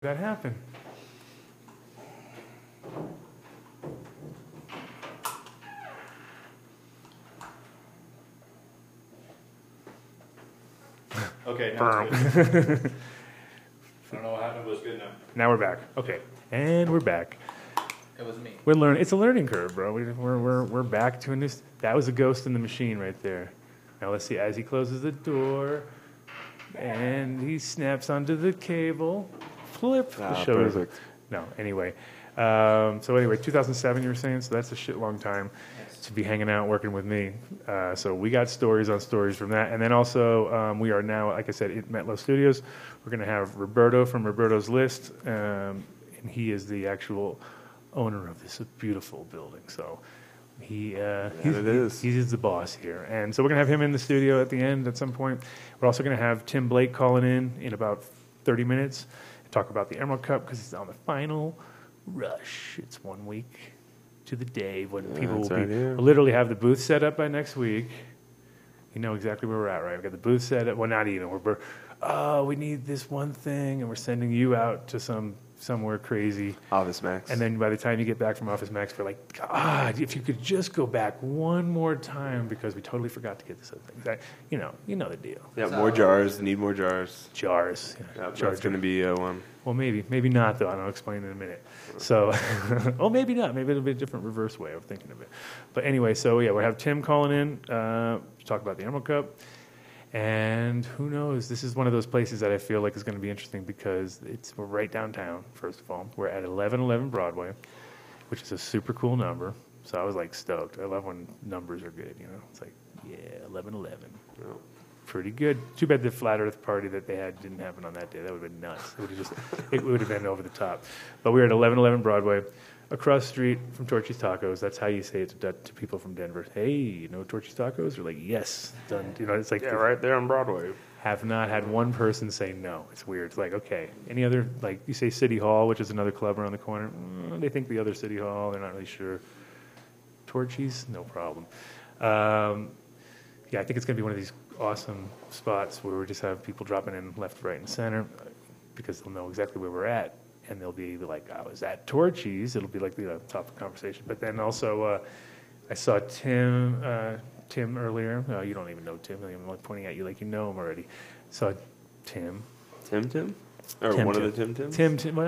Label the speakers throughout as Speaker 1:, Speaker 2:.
Speaker 1: that happen.
Speaker 2: Okay, now it's good. I don't know what happened, but it's good now.
Speaker 1: Now we're back. Okay, and we're back.
Speaker 3: It was me.
Speaker 1: We're learning. It's a learning curve, bro. We're back to a new. That was a ghost in the machine right there. Now let's see. As he closes the door, and he snaps onto the cable. Flip. The show
Speaker 4: perfect.
Speaker 1: No. Anyway. So anyway, 2007. You were saying. So that's a shit long time to be hanging out working with me. So we got stories on stories from that, and then also we are now, like I said, at Metlo Studios. We're going to have Roberto from Roberto's List, and he is the actual owner of this beautiful building. So he's the boss here. And so we're going to have him in the studio at the end at some point. We're also going to have Tim Blake calling in about 30 minutes and talk about the Emerald Cup because it's on the final rush. It's 1 week to the day when people will literally have the booth set up by next week. You know exactly where we're at, right? We've got the booth set up. Well, not even. We need this one thing, and we're sending you out to somewhere crazy.
Speaker 4: Office Max.
Speaker 1: And then by the time you get back from Office Max, we're like, God, if you could just go back one more time because we totally forgot to get this other thing. You know the deal.
Speaker 4: Yeah, more jars. Need more jars.
Speaker 1: Jars.
Speaker 4: Yeah, that's going to be one.
Speaker 1: Well, maybe not though. And I'll explain in a minute. So, well, maybe not. Maybe it'll be a different reverse way of thinking of it. But anyway, so yeah, we'll have Tim calling in to talk about the Emerald Cup. And who knows? This is one of those places that I feel like is going to be interesting because we're right downtown, first of all. We're at 1111 Broadway, which is a super cool number. So I was like stoked. I love when numbers are good, you know? It's like, yeah, 1111. Well, pretty good. Too bad the Flat Earth party that they had didn't happen on that day. That would have been nuts. It would have been over the top. But we're at 1111 Broadway. Across the street from Torchy's Tacos. That's how you say it to people from Denver. Hey, you know Torchy's Tacos? They're like, yes, done. You know, it's like
Speaker 4: right there on Broadway.
Speaker 1: Have not had one person say no. It's weird. It's like, okay, any other, like you say City Hall, which is another club around the corner. They think the other City Hall. They're not really sure. Torchy's, no problem. Yeah, I think it's going to be one of these awesome spots where we just have people dropping in left, right, and center because they'll know exactly where we're at. And they'll be like, I was at Torchy's. It'll be like the top of conversation. But then also, I saw Tim earlier. You don't even know Tim. I'm like pointing at you like you know him already. Saw Tim.
Speaker 4: Tim? Or Tim, one Tim. Of the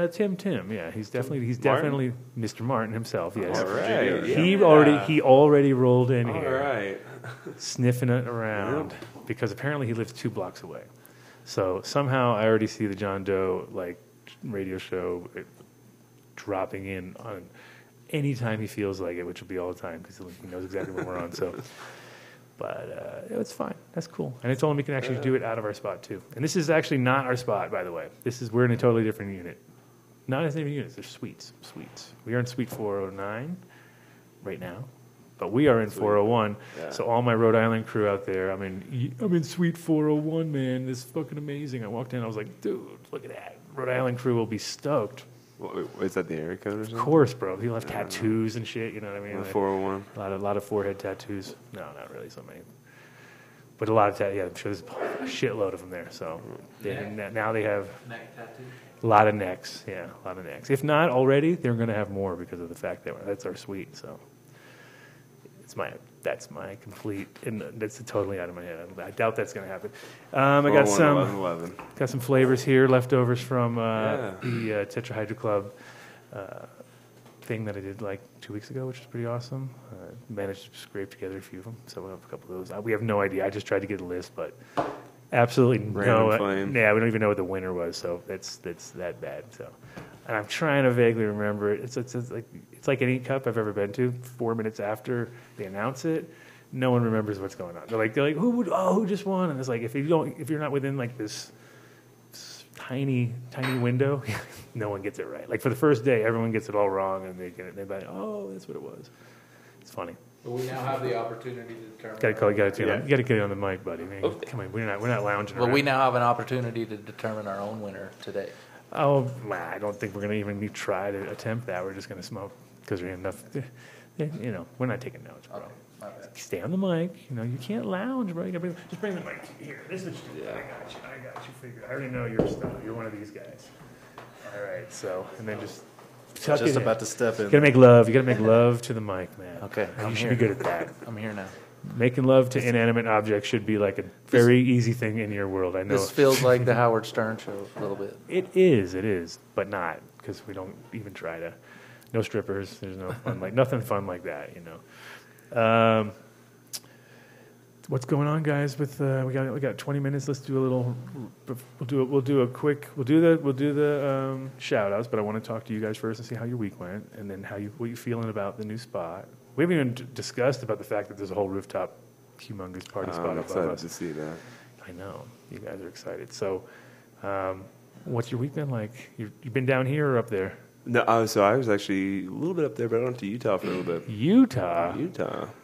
Speaker 4: Tims?
Speaker 1: Tim. Yeah, he's definitely Mr. Martin himself. Yes.
Speaker 4: All right.
Speaker 1: He already rolled in here.
Speaker 4: All right.
Speaker 1: Sniffing it around because apparently he lives 2 blocks away. So somehow I already see the John Doe like radio show dropping in on any time he feels like it, which will be all the time because he knows exactly when we're on. So, but it's fine. That's cool. And I told him we can actually do it out of our spot too. And this is actually not our spot, by the way. We're in a totally different unit. Not as many units. They're suites. We are in Suite 409 right now. But we are in 401, so all my Rhode Island crew out there, I'm in Suite 401, man. This is fucking amazing. I walked in, I was like, dude, look at that. Rhode Island crew will be stoked.
Speaker 4: Is that the area code or something?
Speaker 1: Of course, bro. People have tattoos and shit, you know what I mean?
Speaker 4: 401.
Speaker 1: A lot of forehead tattoos. No, not really so many. But a lot of tattoos. Yeah, I'm sure there's a shitload of them there. So now they have
Speaker 3: neck tattoos.
Speaker 1: A lot of necks. Yeah, a lot of necks. If not already, they're going to have more because of the fact that that's our suite, so... That's my complete, and that's totally out of my head. I doubt that's going to happen. I got some flavors here, leftovers from the Tetrahydro Club thing that I did like 2 weeks ago, which was pretty awesome. Managed to scrape together a few of them, so we'll have a couple of those. We have no idea. I just tried to get a list, but absolutely no. Yeah, we don't even know what the winner was, so that's that bad. So. And I'm trying to vaguely remember it. It's like any cup I've ever been to. 4 minutes after they announce it, no one remembers what's going on. They're like, who just won? And it's like if you're not within like this tiny window, no one gets it right. Like for the first day, everyone gets it all wrong, and they're like, oh, that's what it was. It's funny.
Speaker 3: But we now have the opportunity to determine.
Speaker 1: You got to get it on the mic, buddy. Man, come on, we're not lounging around.
Speaker 3: Well, we now have an opportunity to determine our own winner today.
Speaker 1: Oh, I don't think we're going to even try to attempt that. We're just going to smoke because we have enough. We're not taking notes, bro.
Speaker 3: Okay, my bad.
Speaker 1: Stay on the mic. You can't lounge, bro. Just bring the mic here. This is I got you. Figured. I already know your style. You're one of these guys. All right, so, and then just
Speaker 2: Just about to step in.
Speaker 1: You gotta make love. You gotta make love to the mic, man.
Speaker 3: Okay,
Speaker 1: You
Speaker 3: I'm
Speaker 1: should
Speaker 3: here.
Speaker 1: be good at that.
Speaker 3: I'm here now.
Speaker 1: Making love to inanimate objects should be like a very easy thing in your world. I know
Speaker 3: This feels like the Howard Stern show a little bit.
Speaker 1: it is, but not because we don't even try to. No strippers. There's no fun nothing fun like that. You know. What's going on, guys? With we got 20 minutes. Let's do a little. We'll do the shout outs, but I want to talk to you guys first and see how your week went, and then what you feeling about the new spot. We haven't even discussed about the fact that there's a whole rooftop, humongous party spot
Speaker 4: I'm
Speaker 1: above
Speaker 4: excited
Speaker 1: us.
Speaker 4: to see that.
Speaker 1: I know you guys are excited. So, what's your week been like? You've been down here or up there?
Speaker 4: No, so I was actually a little bit up there, but I went to Utah for a little bit.
Speaker 1: Utah.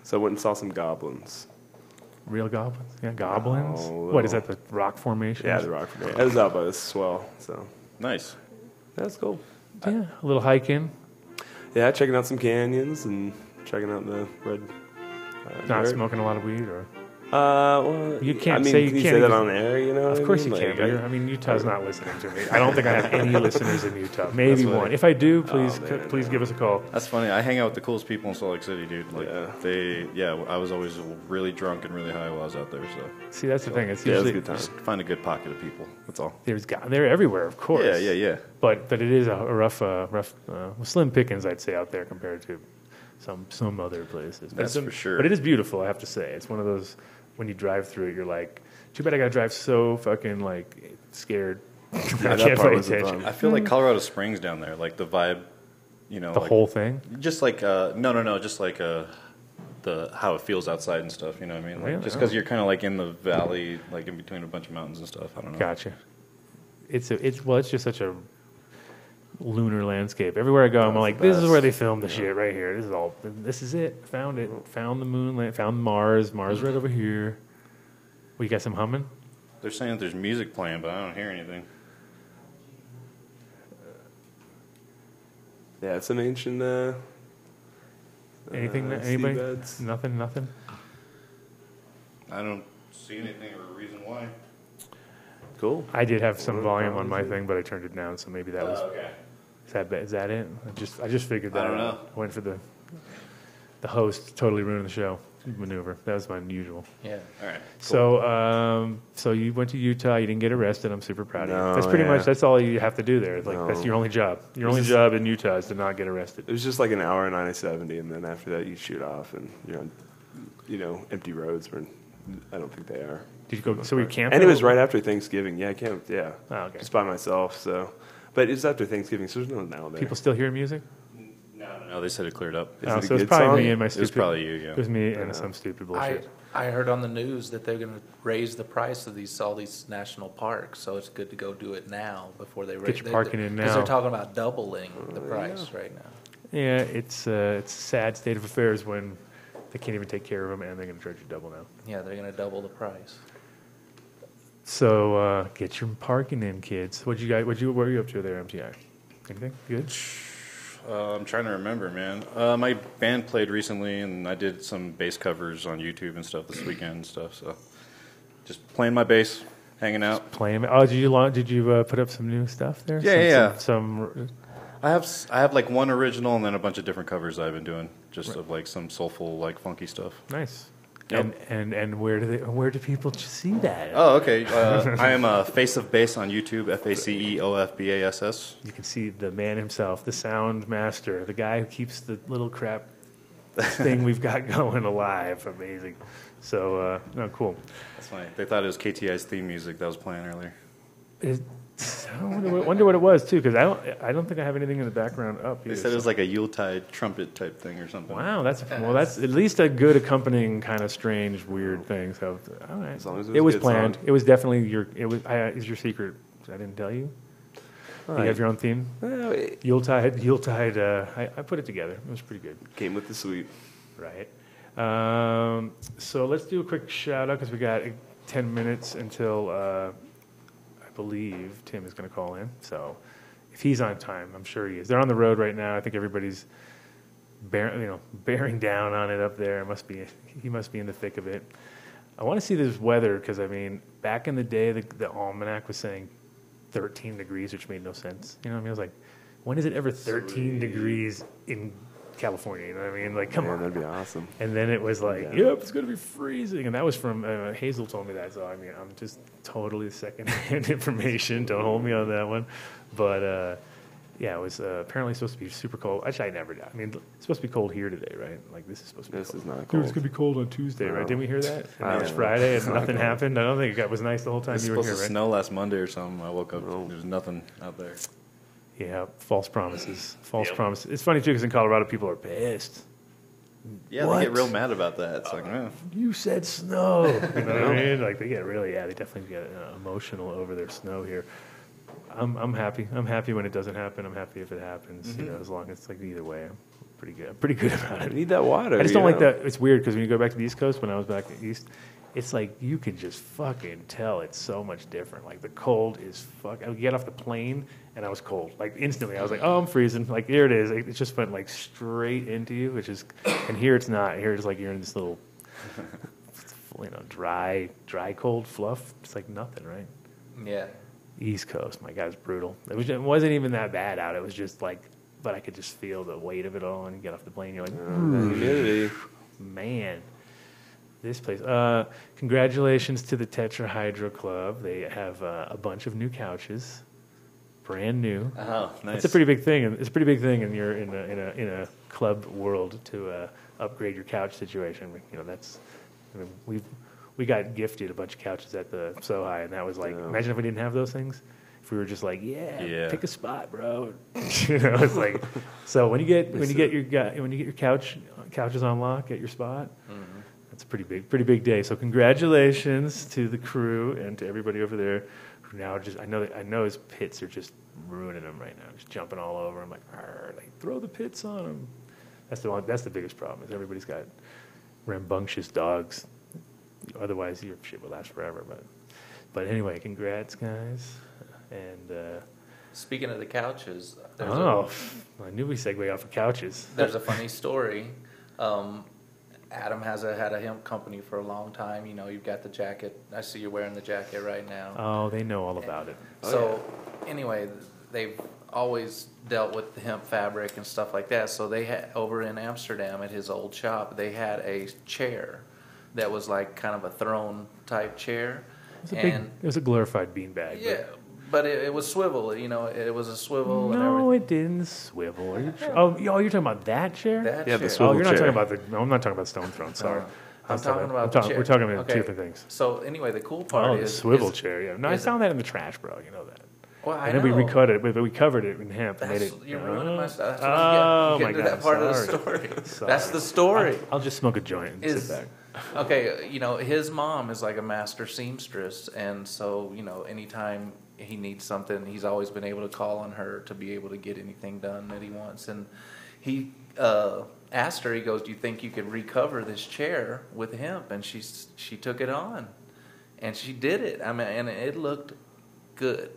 Speaker 4: So I went and saw some goblins.
Speaker 1: Real goblins? Yeah, goblins.
Speaker 4: Oh,
Speaker 1: What is that? The rock formation?
Speaker 4: Yeah, the rock formation. I was out by the swell, so
Speaker 2: Nice.
Speaker 4: that's cool.
Speaker 1: Yeah, a little hiking.
Speaker 4: Yeah, checking out some canyons and checking out the red.
Speaker 1: Not
Speaker 4: dirt.
Speaker 1: smoking a lot of weed, or
Speaker 4: Well,
Speaker 1: You can't
Speaker 4: I mean,
Speaker 1: say- you
Speaker 4: can you
Speaker 1: can't
Speaker 4: say that
Speaker 1: even-
Speaker 4: on air? You know, what
Speaker 1: of
Speaker 4: I
Speaker 1: course
Speaker 4: mean?
Speaker 1: you can.
Speaker 4: Like,
Speaker 1: But I mean, Utah's not listening to me. I don't think I have any listeners in Utah. Maybe
Speaker 2: That's
Speaker 1: one.
Speaker 2: right.
Speaker 1: If I do, please,
Speaker 4: man,
Speaker 1: please
Speaker 4: no.
Speaker 1: give us a call.
Speaker 2: That's funny. I hang out with the coolest people in Salt Lake City, dude. Like
Speaker 4: Yeah.
Speaker 2: I was always really drunk and really high while I was out there. So
Speaker 1: See, that's the thing. It's
Speaker 4: Yeah, it was a
Speaker 1: usually
Speaker 4: good time.
Speaker 2: just find a good pocket of people. That's all.
Speaker 1: they're everywhere, of course.
Speaker 2: Yeah.
Speaker 1: But it is a rough, slim pickings, I'd say, out there compared to some other places. But
Speaker 2: That's
Speaker 1: it's
Speaker 2: for sure.
Speaker 1: But it is beautiful, I have to say. It's one of those when you drive through it, you're like, too bad I got to drive so fucking like scared. I
Speaker 4: that
Speaker 1: can't
Speaker 4: part
Speaker 1: pay
Speaker 4: was the
Speaker 1: attention.
Speaker 4: fun.
Speaker 2: I feel like Colorado Springs down there, like the vibe, you know,
Speaker 1: The
Speaker 2: like,
Speaker 1: whole thing.
Speaker 2: just like no, just like the how it feels outside and stuff. You know what I mean? Like,
Speaker 1: Really?
Speaker 2: just because you're kind of like in the valley, like in between a bunch of mountains and stuff. I don't know.
Speaker 1: Gotcha. It's just such a lunar landscape. Everywhere I go, I'm like, this is where they filmed the shit right here. This is it. Found it. Found the moon. Found Mars. Mars right over here. We got some humming.
Speaker 2: They're saying that there's music playing, but I don't hear anything.
Speaker 4: Yeah, it's an ancient.
Speaker 1: Anything? Anybody?
Speaker 4: seabeds.
Speaker 1: Nothing.
Speaker 2: I don't see anything or a reason why.
Speaker 4: Cool.
Speaker 1: I did have some
Speaker 4: Well,
Speaker 1: volume on my
Speaker 4: obviously.
Speaker 1: thing, but I turned it down. So maybe that was.
Speaker 2: Okay.
Speaker 1: Is that it? I just figured that.
Speaker 2: I don't
Speaker 1: out.
Speaker 2: know.
Speaker 1: I went for the host totally ruined the show maneuver. That was my unusual.
Speaker 3: Yeah.
Speaker 2: All right.
Speaker 1: So you went to Utah. You didn't get arrested. I'm super proud of you.
Speaker 4: No,
Speaker 1: That's pretty
Speaker 4: yeah.
Speaker 1: much. That's all you have to do there. Like
Speaker 4: No.
Speaker 1: that's your only job. Your only
Speaker 4: This is-
Speaker 1: job in Utah is to not get arrested.
Speaker 4: It was just like an hour and 90-70, and then after that you shoot off, and you're on, empty roads where I don't think they are.
Speaker 1: Did you go? So we camped.
Speaker 4: And it
Speaker 1: there?
Speaker 4: was right after Thanksgiving. Yeah, I camped. Yeah,
Speaker 1: Oh, okay.
Speaker 4: just by myself. So, but it's after Thanksgiving, so there's no one now there.
Speaker 1: People still hearing music?
Speaker 2: No, they said it cleared up.
Speaker 4: Is
Speaker 1: Oh,
Speaker 4: it a
Speaker 1: so it's
Speaker 4: good
Speaker 1: probably
Speaker 4: song?
Speaker 1: me and my
Speaker 2: It was
Speaker 1: stupid.
Speaker 2: probably you, yeah.
Speaker 1: It was me and some stupid bullshit.
Speaker 3: I heard on the news that they're going to raise the price of all these national parks, so it's good to go do it now before they raise.
Speaker 1: your parking in
Speaker 3: because
Speaker 1: now.
Speaker 3: they're talking about doubling the price right now.
Speaker 1: Yeah, it's a sad state of affairs when they can't even take care of them, and they're going to charge you double now.
Speaker 3: Yeah, they're going to double the price.
Speaker 1: So get your parking in, kids. What were you up to there, MTI? Anything good?
Speaker 2: I'm trying to remember, man. My band played recently, and I did some bass covers on YouTube and stuff this weekend and stuff. So, just playing my bass, hanging out.
Speaker 1: Playing. Oh, did you put up some new stuff there?
Speaker 2: Yeah.
Speaker 1: Some
Speaker 2: I have like one original and then a bunch of different covers I've been doing, just of like some soulful, like funky stuff.
Speaker 1: nice.
Speaker 2: Yep.
Speaker 1: And where do people see that?
Speaker 2: Oh, okay. I am a Face of Bass on YouTube. FACEOFBASS.
Speaker 1: You can see the man himself, the sound master, the guy who keeps the little crap thing we've got going alive. Amazing. So, no, cool.
Speaker 2: That's funny. They thought it was KTI's theme music that was playing earlier.
Speaker 1: I wonder what it was too, because I don't think I have anything in the background up.
Speaker 2: They
Speaker 1: Either,
Speaker 2: said it was like a Yuletide trumpet type thing or something.
Speaker 1: wow, that's at least a good accompanying kind of strange, weird thing. So, all right,
Speaker 4: As long as
Speaker 1: it was
Speaker 4: a good
Speaker 1: planned.
Speaker 4: song.
Speaker 1: It was definitely is your secret. I didn't tell you. You have your own theme.
Speaker 4: Well, it
Speaker 1: Yuletide. I put it together. It was pretty good.
Speaker 4: came with the suite.
Speaker 1: Right. So let's do a quick shout out because we got 10 minutes until I believe Tim is going to call in. So if he's on time, I'm sure he is. They're on the road right now. I think everybody's bearing down on it up there. He must be in the thick of it. I want to see this weather because, I mean, back in the day, the almanac was saying 13 degrees, which made no sense. You know what I mean? I was like, when is it ever 13 degrees in California? You know what I mean? Like, come on.
Speaker 4: That'd be awesome.
Speaker 1: And then it was like,
Speaker 4: Yeah.
Speaker 1: yep, it's going to be freezing. And that was from Hazel told me that. So, I mean, I'm just totally secondhand information. Don't hold me on that one. But, yeah, it was apparently supposed to be super cold. Actually, I never I mean, it's supposed to be cold here today, right? Like, this is supposed to be
Speaker 4: This
Speaker 1: cold.
Speaker 4: is not
Speaker 1: It was
Speaker 4: cold.
Speaker 1: going to be cold on Tuesday, right?
Speaker 4: No.
Speaker 1: Didn't we hear that? And
Speaker 4: I
Speaker 1: it was
Speaker 4: don't know.
Speaker 1: Friday
Speaker 4: It's
Speaker 1: and
Speaker 4: not
Speaker 1: nothing
Speaker 4: cold.
Speaker 1: happened. I don't think it was nice the whole time
Speaker 2: It's
Speaker 1: you were
Speaker 2: supposed
Speaker 1: here,
Speaker 2: to
Speaker 1: right?
Speaker 2: snow last Monday or something. I woke up,
Speaker 4: No.
Speaker 2: there's nothing out there.
Speaker 1: Yeah, false promises. False promises. It's funny, too, because in Colorado, people are pissed.
Speaker 2: Yeah,
Speaker 1: What?
Speaker 2: they get real mad about that. It's like, man.
Speaker 1: You said snow. You know what I mean? Like, they get really, they definitely get emotional over their snow here. I'm happy. I'm happy when it doesn't happen. I'm happy if it happens. You know, as long as it's like either way, I'm pretty good. I'm pretty good about
Speaker 4: I
Speaker 1: it.
Speaker 4: need that water.
Speaker 1: I just don't
Speaker 4: you
Speaker 1: like
Speaker 4: know?
Speaker 1: that. It's weird because when you go back to the East Coast, when I was back east, it's like you can just fucking tell it's so much different. Like the cold is I would get off the plane and I was cold. Like instantly, I was like, oh, I'm freezing. Like here it is. It just went like straight into you, which is, and here it's not. Here it's like you're in this little, dry cold fluff. It's like nothing, right?
Speaker 3: Yeah.
Speaker 1: East Coast, my God, it's brutal. It wasn't even that bad out. It was just like, but I could just feel the weight of it all. And you get off the plane, you're like,
Speaker 4: The humidity.
Speaker 1: man, this place. Congratulations to the Tetrahydro Club. They have a bunch of new couches, brand new.
Speaker 2: Oh, nice.
Speaker 1: It's a pretty big thing. It's a pretty big thing, and you're in a club world to upgrade your couch situation. You know, that's. I mean, we got gifted a bunch of couches at the So High, and that was like,
Speaker 4: Yeah.
Speaker 1: imagine if we didn't have those things. If we were just like,
Speaker 2: Yeah.
Speaker 1: pick a spot, bro. You know, it's like, so when you get your couches on lock at your spot, that's a pretty big day. So congratulations to the crew and to everybody over there who now just I know his pits are just ruining them right now, just jumping all over. I'm like, throw the pits on them. That's the biggest problem is everybody's got rambunctious dogs. Otherwise, your shit will last forever. But anyway, congrats, guys. And
Speaker 3: Speaking of the couches,
Speaker 1: I knew we segue off of couches.
Speaker 3: there's a funny story. Adam had a hemp company for a long time. You know, you've got the jacket. I see you're wearing the jacket right now.
Speaker 1: Oh, they know all about it.
Speaker 3: So anyway, they've always dealt with the hemp fabric and stuff like that. So they had over in Amsterdam at his old shop, they had a chair that was like kind of a throne type chair.
Speaker 1: It was a glorified beanbag.
Speaker 3: Yeah, but it was swivel. You know, it was a swivel and
Speaker 1: No,
Speaker 3: everything.
Speaker 1: it didn't swivel. You're talking about that chair?
Speaker 3: That
Speaker 4: Yeah, the
Speaker 3: chair.
Speaker 4: swivel
Speaker 1: You're not
Speaker 4: chair.
Speaker 1: talking about the. No, I'm not talking about Stone Throne. Sorry.
Speaker 3: I'm talking about the chair.
Speaker 1: We're talking about
Speaker 3: Okay.
Speaker 1: two different things.
Speaker 3: So anyway, the cool part
Speaker 1: Oh,
Speaker 3: is
Speaker 1: the swivel
Speaker 3: is-
Speaker 1: chair. Yeah. No, I
Speaker 3: is-
Speaker 1: found that in the trash, bro. You know that.
Speaker 3: Well, I
Speaker 1: And then
Speaker 3: know.
Speaker 1: we recut it, but we covered it in hemp. And made
Speaker 3: That's,
Speaker 1: it.
Speaker 3: you're ruining my stuff. That's what
Speaker 1: Oh
Speaker 3: I'm
Speaker 1: my
Speaker 3: getting to
Speaker 1: God!
Speaker 3: that part of the
Speaker 1: sorry.
Speaker 3: story.
Speaker 1: Sorry.
Speaker 3: That's the story.
Speaker 1: I'll just smoke a joint and
Speaker 3: Is-
Speaker 1: sit back.
Speaker 3: Okay, you know, his mom is like a master seamstress, and so, you know, anytime he needs something, he's always been able to call on her to be able to get anything done that he wants. And he asked her, he goes, do you think you could recover this chair with hemp? And she took it on, and she did it. I mean, and it looked good.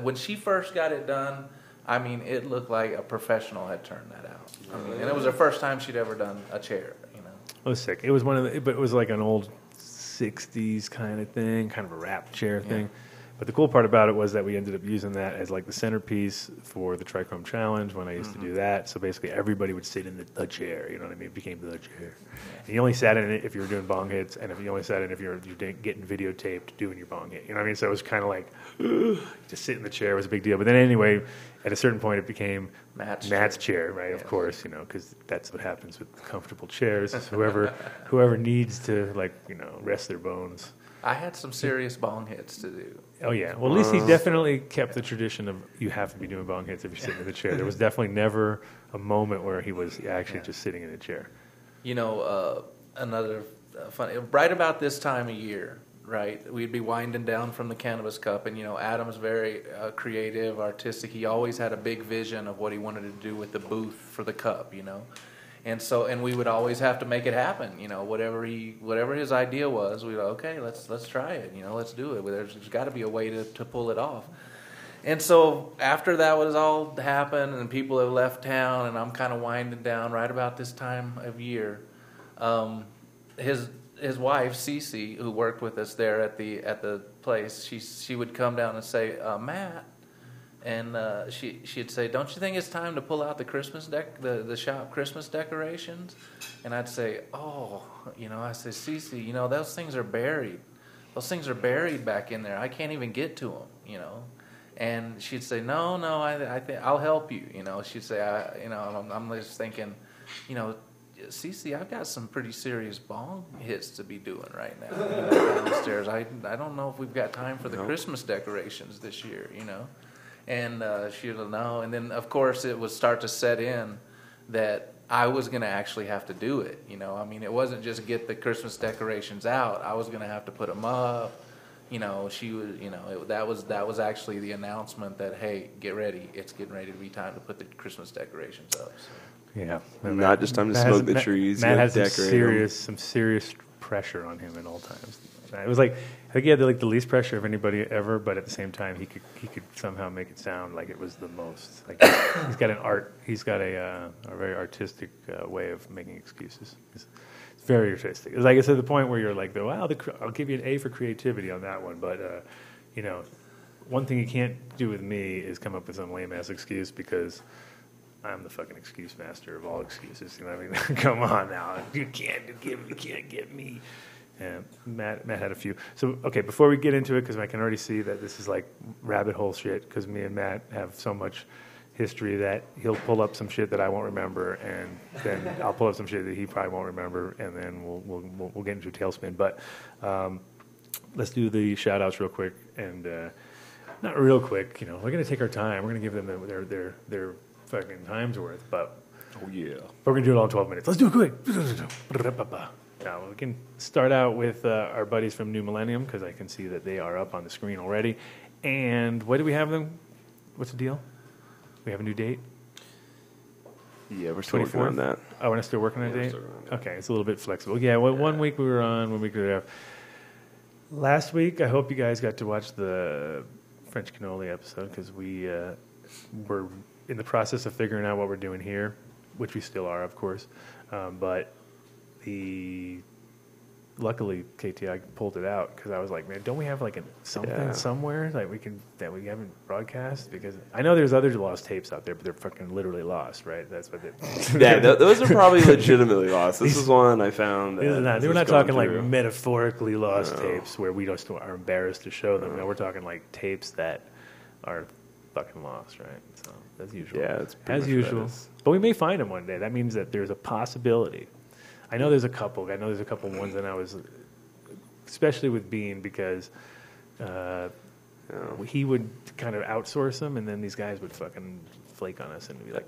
Speaker 3: When she first got it done, I mean, it looked like a professional had turned that out. I mean, and it was the first time she'd ever done a chair, you know.
Speaker 1: It was sick. It was but it was like an old '60s kind of thing, kind of a wrap chair thing. But the cool part about it was that we ended up using that as like the centerpiece for the Trichome Challenge when I used to do that. So basically, everybody would sit in the chair. You know what I mean? It became the chair. And you only sat in it if you were doing bong hits, and if you only sat in it if you're getting videotaped doing your bong hit. You know what I mean? So it was kind of like just sit in the chair was a big deal. But then anyway, at a certain point, it became Matt's chair, right? Of course, you know, because that's what happens with comfortable chairs. Is whoever needs to rest their bones.
Speaker 3: I had some serious bong hits to do.
Speaker 1: Oh yeah. Well, at least he definitely kept the tradition of you have to be doing bong hits if you're sitting in the chair. There was definitely never a moment where he was actually just sitting in a chair.
Speaker 3: You know, another funny. Right about this time of year, right? We'd be winding down from the Cannabis Cup, and you know, Adam's very creative, artistic. He always had a big vision of what he wanted to do with the booth for the cup. You know. And we would always have to make it happen, you know, whatever his idea was, we'd okay, let's try it, you know, let's do it. There's got to be a way to pull it off. And so after that was all happened and people have left town and I'm kind of winding down right about this time of year, his wife Cece, who worked with us there at the place, she would come down and say, Matt, And she'd say, "Don't you think it's time to pull out the the shop Christmas decorations?" And I'd say, "Oh, I said, Cece, those things are buried. Those things are buried back in there. I can't even get to them, And she'd say, "No, I think I'll help you." She'd say, I'm just thinking, Cece, I've got some pretty serious bong hits to be doing right now downstairs. I don't know if we've got time for the Christmas decorations this year, And she'd know. And then, of course, it would start to set in that I was going to actually have to do it. It wasn't just get the Christmas decorations out. I was going to have to put them up. She was, that was actually the announcement that, hey, get ready. It's getting ready to be time to put the Christmas decorations up. So.
Speaker 1: Yeah.
Speaker 4: Not just time to smoke the trees.
Speaker 1: Matt has some serious pressure on him at all times. It was like, I think he had the least pressure of anybody ever, but at the same time, he could somehow make it sound like it was the most. Like he's got a very artistic way of making excuses. It's very artistic. It's like it's at the point where you're like, wow, I'll give you an A for creativity on that one, but one thing you can't do with me is come up with some lame ass excuse because I'm the fucking excuse master of all excuses. You know what I mean? Come on now, you can't get me. And Matt had a few. So, okay, before we get into it, because I can already see that this is like rabbit hole shit, because me and Matt have so much history that he'll pull up some shit that I won't remember, and then I'll pull up some shit that he probably won't remember, and then we'll get into a tailspin. But let's do the shout-outs real quick, and not real quick. We're going to take our time. We're going to give them their fucking time's worth, but we're going to do it all in 12 minutes. Let's do it quick. Now, we can start out with our buddies from New Millennium, because I can see that they are up on the screen already. And what do we have them? What's the deal? We have a new date?
Speaker 4: Yeah, we're still working on that.
Speaker 1: Oh, we're still working on a date? Okay, it's a little bit flexible. Yeah, well, 1 week we were on, 1 week we were off. Last week, I hope you guys got to watch the French Cannoli episode, because we were in the process of figuring out what we're doing here, which we still are, of course. But luckily KTI pulled it out, because I was like, man, don't we have like something somewhere that we haven't broadcast? Because I know there's other lost tapes out there, but they're fucking literally lost, right? That's what
Speaker 4: those are probably legitimately lost. This is one I found.
Speaker 1: They were not talking like metaphorically lost tapes where we just are embarrassed to show them. No, we're talking like tapes that are fucking lost, right? So as usual.
Speaker 4: Yeah, it's
Speaker 1: as usual. But we may find them one day. That means that there's a possibility. I know there's a couple ones, and I was, especially with Bean, because he would kind of outsource them, and then these guys would fucking flake on us and be like,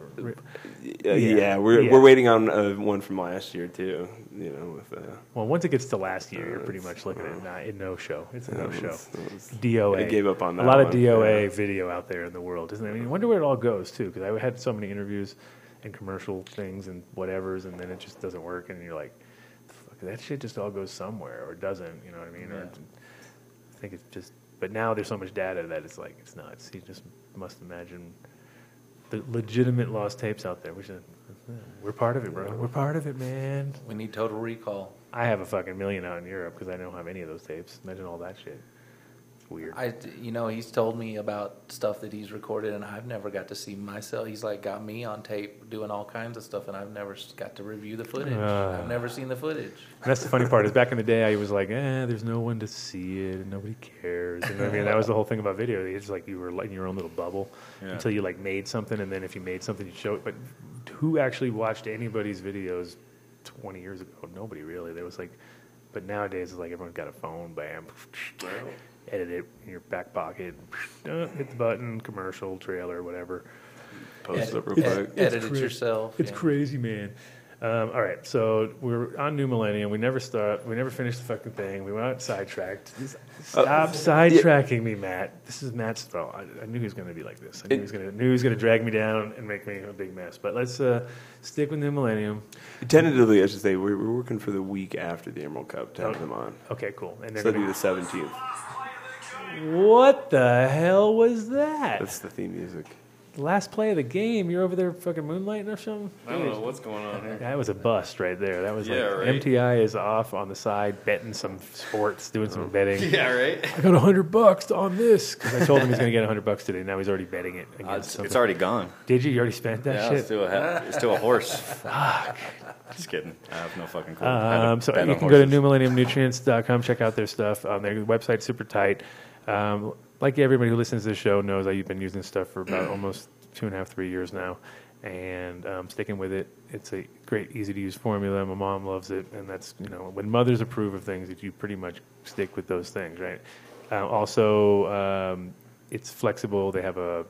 Speaker 4: we're waiting on one from last year too.
Speaker 1: Well, once it gets to last year, you're pretty much looking at a no-show. It's a no-show.
Speaker 4: DOA. I gave up on that.
Speaker 1: A lot of DOA video out there in the world, isn't there? I wonder where it all goes too, because I had so many interviews and commercial things and whatevers, and then it just doesn't work, and you're like, fuck, that shit just all goes somewhere, or doesn't, you know what I mean? Yeah. Or I think it's just, but now there's so much data that it's like, it's nuts. You just must imagine the legitimate lost tapes out there, which is, we're part of it, bro. We're part of it, man.
Speaker 3: We need Total Recall.
Speaker 1: I have a fucking million out in Europe because I don't have any of those tapes. Imagine all that shit. Weird.
Speaker 3: He's told me about stuff that he's recorded, and I've never got to see myself. He's like got me on tape doing all kinds of stuff, and I've never got to review the footage. I've never seen the footage.
Speaker 1: And that's the funny part. Is back in the day, I was like, there's no one to see it, and nobody cares. You know what I mean? That was the whole thing about video. It's like you were in your own little bubble until you like made something, and then if you made something, you'd show it. But who actually watched anybody's videos 20 years ago? Nobody really. There was like, but nowadays it's like everyone's got a phone, bam. Edit it in your back pocket, hit the button, commercial, trailer, whatever.
Speaker 4: Post it real quick.
Speaker 3: Edit it yourself.
Speaker 1: It's crazy, man. All right, so we're on New Millennium. We never finished the fucking thing. We went out sidetracked. Stop sidetracking me, Matt. This is Matt's fault. I knew he was going to be like this. I knew he was going to drag me down and make me a big mess. But let's stick with New Millennium.
Speaker 4: Tentatively, I should say, we're working for the week after the Emerald Cup to have them on.
Speaker 1: Okay, cool. And
Speaker 4: so they'll do the 17th.
Speaker 1: What the hell was that?
Speaker 4: That's the theme music.
Speaker 1: last play of the game, you're over there fucking moonlighting or something?
Speaker 2: I don't know what's going on here.
Speaker 1: That was a bust right there. That was
Speaker 2: right.
Speaker 1: MTI is off on the side, betting some sports, doing some betting.
Speaker 2: Yeah, right.
Speaker 1: I got $100 on this because I told him he's going to get $100 today. Now he's already betting it against something.
Speaker 2: It's already gone.
Speaker 1: Did you? You already spent that
Speaker 2: Yeah,
Speaker 1: shit?
Speaker 2: it's to a horse. Fuck. Just kidding. I have no fucking clue.
Speaker 1: So you can go to newmillenniumnutrients.com, check out their stuff. Their website's super tight. Like everybody who listens to this show knows that you've been using stuff for about almost 2.5, 3 years now, and sticking with it. It's a great, easy-to-use formula. My mom loves it, and that's, when mothers approve of things, you pretty much stick with those things, right? Also, it's flexible. They have a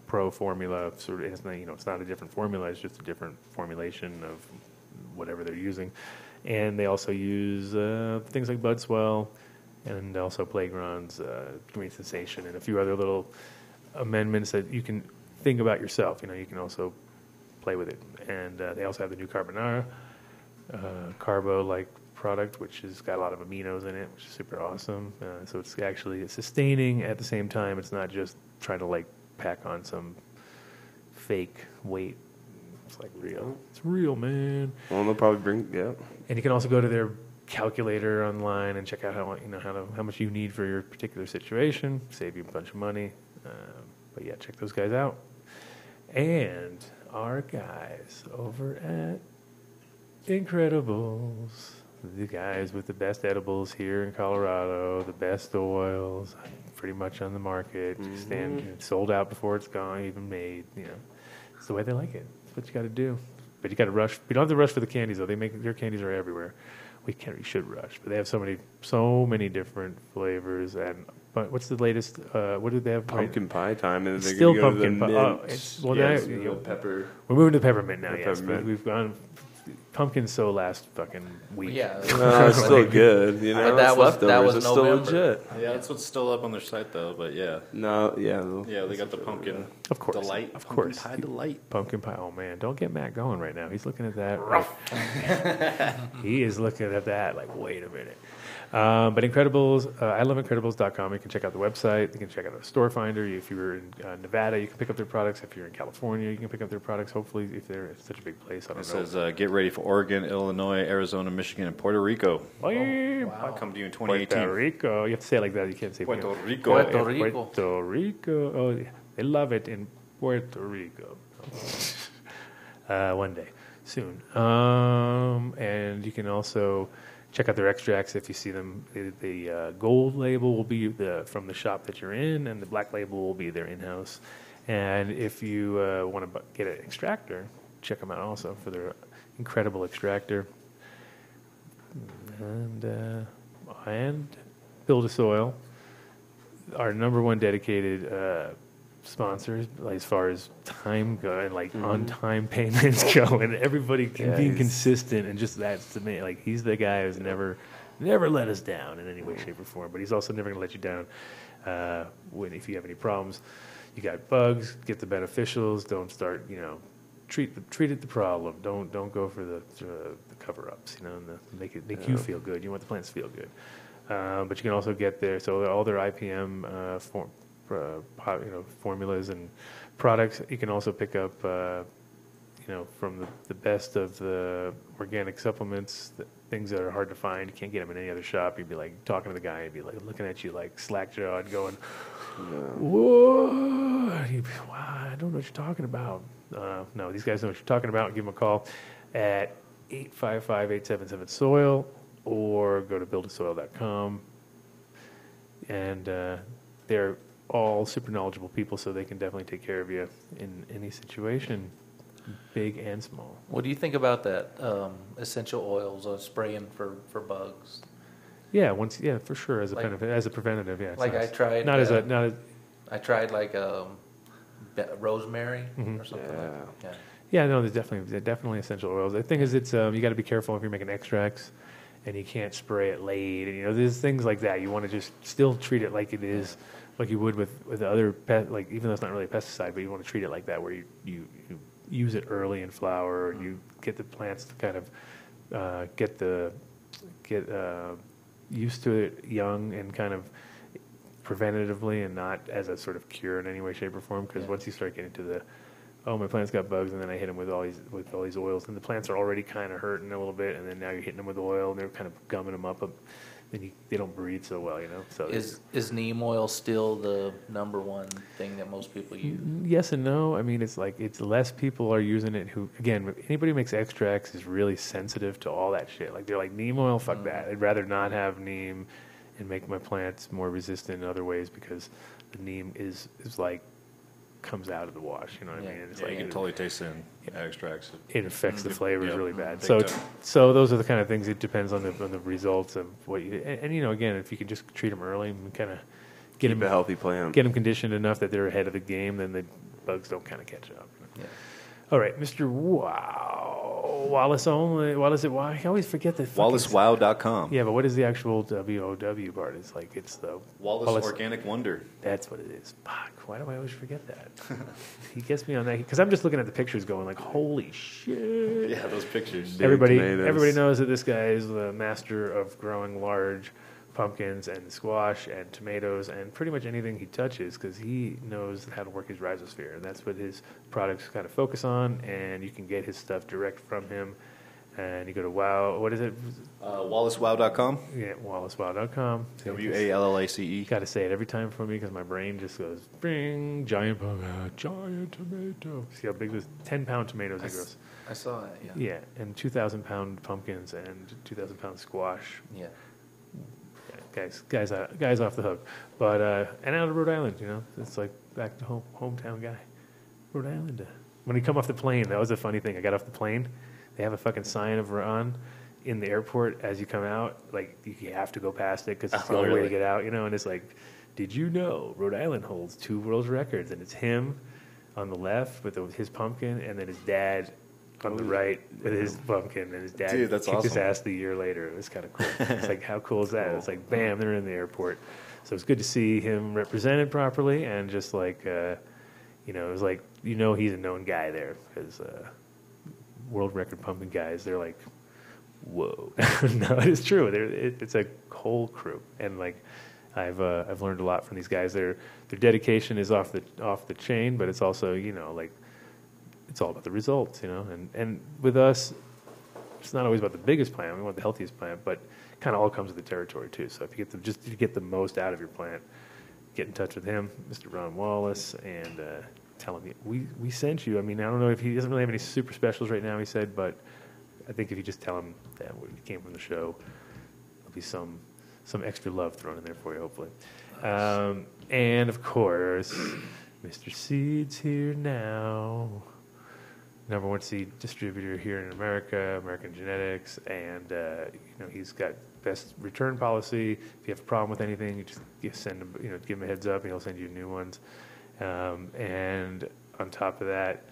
Speaker 1: pro formula. Sort of, it's not a different formula. It's just a different formulation of whatever they're using. And they also use things like Bud Swell, and also Playground's Green Sensation, and a few other little amendments that you can think about yourself. You can also play with it. And they also have the new Carbonara, carbo-like product, which has got a lot of aminos in it, which is super awesome. So it's actually sustaining at the same time. It's not just trying to pack on some fake weight. It's real. It's real, man.
Speaker 4: Well, they'll probably bring, yeah.
Speaker 1: And you can also go to their calculator online and check out how much you need for your particular situation, save you a bunch of money. But yeah, check those guys out. And our guys over at Incredibles, the guys with the best edibles here in Colorado, the best oils, pretty much on the market. Sold out before it's gone, even made. It's the way they like it. It's what you got to do. But you got to rush. You don't have to rush for the candies though. Their candies are everywhere. We should rush, but they have so many different flavors. But what's the latest? What do they have?
Speaker 4: Pumpkin pie time, and they're
Speaker 1: still
Speaker 4: going to
Speaker 1: pumpkin pie. Oh, now
Speaker 4: pepper.
Speaker 1: We're moving to peppermint now.
Speaker 4: The
Speaker 1: Yes,
Speaker 4: peppermint.
Speaker 1: but we've gone. Pumpkin so last fucking week.
Speaker 3: Yeah.
Speaker 4: No, it's still good.
Speaker 3: But that
Speaker 4: it's
Speaker 3: was
Speaker 4: leftovers. It's still
Speaker 3: November.
Speaker 4: legit.
Speaker 2: Yeah, that's what's still up on their site, though. But yeah.
Speaker 4: No, yeah.
Speaker 2: Yeah, they got the pumpkin
Speaker 1: Of course.
Speaker 2: delight.
Speaker 1: Of
Speaker 2: Pumpkin
Speaker 1: course.
Speaker 2: pie delight.
Speaker 1: Pumpkin pie. Oh man, don't get Matt going right now. He's looking at that. He is looking at that like, wait a minute. But Incredibles, I love Incredibles.com. You can check out the website. You can check out the store finder. If you're in Nevada, you can pick up their products. If you're in California, you can pick up their products. Hopefully, if they're in such a big place, I don't
Speaker 2: It
Speaker 1: know.
Speaker 2: says, get ready for Oregon, Illinois, Arizona, Michigan, and Puerto Rico.
Speaker 1: Wow.
Speaker 2: Come to you in 2018.
Speaker 1: Puerto Rico. You have to say it like that. You can't say
Speaker 2: Puerto Rico.
Speaker 3: Puerto Rico.
Speaker 1: Puerto Rico. Oh, yeah. They love it in Puerto Rico. One day, soon. And you can also check out their extracts if you see them. The gold label will be from the shop that you're in, and the black label will be their in-house. And if you want to get an extractor, check them out also for their incredible extractor. And Build a Soil, our number one dedicated sponsors as far as time go and on-time payments go, and everybody can be consistent, and just that's to me, he's the guy who's never let us down in any way, shape, or form. But he's also never going to let you down if you have any problems. You got bugs, get the beneficials. Don't start, treat it the problem. Don't go for the cover-ups, and make you feel good. You want the plants to feel good. But you can also get there. So all their IPM formulas and products. You can also pick up, from the best of the organic supplements, things that are hard to find. You can't get them in any other shop. You'd be talking to the guy, he'd be looking at you slack-jawed, going, "Whoa!" You'd be, wow, I don't know what you're talking about. No, these guys know what you're talking about. Give them a call at 855-877-SOIL or go to buildasoil.com. And they're all super knowledgeable people, so they can definitely take care of you in any situation, big and small.
Speaker 3: What do you think about that essential oils spraying for bugs?
Speaker 1: Yeah, for sure, as a preventative. Yeah, it's
Speaker 3: I tried. I tried rosemary or something.
Speaker 1: Yeah, no, they're definitely essential oils. The thing is, it's you got to be careful if you're making extracts, and you can't spray it late. And there's things like that. You want to just still treat it like it is, like you would with other even though it's not really a pesticide, but you want to treat it like that, where you use it early in flower, or you get the plants to kind of get used to it young, and kind of preventatively and not as a sort of cure in any way, shape, or form. Because once you start getting to the, oh, my plant's got bugs, and then I hit them with all these oils, and the plants are already kind of hurting a little bit, and then now you're hitting them with oil, and they're kind of gumming them up. Then they don't breathe so well, you know. So
Speaker 3: is neem oil still the number one thing that most people use?
Speaker 1: Yes and no. I mean, it's less people are using it. Who, again, anybody who makes extracts is really sensitive to all that shit. Like they're like, neem oil, fuck that. I'd rather not have neem and make my plants more resistant in other ways, because the neem is like comes out of the wash. You know what I mean? It's
Speaker 2: you can totally taste it in extracts.
Speaker 1: It affects the flavors really bad.
Speaker 2: Big
Speaker 1: So those are the kind of things. It depends on the results of what you and you know, again, if you can just treat them early and kind of get
Speaker 4: Keep
Speaker 1: them
Speaker 4: a healthy plant.
Speaker 1: get them conditioned enough that they're ahead of the game, then the bugs don't kind of catch up.
Speaker 3: Yeah.
Speaker 1: All right, Mr. Wallace only. Wallace, I always forget the
Speaker 2: WallaceWow.com.
Speaker 1: Yeah, but what is the actual WOW part? It's like it's the
Speaker 2: Wallace Organic Wonder.
Speaker 1: That's what it is. Fuck, why do I always forget that? He gets me on that because I'm just looking at the pictures, going like, "Holy shit!"
Speaker 2: Yeah, those pictures.
Speaker 1: Everybody
Speaker 4: Tomatoes.
Speaker 1: knows that this guy is the master of growing large pumpkins and squash and tomatoes and pretty much anything he touches, because he knows how to work his rhizosphere, and that's what his products kind of focus on. And you can get his stuff direct from him. And you go to what is it?
Speaker 2: WallaceWow.com.
Speaker 1: Yeah, WallaceWow.com.
Speaker 2: WALLACE.
Speaker 1: Got to say it every time for me because my brain just goes, bing, giant tomato. See how big this 10-pound tomatoes he grows.
Speaker 3: I saw that. Yeah.
Speaker 1: Yeah, and 2,000-pound pumpkins and 2,000-pound squash.
Speaker 3: Yeah.
Speaker 1: Guys off the hook. But and out of Rhode Island, you know, it's like back to hometown guy, Rhode Island. When you come off the plane, that was a funny thing. I got off the plane. They have a fucking sign of Ron in the airport as you come out. Like, you have to go past it because it's the only way to get out, you know. And it's like, did you know Rhode Island holds 2 world records? And it's him on the left with his pumpkin, and then his dad on the right with his pumpkin, and his dad
Speaker 2: that's
Speaker 1: kicked his
Speaker 2: awesome.
Speaker 1: ass the year later. It was kind of cool. It's like, how cool is that? It's like, bam, they're in the airport. So it's good to see him represented properly, and just like, you know, it was like, you know, he's a known guy there because world record pumpkin guys, they're like, whoa. No, it is true. It's a whole crew, and like, I've learned a lot from these guys. Their dedication is off the chain, but it's also, you know, like, it's all about the results, you know. And with us, it's not always about the biggest plant. We want the healthiest plant, but kind of all comes with the territory too. So if you get the most out of your plant, get in touch with him, Mr. Ron Wallace, and tell him we sent you. I mean, I don't know if he doesn't really have any super specials right now, he said, but I think if you just tell him that we came from the show, there'll be some extra love thrown in there for you, hopefully. And of course, Mr. Seed's here now. Number 1 seed distributor here in America, American Genetics, and you know, he's got best return policy. If you have a problem with anything, you send him, you know, give him a heads up, and he'll send you new ones. And on top of that,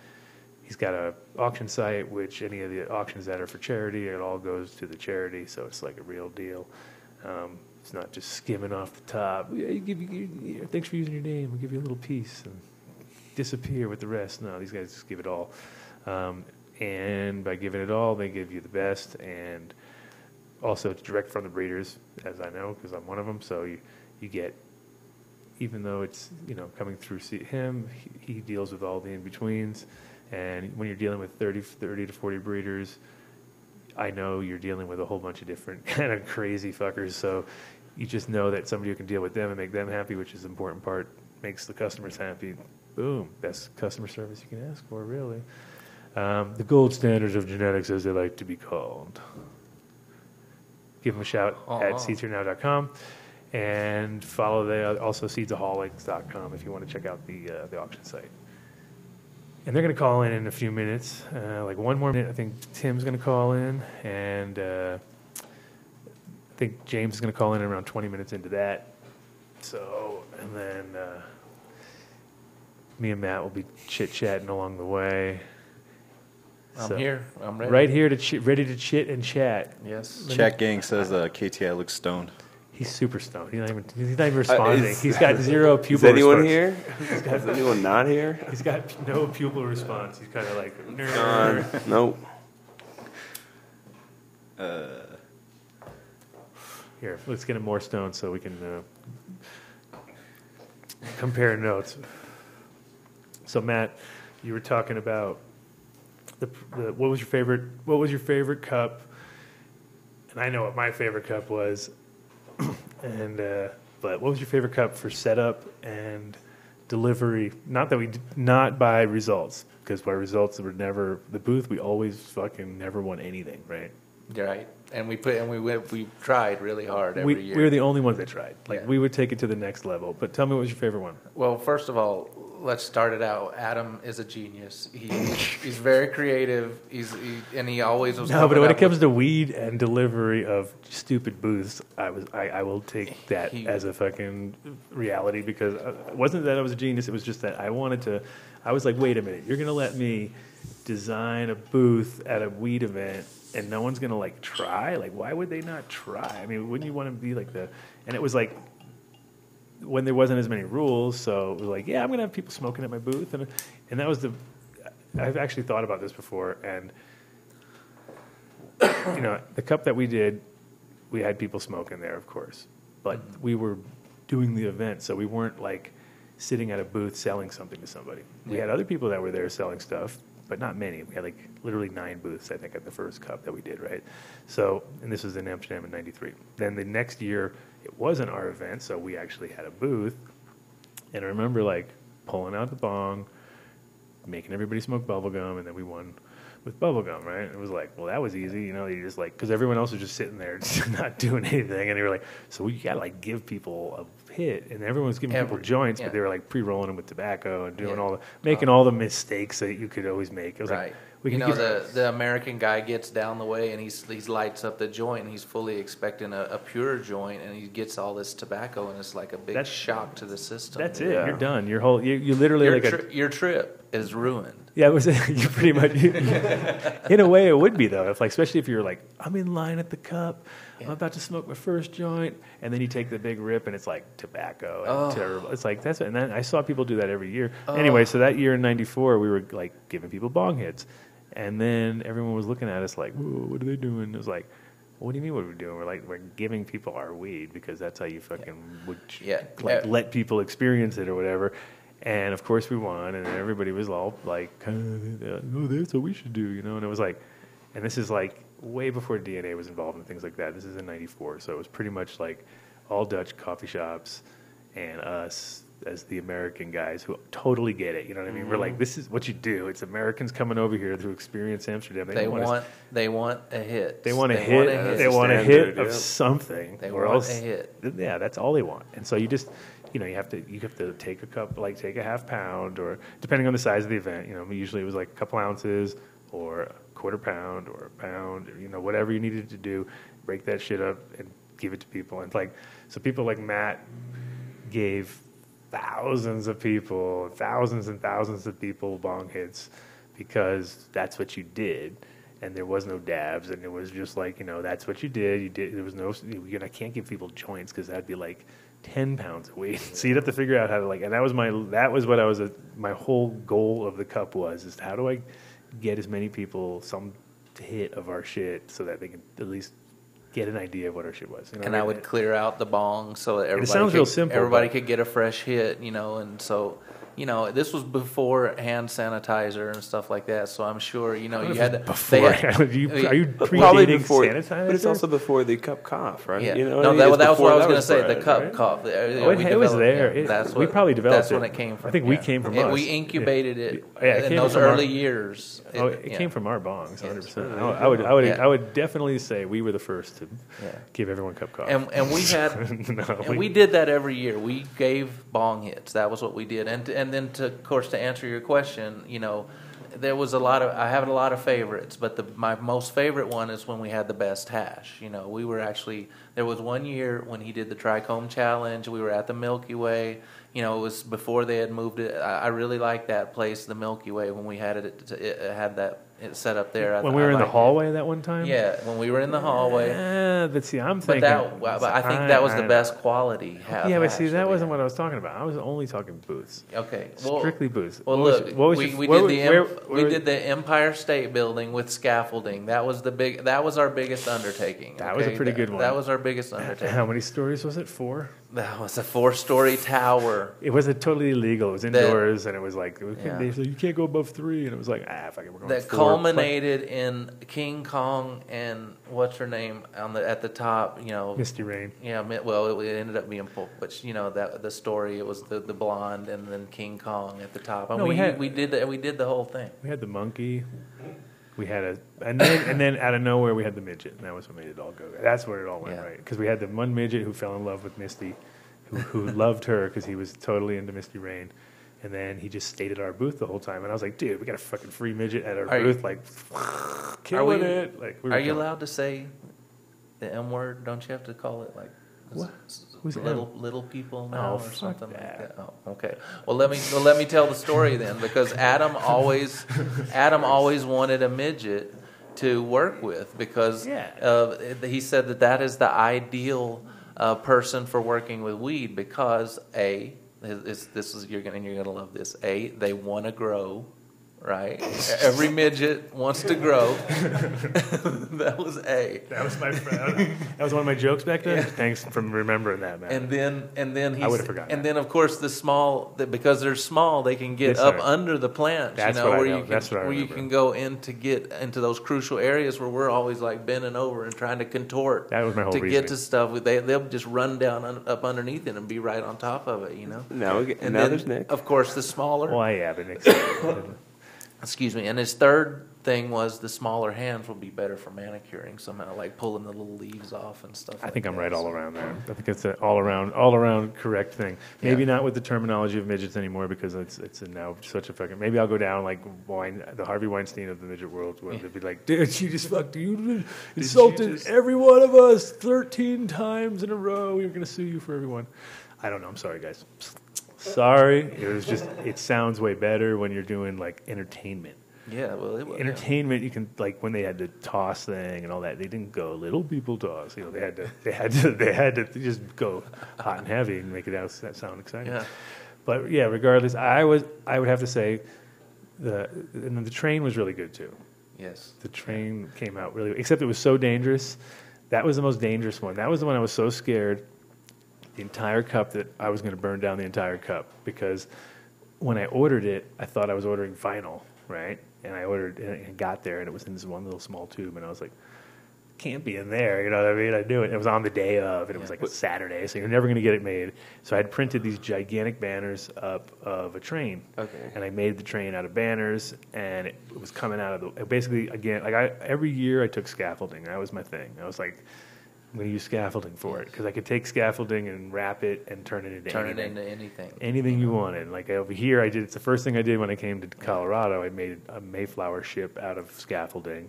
Speaker 1: he's got a auction site, which any of the auctions that are for charity, it all goes to the charity, so it's like a real deal. It's not just skimming off the top. Yeah, thanks for using your name. We'll give you a little piece and disappear with the rest. No, these guys just give it all. And by giving it all, they give you the best, and also it's direct from the breeders, as I know, because I'm one of them. So you get, even though it's, you know, coming through him, he deals with all the in-betweens. And when you're dealing with 30 to 40 breeders, I know you're dealing with a whole bunch of different kind of crazy fuckers. So you just know that somebody who can deal with them and make them happy, which is the important part, makes the customers happy. Boom. Best customer service you can ask for, really. The gold standards of genetics, as they like to be called. Give them a shout at seedsherenow.com, and follow also seedsaholics.com if you want to check out the auction site. And they're going to call in a few minutes, like 1 more minute. I think Tim's going to call in, and I think James is going to call in around 20 minutes into that. So, and then me and Matt will be chit-chatting along the way.
Speaker 3: I'm here. I'm ready.
Speaker 1: Right here ready to chit and chat.
Speaker 3: Yes.
Speaker 2: Chat gang says KTI looks stoned.
Speaker 1: He's super stoned. He's not even responding. He's got zero pupil
Speaker 4: Is anyone
Speaker 1: response.
Speaker 4: here? Is anyone not here?
Speaker 1: He's got no pupil response. He's kind of like,
Speaker 4: Gone. Nope.
Speaker 1: Here, let's get him more stoned so we can compare notes. So Matt, you were talking about what was your favorite cup? And I know what my favorite cup was. And but what was your favorite cup for setup and delivery? Not by results, because by results were never the booth. We always fucking never won anything, right?
Speaker 3: Right. And we tried really hard every year.
Speaker 1: We were the only ones that tried. Like
Speaker 3: Yeah.
Speaker 1: we would take it to the next level. But tell me, what was your favorite one?
Speaker 3: Well, first of all, let's start it out. Adam is a genius. He's very creative. And he always was.
Speaker 1: No, but when it comes to weed and delivery of stupid booths, I will take that as a fucking reality, because it wasn't that I was a genius. It was just that I was like, wait a minute, you're gonna let me design a booth at a weed event and no one's gonna like try? Like, why would they not try? I mean, wouldn't you want to be like and it was like when there wasn't as many rules, so it was like, yeah, I'm gonna have people smoking at my booth, and that was I've actually thought about this before, and the cup that we did, we had people smoking there, of course, but we were doing the event, so we weren't like sitting at a booth selling something to somebody. We had other people that were there selling stuff, but not many. We had like literally 9 booths, I think, at the first cup that we did, right? So, and this was in Amsterdam in '93. Then the next year, it wasn't our event, so we actually had a booth. And I remember like pulling out the bong, making everybody smoke bubble gum, and then we won with bubble gum, right? It was like, well, that was easy, you just like, because everyone else was just sitting there just not doing anything, and they were like, so we got to like give people a hit, and everyone was giving people joints, but they were like pre-rolling them with tobacco and doing making all the mistakes that you could always make. It was like, we can
Speaker 3: the American guy gets down the way and he lights up the joint and he's fully expecting a pure joint, and he gets all this tobacco, and it's like a big shock to the system.
Speaker 1: That's it. You're done. Your whole you literally
Speaker 3: your trip is ruined.
Speaker 1: Yeah, it was. You pretty much. In a way, it would be though. If especially if you're like, I'm in line at the cup, I'm about to smoke my first joint, and then you take the big rip, and it's like tobacco and terrible. It's like and then I saw people do that every year. Anyway, so that year in '94, we were like giving people bong hits. And then everyone was looking at us like, whoa, what are they doing? It was like, what do you mean what are we doing? We're giving people our weed, because that's how you fucking would let people experience it or whatever. And of course we won, and everybody was all like, oh, that's what we should do, And it was like, and this is like way before DNA was involved in things like that. This is in '94, so it was pretty much like all Dutch coffee shops and us as the American guys who totally get it. You know what I mean? We're like, this is what you do. It's Americans coming over here to experience Amsterdam.
Speaker 3: They want a hit.
Speaker 1: They want a hit. They want a hit of something.
Speaker 3: They want a hit.
Speaker 1: Yeah, that's all they want. And so you just, you have to take a cup, like take a half pound, or depending on the size of the event. Usually it was like a couple ounces or a quarter pound or a pound, or, whatever you needed to do. Break that shit up and give it to people. And like, so people like Matt gave thousands and thousands of people bong hits, because that's what you did, and there was no dabs, and it was just like, that's what you did. There was no, I can't give people joints, because that'd be like 10 pounds of weed. So you'd have to figure out how to and that was my whole goal of the cup is how do I get as many people some hit of our shit so that they can at least get an idea of what our shit was.
Speaker 3: And I would clear out the bong so that everybody,
Speaker 1: it sounds real simple,
Speaker 3: everybody could get a fresh hit, and so, this was before hand sanitizer and stuff like that, so I'm sure, you had to...
Speaker 1: Before? Are you
Speaker 4: probably
Speaker 1: predating sanitizer?
Speaker 4: But it's also before the cup cough, right?
Speaker 3: Yeah. That was what I was going to say, the cup
Speaker 1: right?
Speaker 3: cough.
Speaker 1: It was there. We probably developed
Speaker 3: That's when it came from.
Speaker 1: I think we came from us.
Speaker 3: We incubated it
Speaker 1: in
Speaker 3: those early years.
Speaker 1: It came from our bongs, 100%. I would definitely say we were the first to give everyone cup cough.
Speaker 3: And we had, we did that every year. We gave bong hits. That was what we did. And then, of course, to answer your question, there was I have a lot of favorites, but my most favorite one is when we had the best hash. We were actually, there was one year when he did the Trichome Challenge. We were at the Milky Way. It was before they had moved it. I really liked that place, the Milky Way, when we had it had that set up there.
Speaker 1: When we were in the hallway that one time?
Speaker 3: Yeah, when we were in the hallway.
Speaker 1: But see, I'm thinking...
Speaker 3: But I think that was the best quality.
Speaker 1: But see, that wasn't what I was talking about. I was only talking booths.
Speaker 3: Okay.
Speaker 1: Strictly booths.
Speaker 3: Well, look, we did the Empire State Building with scaffolding. That was our biggest undertaking.
Speaker 1: That was a pretty good one.
Speaker 3: That was our biggest undertaking.
Speaker 1: How many stories was it? 4?
Speaker 3: That was a 4-story tower.
Speaker 1: It wasn't totally illegal. It was indoors, and it was like,
Speaker 3: Yeah.
Speaker 1: they said, you can't go above 3. And it was like, fuck it, we're going
Speaker 3: That
Speaker 1: 4.
Speaker 3: culminated in King Kong and what's her name at the top,
Speaker 1: Misty Rain.
Speaker 3: Yeah, well, it ended up being, but that the story, it was the blonde and then King Kong at the top. And
Speaker 1: No,
Speaker 3: we did the whole thing.
Speaker 1: We had the monkey. We had and then out of nowhere we had the midget, and that was what made it all go. That's where it all went right, because we had the one midget who fell in love with Misty, who loved her because he was totally into Misty Rain, and then he just stayed at our booth the whole time. And I was like, dude, we got a fucking free midget at our booth, like killing it. Like,
Speaker 3: are you allowed to say the M word? Don't you have to call it like
Speaker 1: what? Who's
Speaker 3: little people now or
Speaker 1: fuck
Speaker 3: something
Speaker 1: that.
Speaker 3: like that? Oh, okay. Well, let me tell the story then, because Adam always wanted a midget to work with because he said that is the ideal person for working with weed because you're gonna love this. They want to grow. Right, every midget wants to grow. That was A.
Speaker 1: That was my friend. That was one of my jokes back then. Yeah. Thanks for remembering that, man.
Speaker 3: And then
Speaker 1: I would have forgotten.
Speaker 3: And then of course because they're small, they can get up under the plants.
Speaker 1: That's what I know. That's what I remember.
Speaker 3: Where you can go in to get into those crucial areas where we're always like bending over and trying to contort.
Speaker 1: That was my whole reasoning.
Speaker 3: Get to stuff. They'll just run down up underneath it and be right on top of it.
Speaker 4: Now
Speaker 3: then,
Speaker 4: there's Nick.
Speaker 3: Of course, the smaller.
Speaker 1: Well, yeah, but Nick's
Speaker 3: Excuse me. And his third thing was the smaller hands will be better for manicuring somehow, like pulling the little leaves off and stuff.
Speaker 1: I think I'm right all around there. I think it's an all around correct thing. Maybe not with the terminology of midgets anymore because it's now such a fucking. Maybe I'll go down like the Harvey Weinstein of the midget world, where they'd be like, dude, she just fucked you, insulted every one of us 13 times in a row. We're gonna sue you for everyone. I don't know. I'm sorry, guys. Sorry, it sounds way better when you're doing like entertainment.
Speaker 3: Yeah, well,
Speaker 1: entertainment. You can like when they had the toss thing and all that. They didn't go little people toss. They had to just go hot and heavy and make it sound exciting.
Speaker 3: Yeah.
Speaker 1: But yeah, regardless, I would have to say the train was really good too.
Speaker 3: Yes,
Speaker 1: the train came out really, except it was so dangerous. That was the most dangerous one. That was the one I was so scared. The entire cup that I was going to burn down the entire cup because when I ordered it, I thought I was ordering vinyl, right? And I ordered and got there, and it was in this one little small tube, and I was like, can't be in there, you know what I mean? I knew it. It was on the day of, and it was like a Saturday, so you're never going to get it made. So I had printed these gigantic banners up of a train, and I made the train out of banners, and it was coming out of basically, again, like every year I took scaffolding. That was my thing. I was like, I'm going to use scaffolding for it because I could take scaffolding and wrap it and turn it into
Speaker 3: anything.
Speaker 1: Anything you wanted. Like over here, it's the first thing I did when I came to Colorado. I made a Mayflower ship out of scaffolding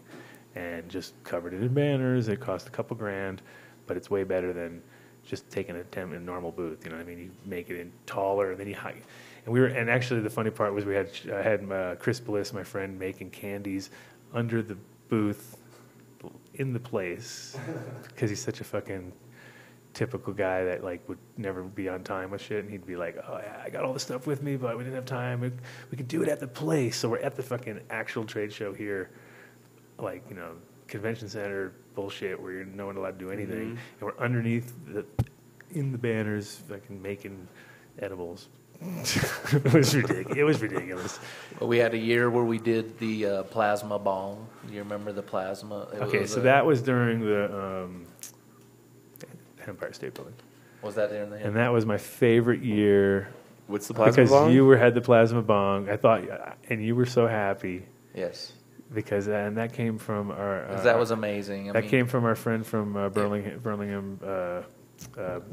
Speaker 1: and just covered it in banners. It cost a couple $1,000, but it's way better than just taking a normal booth. You know what I mean? You make it in taller, and then you hike. And actually the funny part was I had Chris Bliss, my friend, making candies under the booth in the place because he's such a fucking typical guy that like would never be on time with shit, and he'd be like, oh yeah, I got all the stuff with me, but we didn't have time. We could do it at the place. So we're at the fucking actual trade show here, like, convention center bullshit where you're no one allowed to do anything, and we're underneath in the banners fucking making edibles. It was ridiculous.
Speaker 3: Well, we had a year where we did the plasma bong. Do you remember the plasma?
Speaker 1: That was during the Empire State Building.
Speaker 3: Was that there?
Speaker 1: And that was my favorite year.
Speaker 4: What's the plasma bong?
Speaker 1: Because you had the plasma bong. I thought, and you were so happy.
Speaker 3: Yes.
Speaker 1: Because that came from our.
Speaker 3: That was amazing.
Speaker 1: Came from our friend from Burlingame. God damn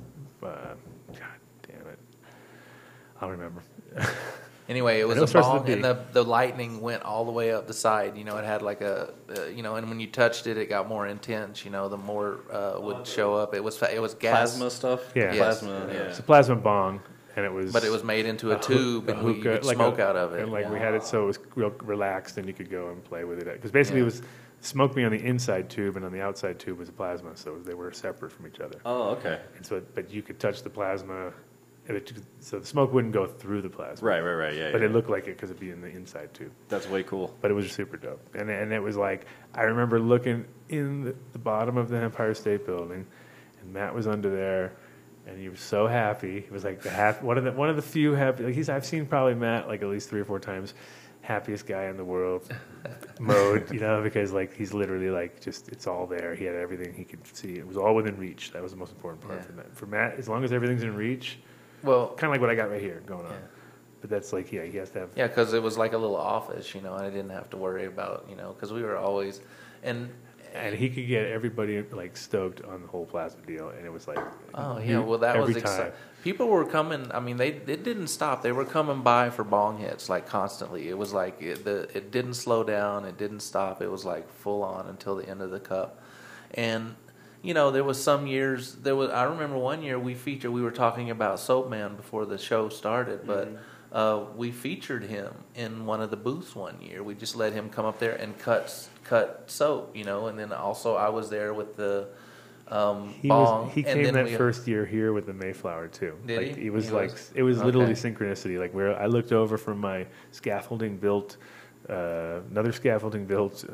Speaker 1: it. I'll remember.
Speaker 3: Anyway, it was a bong, and the lightning went all the way up the side. It had like and when you touched it, it got more intense. The more would show up. It was gas.
Speaker 2: Plasma stuff.
Speaker 1: Yeah,
Speaker 2: plasma. Yeah.
Speaker 1: It's a plasma bong, and it was.
Speaker 3: But it was made into a tube, and you could smoke out of it.
Speaker 1: And we had it so it was real relaxed, and you could go and play with it. Because basically, it was smoke me on the inside tube, and on the outside tube was a plasma, so they were separate from each other.
Speaker 2: Oh, okay.
Speaker 1: And so, but you could touch the plasma. So the smoke wouldn't go through the plasma.
Speaker 2: Right, yeah.
Speaker 1: But it looked like it because it'd be in the inside tube.
Speaker 2: That's way cool.
Speaker 1: But it was super dope. And it was like, I remember looking in the bottom of the Empire State Building, and Matt was under there, and he was so happy. He was like one of the few happy. Like I've seen probably Matt like at least 3 or 4 times, happiest guy in the world mode, because like he's literally like just it's all there. He had everything he could see. It was all within reach. That was the most important part for Matt. As long as everything's in reach,
Speaker 3: Well,
Speaker 1: kind of like what I got right here going on. But that's like, he has to have.
Speaker 3: Yeah, because it was like a little office, and I didn't have to worry about, because we were always, and
Speaker 1: he could get everybody like stoked on the whole plasma deal, and it was like,
Speaker 3: oh yeah, well that was
Speaker 1: every
Speaker 3: exciting.
Speaker 1: time.
Speaker 3: People were coming. I mean, it didn't stop. They were coming by for bong hits like constantly. It was like it didn't slow down. It didn't stop. It was like full on until the end of the cup, and. There was some years. I remember one year we were talking about Soap Man before the show started, but we featured him in one of the booths one year. We just let him come up there and cut soap, and then also I was there with the bong.
Speaker 1: He came that first year here with the Mayflower too.
Speaker 3: Did he?
Speaker 1: It was literally synchronicity. Like where I looked over from my scaffolding built, another scaffolding built.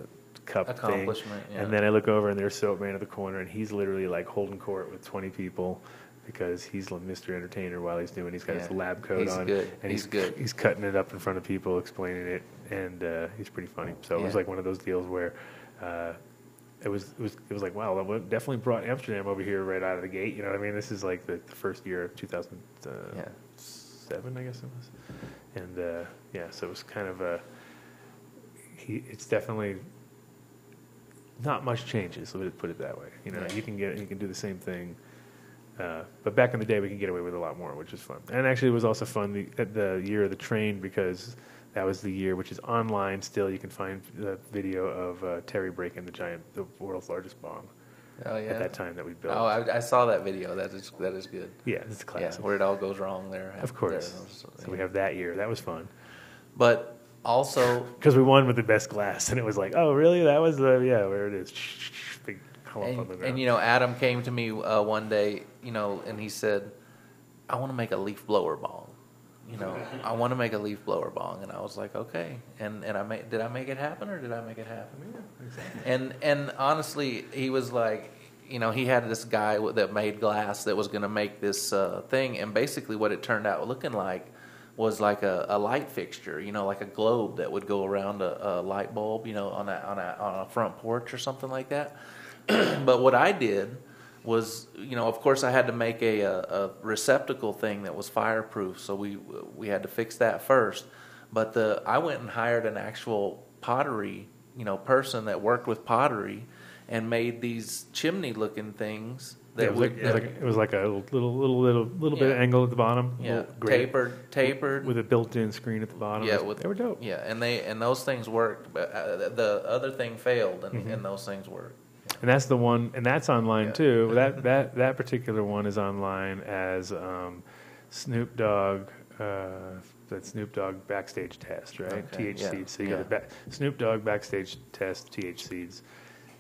Speaker 1: Cup
Speaker 3: accomplishment,
Speaker 1: thing. And then I look over and there's Soap Man at the corner, and he's literally like holding court with 20 people because he's Mr. Entertainer while he's got his lab coat on.
Speaker 3: Good.
Speaker 1: And
Speaker 3: he's good.
Speaker 1: He's cutting it up in front of people, explaining it, and he's pretty funny. So it was like one of those deals where it was like, wow, that definitely brought Amsterdam over here right out of the gate. You know what I mean? This is like the first year of 2007, I guess it was. And so it was kind of it's definitely. Not much changes. Let me put it that way. You can do the same thing, but back in the day we could get away with a lot more, which is fun. And actually, it was also fun the year of the train because that was the year, which is online still. You can find the video of Terry breaking the world's largest bong.
Speaker 3: Oh yeah.
Speaker 1: At that time that we built.
Speaker 3: Oh, I saw that video. That is good.
Speaker 1: Yeah, it's a classic.
Speaker 3: Yeah, where it all goes wrong there.
Speaker 1: Of course. So we have that year. That was fun.
Speaker 3: But. Also,
Speaker 1: because we won with the best glass, and it was like, oh, really? That was where it is. Big
Speaker 3: and Adam came to me one day, and he said, I want to make a leaf blower bong. I want to make a leaf blower bong, and I was like, okay. And did I make it happen, or did I make it happen?
Speaker 1: Yeah, exactly.
Speaker 3: And honestly, he was like, he had this guy that made glass that was going to make this thing, and basically what it turned out looking like. Was like a light fixture, like a globe that would go around a light bulb, on a front porch or something like that. But what I did was, of course, I had to make a receptacle thing that was fireproof, so we had to fix that first. But I went and hired an actual pottery, person that worked with pottery, and made these chimney-looking things.
Speaker 1: It was like a little bit of angle at the bottom.
Speaker 3: Yeah, tapered
Speaker 1: with a built-in screen at the bottom.
Speaker 3: Yeah,
Speaker 1: they were dope.
Speaker 3: Yeah, and those things worked. But the other thing failed, and those things worked.
Speaker 1: And that's the one, and that's online too. That particular one is online as Snoop Dogg. That Snoop Dogg backstage test, right?
Speaker 3: Okay,
Speaker 1: THC. So you got the Snoop Dogg backstage test THCs,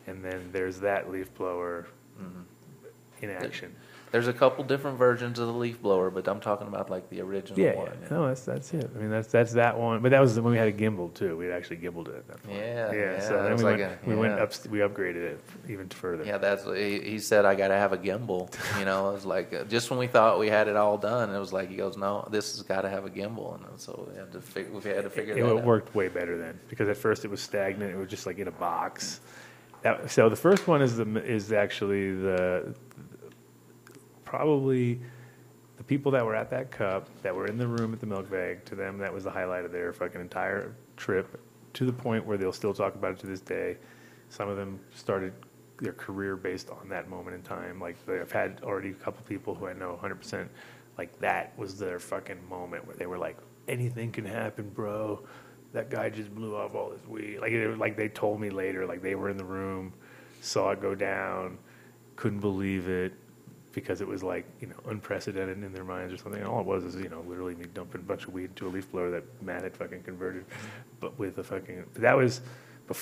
Speaker 1: and then there's that leaf blower. In action.
Speaker 3: There's a couple different versions of the leaf blower, but I'm talking about like the original one.
Speaker 1: Yeah, no, that's it. I mean, that's that one. But that was when we had a gimbal too. We actually gimbaled it at that point.
Speaker 3: Yeah.
Speaker 1: So then we upgraded it even further.
Speaker 3: Yeah, that's he said. I got to have a gimbal. It was like just when we thought we had it all done, it was like he goes, no, this has got to have a gimbal, and so we had to figure that out.
Speaker 1: It worked way better then because at first it was stagnant. It was just like in a box. So the first one is actually probably the people that were at that cup, that were in the room at the milk bag, to them that was the highlight of their fucking entire trip, to the point where they'll still talk about it to this day. Some of them started their career based on that moment in time. Like I've had already a couple people who I know 100%, like that was their fucking moment where they were like, anything can happen, bro. That guy just blew off all his weed. Like they told me later, like they were in the room, saw it go down, couldn't believe it, because it was like, unprecedented in their minds or something. And all it was is, literally me dumping a bunch of weed into a leaf blower that Matt had fucking converted, but with a fucking. That was the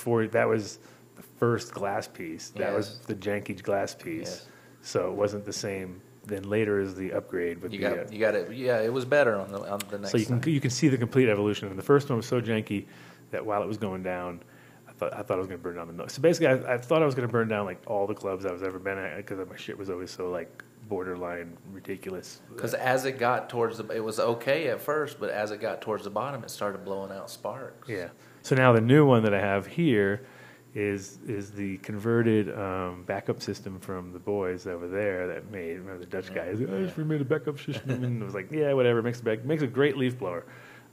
Speaker 1: first glass piece. That was the janky glass piece.
Speaker 3: Yes.
Speaker 1: So it wasn't the same. Then later is the upgrade with
Speaker 3: you got it. Yeah, it was better on the next.
Speaker 1: So you can see the complete evolution. And the first one was so janky that while it was going down, I thought I was going to burn down the. So basically, I thought I was going to burn down like all the clubs I was ever been at because my shit was always so like borderline ridiculous.
Speaker 3: Because as it got towards it was okay at first, but as it got towards the bottom, it started blowing out sparks.
Speaker 1: Yeah. So now the new one that I have here is the converted backup system from the boys over there that made. Remember the Dutch guy? He's like, I just made a backup system, and I was like, yeah, whatever. Makes a great leaf blower.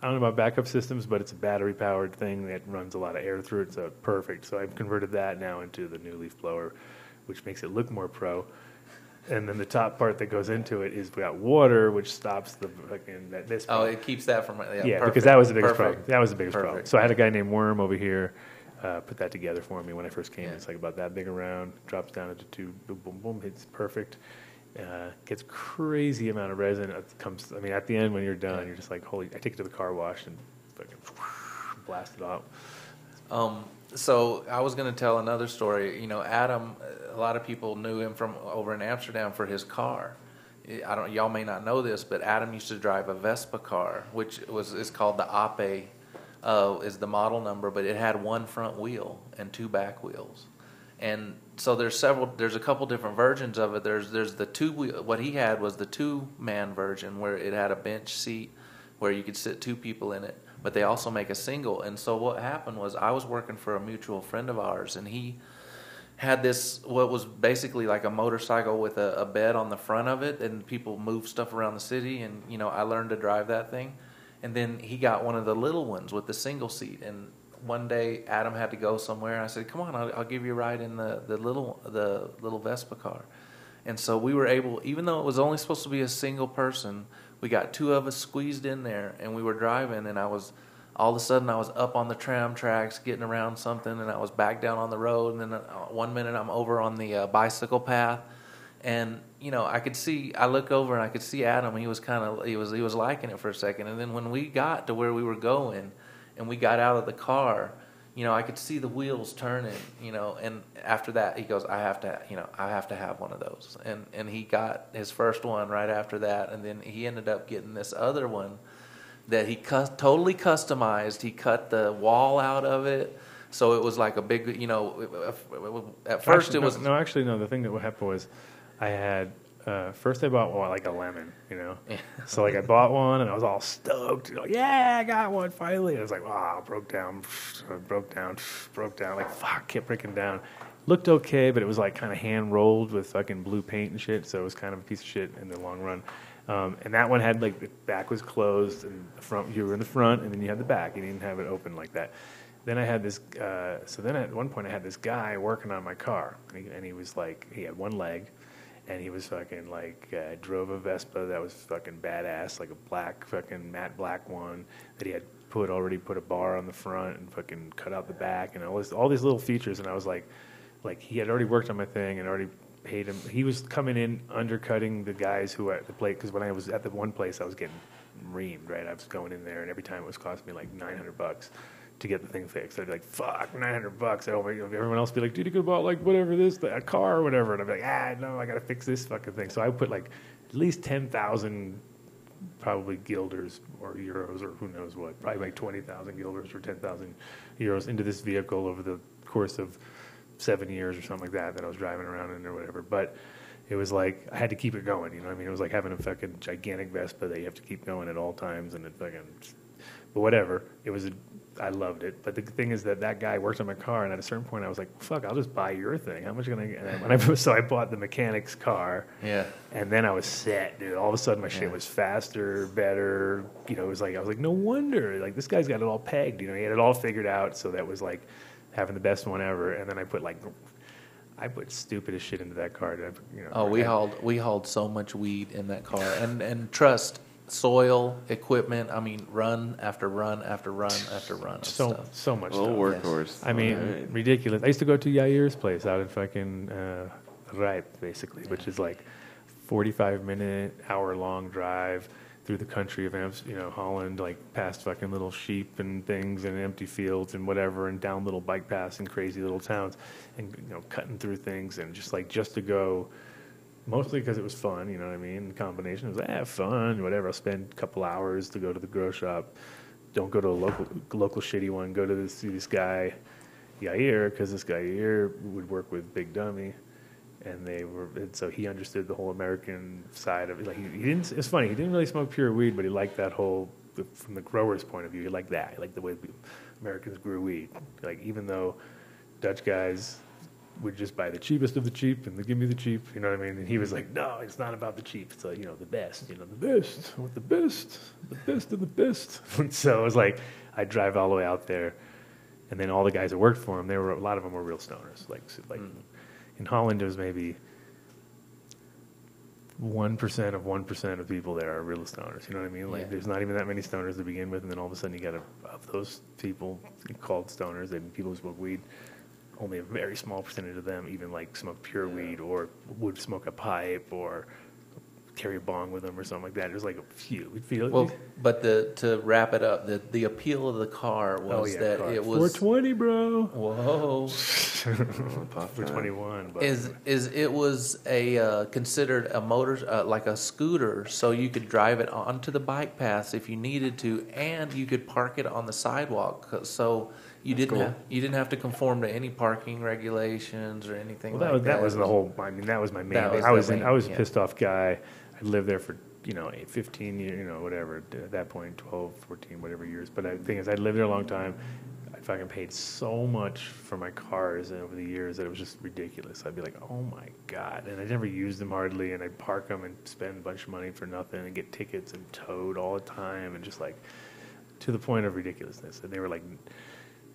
Speaker 1: I don't know about backup systems, but it's a battery powered thing that runs a lot of air through it, so it's perfect. So I've converted that now into the new leaf blower, which makes it look more pro. And then the top part that goes into it is we got water, which stops the fucking this.
Speaker 3: Oh, it keeps that from
Speaker 1: because that was the biggest
Speaker 3: Perfect.
Speaker 1: problem. That was the biggest problem.
Speaker 3: Perfect.
Speaker 1: So I had a guy named Worm over here put that together for me when I first came. It's like about that big around, drops down into two, boom, boom, boom, hits perfect. Gets crazy amount of resin. It comes. I mean, at the end when you're done, you're just like, holy! I take it to the car wash and fucking blast it out.
Speaker 3: So I was going to tell another story. You know, Adam. A lot of people knew him from over in Amsterdam for his car. Y'all may not know this, but Adam used to drive a Vespa car, which is called the Ape, is the model number, but it had one front wheel and two back wheels. And so there's a couple different versions of it. There's the two wheel. What he had was the 2-man version where it had a bench seat where you could sit 2 people in it, but they also make a single. And so what happened was I was working for a mutual friend of ours, and he had this, what was basically like a motorcycle with a bed on the front of it, and people move stuff around the city, and, you know, I learned to drive that thing. And then he got one of the little ones with the single seat, and one day Adam had to go somewhere, and I said, come on, I'll give you a ride in the little Vespa car. And so we were able, even though it was only supposed to be a single person, we got 2 of us squeezed in there, and we were driving, and all of a sudden I was up on the tram tracks getting around something, and I was back down on the road, and then one minute I'm over on the bicycle path, and, you know, I look over and I could see Adam. He was liking it for a second, and then when we got to where we were going and we got out of the car, you know, I could see the wheels turning, you know, and after that he goes, I have to have one of those, and he got his first one right after that, and then he ended up getting this other one that he totally customized. He cut the wall out of it, so it was like a big, you know, at first it was...
Speaker 1: Actually, no, the thing that happened was I had, first I bought like a lemon, you know? Yeah. So like I bought one and I was all stoked. You know, yeah, I got one finally. And I was like, wow, broke down, like fuck, kept breaking down. Looked okay, but it was like kind of hand rolled with fucking blue paint and shit, so it was kind of a piece of shit in the long run. And that one had like the back was closed and the front, you were in the front, and then you had the back. You didn't have it open like that. Then I had this, so then at one point I had this guy working on my car, and he was like, he had one leg, and he was fucking like, drove a Vespa that was fucking badass, like a black, fucking matte black one that he had already put a bar on the front and fucking cut out the back and all these little features. And I was like he had already worked on my thing and already paid him. He was coming in undercutting the guys who were at the place, because when I was at the one place I was getting reamed, right? I was going in there and every time it was costing me like $900 to get the thing fixed. I'd be like, fuck, $900. Everyone else would be like, dude, you could have bought like whatever a car or whatever. And I'd be like, no, I got to fix this fucking thing. So I put like at least 10,000 probably guilders or euros or who knows what, probably like 20,000 guilders or 10,000 euros into this vehicle over the course of 7 years or something like that I was driving around in or whatever. But it was like I had to keep it going, you know what I mean? It was like having a fucking gigantic Vespa that you have to keep going at all times, and it fucking, but whatever. I loved it. But the thing is that guy worked on my car, and at a certain point I was like, fuck, I'll just buy your thing. How much can I? So I bought the mechanic's car.
Speaker 3: Yeah.
Speaker 1: And then I was set, dude. All of a sudden my shit was faster, better. You know, it was like, I was like, no wonder. Like, this guy's got it all pegged. You know, he had it all figured out. So that was like having the best one ever. And then I put stupidest shit into that car. You know,
Speaker 3: we hauled so much weed in that car, and trust, soil, equipment. I mean, run after run after run after run. Of stuff.
Speaker 1: So much
Speaker 4: Little
Speaker 1: stuff.
Speaker 4: workhorse.
Speaker 1: Yes. I mean, ridiculous. I used to go to Yair's place out in fucking Rijp, basically, which is like 45-minute, hour-long drive through the country of Holland, like past fucking little sheep and things and empty fields and whatever, and down little bike paths and crazy little towns, and cutting through things, and just to go, mostly because it was fun, you know what I mean? The combination was fun, whatever. I'll spend a couple hours to go to the grow shop. Don't go to a local shitty one. Go to see this guy Yair, because this guy Yair would work with Big Dummy, and so he understood the whole American side of it. Like he didn't. It's funny. He didn't really smoke pure weed, but he liked that whole from the grower's point of view. He liked that. He liked the way Americans grew weed. Like even though Dutch guys would just buy the cheapest of the cheap and they give me the cheap, you know what I mean? And he was like, no, it's not about the cheap. It's like, the best, the best, I want the best of the best. And so it was like, I'd drive all the way out there, and then all the guys that worked for him, a lot of them were real stoners. Like in Holland, there's maybe 1% of 1% of people there are real stoners. You know what I mean? Like there's not even that many stoners to begin with, and then all of a sudden you got of those people called stoners and people who smoke weed. Only a very small percentage of them even like smoke pure weed or would smoke a pipe or carry a bong with them or something like that. There's like a few. We feel
Speaker 3: well, but to wrap it up, the appeal of the car was that it was
Speaker 1: 420, bro.
Speaker 3: Whoa,
Speaker 1: 421. But
Speaker 3: it was a considered a motor like a scooter, so you could drive it onto the bike paths if you needed to, and you could park it on the sidewalk. So. You didn't have to conform to any parking regulations or anything like that.
Speaker 1: That was the whole. I mean, that was my main thing. I was a pissed off guy. I lived there for 15 years, whatever. At that point, 12, 14, whatever years. But the thing is, I lived there a long time. I fucking paid so much for my cars over the years that it was just ridiculous. I'd be like, oh my god, and I never used them hardly, and I'd park them and spend a bunch of money for nothing and get tickets and towed all the time, and just like to the point of ridiculousness. And they were like.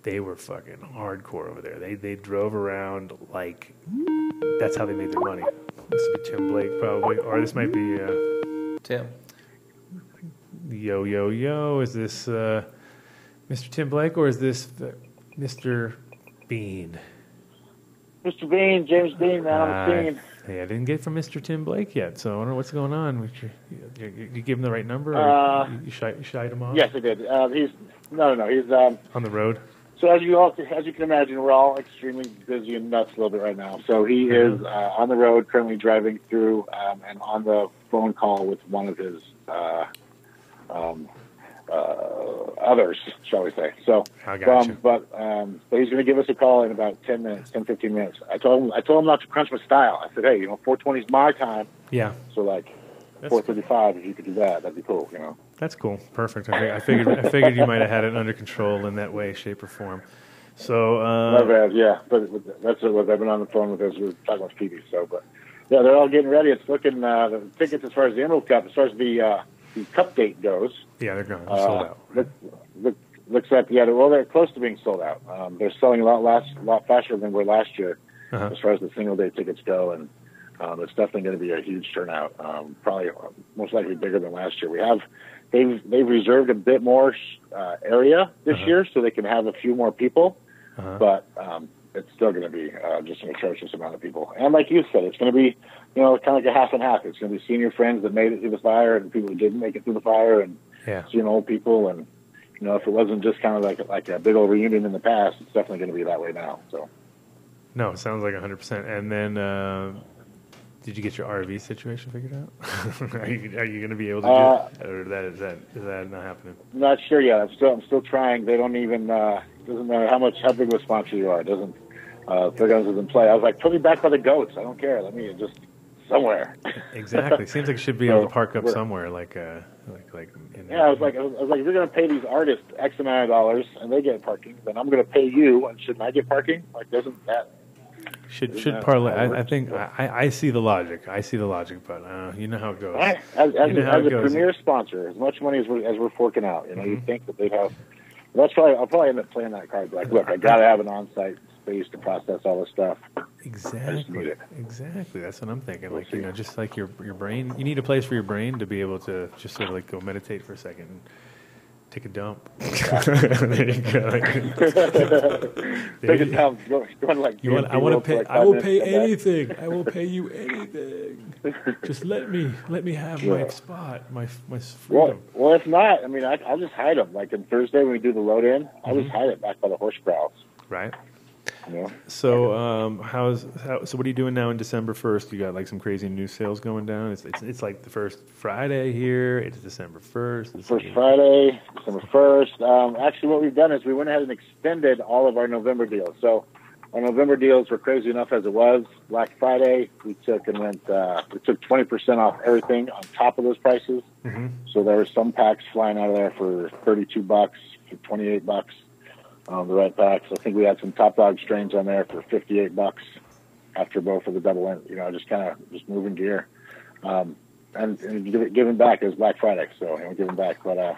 Speaker 1: They were fucking hardcore over there. They drove around like that's how they made their money. This would be Tim Blake probably, or this might be
Speaker 3: Tim.
Speaker 1: Yo. Is this Mr. Tim Blake or is this Mr. Bean?
Speaker 5: Mr. Bean, James Bean, man, on the scene.
Speaker 1: Hey, I didn't get from Mr. Tim Blake yet, so I don't know what's going on. You give him the right number, or you shied him off?
Speaker 5: Yes, I did. He's
Speaker 1: on the road.
Speaker 5: So as you can imagine, we're all extremely busy and nuts a little bit right now. So he is on the road, currently driving through, and on the phone call with one of his others, shall we say. So,
Speaker 1: I got you.
Speaker 5: But he's going to give us a call in about 10 15 minutes. I told him not to crunch my style. I said, hey, 4:20 is my time.
Speaker 1: Yeah.
Speaker 5: So 4:35, if you could do that, that'd be cool.
Speaker 1: That's cool. Perfect. I figured you might have had it under control in that way, shape, or form. So.
Speaker 5: My bad. Yeah, but that's what I've been on the phone with us. We're talking about Phoebe. So, but yeah, they're all getting ready. It's looking the tickets as far as the Emerald Cup, as far as the Cup date goes.
Speaker 1: Yeah, they're gone. They're sold out. Right?
Speaker 5: Looks like they're close to being sold out. They're selling a lot faster than were last year, as far as the single day tickets go, and it's definitely going to be a huge turnout. Probably most likely bigger than last year. They've reserved a bit more area this year, so they can have a few more people, but it's still going to be just an atrocious amount of people. And like you said, it's going to be kind of like a half and half. It's going to be senior friends that made it through the fire and people who didn't make it through the fire, and seeing old people. And if it wasn't just kind of like a big old reunion in the past, it's definitely going to be that way now. So
Speaker 1: no, it sounds like 100%. And then. Did you get your RV situation figured out? Are you going to be able to do it, or is that not happening?
Speaker 5: I'm not sure yet. I'm still trying. They don't even doesn't matter how big of a sponsor you are. It doesn't Fair Guns doesn't play. I was like, put me back by the goats. I don't care. Let me just somewhere.
Speaker 1: Exactly. Seems like you should be able to park up somewhere, like.
Speaker 5: I was like, if you're going to pay these artists X amount of dollars and they get parking, then I'm going to pay you, and shouldn't I get parking? Like, doesn't that?
Speaker 1: Should parlay. I think I see the logic. But you know how it goes.
Speaker 5: As a premier sponsor, as much money as we're forking out, you'd think that they'd have. I'll probably end up playing that card. Like, look, I got to have an on-site space to process all this stuff.
Speaker 1: Exactly. That's what I'm thinking. Like, just like your brain, you need a place for your brain to be able to just sort of like go meditate for a second. And take a dump. There you go.
Speaker 5: Take a dump. Going like
Speaker 1: I want to pay. I will pay anything. I will pay you anything. Just let me have my spot, my freedom.
Speaker 5: Well, if not, I mean, I'll just hide them. Like on Thursday when we do the load in, I'll just hide it back by the horse corrals.
Speaker 1: Right.
Speaker 5: Yeah.
Speaker 1: So, so what are you doing now in December 1st? You got like some crazy new sales going down. It's like the first Friday here. It's December 1st.
Speaker 5: First Friday, December 1st. Actually, what we've done is we went ahead and extended all of our November deals. So our November deals were crazy enough as it was. Black Friday, we took 20% off everything on top of those prices.
Speaker 1: Mm-hmm.
Speaker 5: So there were some packs flying out of there for $32, for $28. The right packs. I think we had some Top Dog strains on there for $58 after both of the double in. Just moving gear, and giving back. It was Black Friday, so giving back. But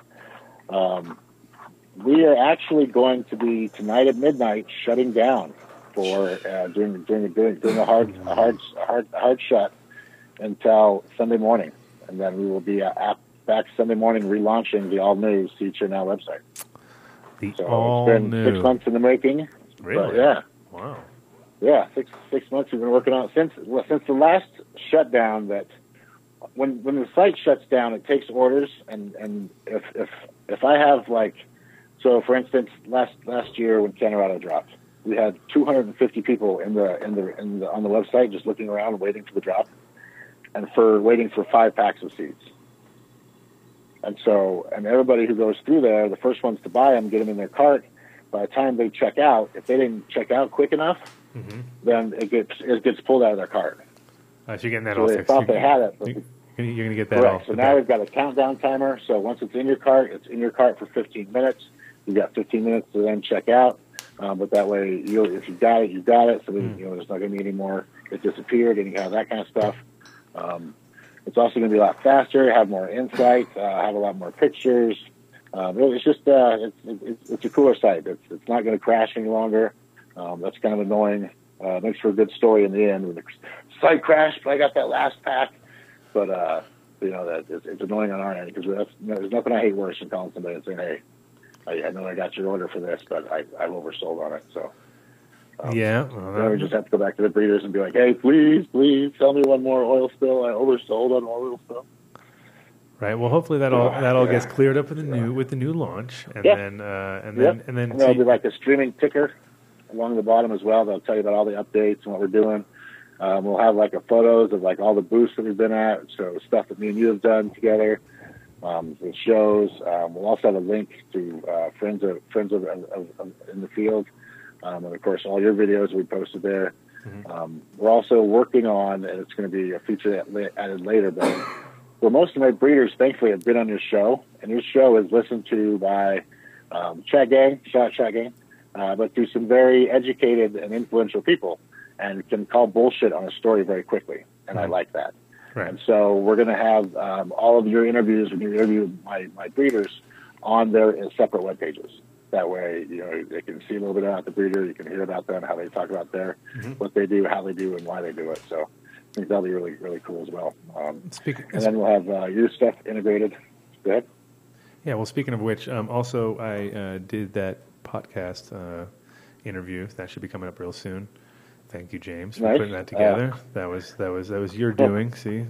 Speaker 5: we are actually going to be tonight at midnight shutting down for doing a hard shut until Sunday morning, and then we will be back Sunday morning relaunching the all new Seacher Now website.
Speaker 1: It's been
Speaker 5: 6 months in the making.
Speaker 1: Really?
Speaker 5: But yeah.
Speaker 1: Wow.
Speaker 5: Yeah, six months we've been working on it since the last shutdown. That when the site shuts down, it takes orders, and if I have so for instance, last year when Colorado dropped, we had 250 people on the website just looking around waiting for the drop, and waiting for 5 packs of seeds. And everybody who goes through there, the first ones to buy them, get them in their cart. By the time they check out, if they didn't check out quick enough,
Speaker 1: mm-hmm.
Speaker 5: then it gets pulled out of their cart.
Speaker 1: So you're getting that
Speaker 5: so
Speaker 1: all
Speaker 5: they
Speaker 1: fixed.
Speaker 5: thought they had it. But
Speaker 1: you're going to get that
Speaker 5: correct.
Speaker 1: all.
Speaker 5: So now we've got a countdown timer. So once it's in your cart, it's in your cart for 15 minutes. You've got 15 minutes to then check out. But that way, if you got it, you got it. So then, there's not going to be any more. It disappeared, anyhow, that kind of stuff. It's also going to be a lot faster, have more insight, have a lot more pictures. It's just it's a cooler site. It's not going to crash any longer. That's kind of annoying. Makes for a good story in the end when the site crashed, but I got that last pack. But that it's annoying on our end because there's nothing I hate worse than calling somebody and saying, "Hey, I know I got your order for this, but I've oversold on it." So.
Speaker 1: Well,
Speaker 5: we just have to go back to the breeders and be like, "Hey, please sell me one more oil spill. I oversold on oil spill."
Speaker 1: Right. Well, hopefully that all gets cleared up with the new launch, and then
Speaker 5: there'll be like a streaming ticker along the bottom as well. They'll tell you about all the updates and what we're doing. We'll have photos of all the booths that we've been at, so stuff that me and you have done together. The shows. We'll also have a link to friends of in the field. And of course, all your videos we posted there. Mm-hmm. We're also working on, and it's going to be a feature added later, but where most of my breeders, thankfully, have been on your show, and your show is listened to by Chat Gang, shout out Chat Gang, but through some very educated and influential people, and can call bullshit on a story very quickly, and I like that.
Speaker 1: Right.
Speaker 5: And so we're going to have all of your interviews when you interview my breeders on their separate web pages. That way, they can see a little bit about the breeder. You can hear about them, how they talk about what they do, how they do, and why they do it. So I think that'll be really, really cool as well. And then we'll have your stuff integrated. Go ahead.
Speaker 1: Yeah, well, speaking of which, also I did that podcast interview. That should be coming up real soon. Thank you, James, for putting that together. That was your doing. See,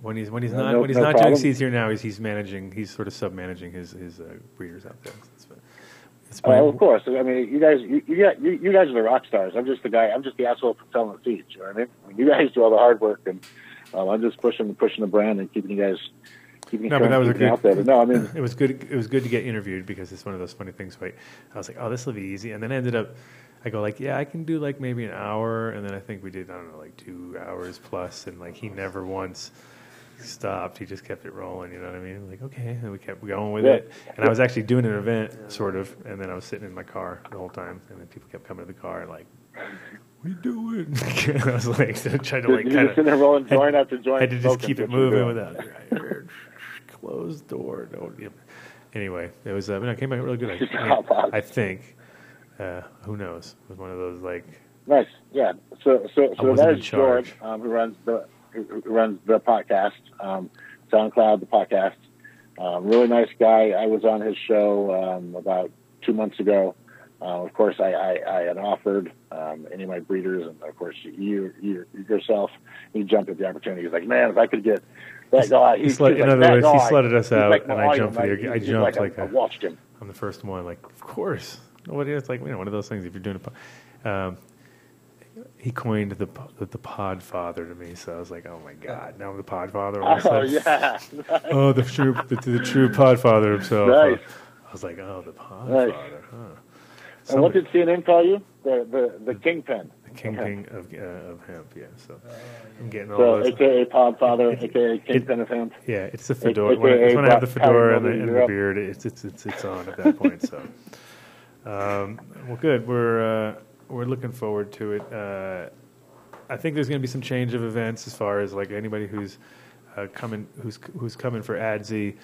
Speaker 1: when he's not doing seeds here now, he's managing. He's sort of sub-managing his breeders out there.
Speaker 5: Of course. I mean, you guys are the rock stars. I'm just the guy. I'm just the asshole for selling the seeds. You know what I mean? You guys do all the hard work, and I'm just pushing the brand and keeping you guys.
Speaker 1: No, but that was a good.
Speaker 5: Out there. But no, I mean,
Speaker 1: it was good. It was good to get interviewed because it's one of those funny things. I was like, oh, this will be easy, and then I ended up. I go I can do maybe an hour, and then I think we did 2 hours plus, and he never once stopped. He just kept it rolling. You know what I mean? Okay, and we kept going with it. And I was actually doing an event, sort of, and then I was sitting in my car the whole time, and then people kept coming to the car and what are you doing? And I was trying to
Speaker 5: kind of sitting there rolling joint after joint.
Speaker 1: I had to just keep it moving without closed door. No, anyway, it was. I came back really good. I think. Who knows? It was one of those
Speaker 5: nice, yeah. So that is George, who runs the podcast, SoundCloud, the podcast. Really nice guy. I was on his show about 2 months ago. Of course, I had offered any of my breeders, and of course you yourself. You jumped at the opportunity. He's like, man, if I could get that guy.
Speaker 1: In other words, he slutted us out, and I jumped. I jumped
Speaker 5: I watched him.
Speaker 1: I'm the first one. Of course. It's one of those things. If you're doing he coined the Podfather to me, so I was like, oh my god, now I'm the Podfather. Oh, the true Podfather himself.
Speaker 5: Nice.
Speaker 1: I was like, oh, the Podfather.
Speaker 5: Nice. And what did CNN call you? the kingpin.
Speaker 1: The kingpin of hemp. Yeah. So I'm getting all
Speaker 5: So,
Speaker 1: those.
Speaker 5: AKA Podfather, AKA Kingpin of Hemp.
Speaker 1: Yeah, it's the fedora.
Speaker 5: AKA
Speaker 1: When I have the fedora and
Speaker 5: Powder
Speaker 1: the
Speaker 5: Europe.
Speaker 1: beard, it's on at that point. So, well, good. We're looking forward to it. I think there's going to be some change of events as far as like anybody who's coming for ADZ.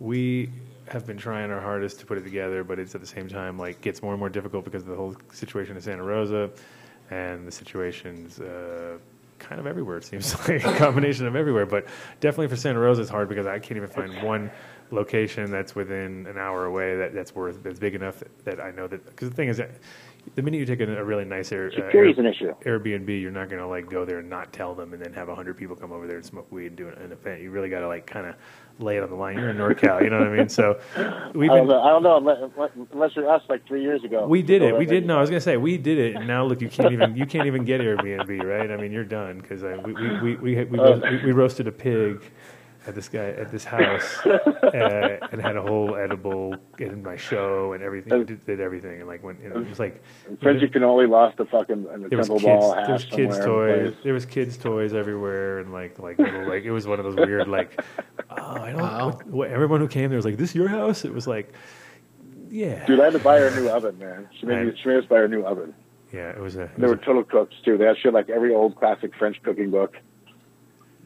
Speaker 1: We have been trying our hardest to put it together, but it's at the same time like gets more and more difficult because of the whole situation in Santa Rosa, and the situation's kind of everywhere. It seems like a combination of everywhere, but definitely for Santa Rosa it's hard because I can't even find one location that's within an hour away that's big enough that I know that. Because the thing is that the minute you take a really nice
Speaker 5: Security's an issue.
Speaker 1: Airbnb, you're not going to like go there and not tell them and then have 100 people come over there and smoke weed and do an event. You really got to like kind of lay it on the line. You're in NorCal, you know what I mean? So
Speaker 5: I don't know unless you're us like 3 years ago.
Speaker 1: We did it. We did. No, I was going to say we did it, and now look, you can't even get Airbnb, right? I mean, you're done because we roasted a pig at this house and had a whole edible in my show and everything. We did everything and like when it was like
Speaker 5: Frenchie Cannoli lost the fucking temple ball hash.
Speaker 1: There was kids toys. There was kids toys everywhere and like little, like it was one of those weird like I don't what everyone who came there was like, this your house? It was like, yeah.
Speaker 5: Dude, I had to buy her a new oven, man. She made us buy her a new oven.
Speaker 1: Yeah, it was a.
Speaker 5: They were total cooks too. They had shit like every old classic French cooking book.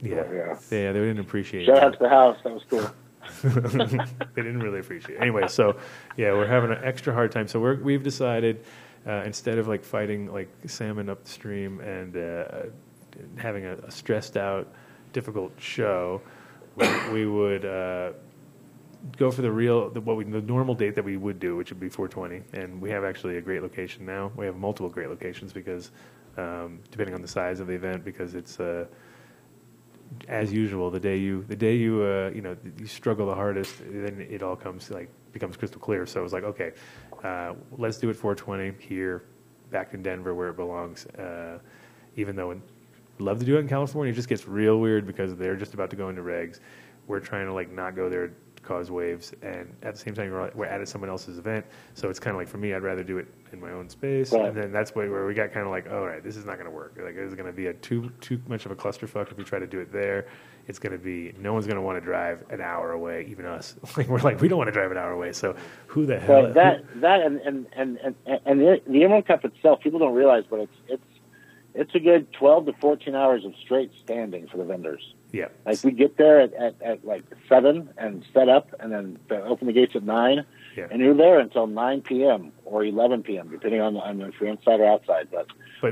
Speaker 1: Yeah, they didn't appreciate it.
Speaker 5: Shout out to the house. That was cool.
Speaker 1: They didn't really appreciate it. Anyway, so, yeah, we're having an extra hard time. So we've decided, instead of, like, fighting, like, salmon up the stream and having a stressed out, difficult show, we would go for the normal date that we would do, which would be 420. And we have actually a great location now. We have multiple great locations because, depending on the size of the event, because it's as usual, the day you you struggle the hardest, then it all becomes crystal clear. So it was like, okay, let's do it 420 here, back in Denver where it belongs. Even though we'd love to do it in California, it just gets real weird because they're just about to go into regs. We're trying to like not go there to cause waves, and at the same time we're at someone else's event. So it's kind of like for me, I'd rather do it in my own space. Right. And then that's where we got kind of like, all right, this is not going to work. Like this is going to be too much of a clusterfuck if we try to do it there. It's going to be no one's going to want to drive an hour away, even us. Like we're like we don't want to drive an hour away. So who the hell?
Speaker 5: Well, that and the Emerald Cup itself, people don't realize, but it's a good 12 to 14 hours of straight standing for the vendors.
Speaker 1: Yeah.
Speaker 5: Like we get there at like 7 and set up, and then open the gates at 9, and you're there until 9 p.m. or 11 p.m. depending on if you're inside or outside. But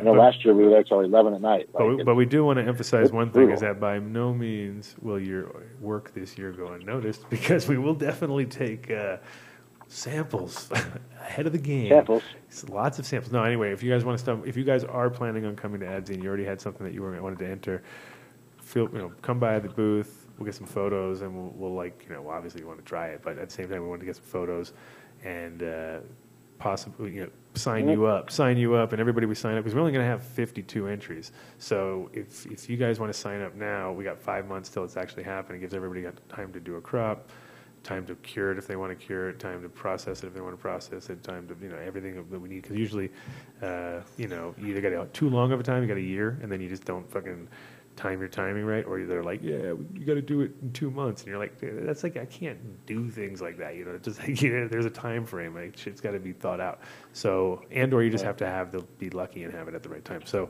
Speaker 5: last year we were there till 11 at night.
Speaker 1: But we do want to emphasize one thing is that by no means will your work this year go unnoticed, because we will definitely take samples ahead of the game.
Speaker 5: Samples.
Speaker 1: Lots of samples. No, anyway, if you guys are planning on coming to ADZ and you already had something that you wanted to enter, come by the booth. We'll get some photos, and we'll obviously you want to try it, but at the same time we want to get some photos and possibly sign you up, and everybody we sign up, because we're only going to have 52 entries. So if you guys want to sign up now, we got 5 months till it's actually happening. It gives everybody time to do a crop, time to cure it if they want to cure it, time to process it if they want to process it, time to everything that we need, because usually you either got too long of a time, you got a year, and then you just don't fucking time your timing right, or they're like, yeah, you got to do it in 2 months, and you're like, that's like I can't do things like that, it's just like there's a time frame, like shit's got to be thought out. So or you just have to be lucky and have it at the right time. So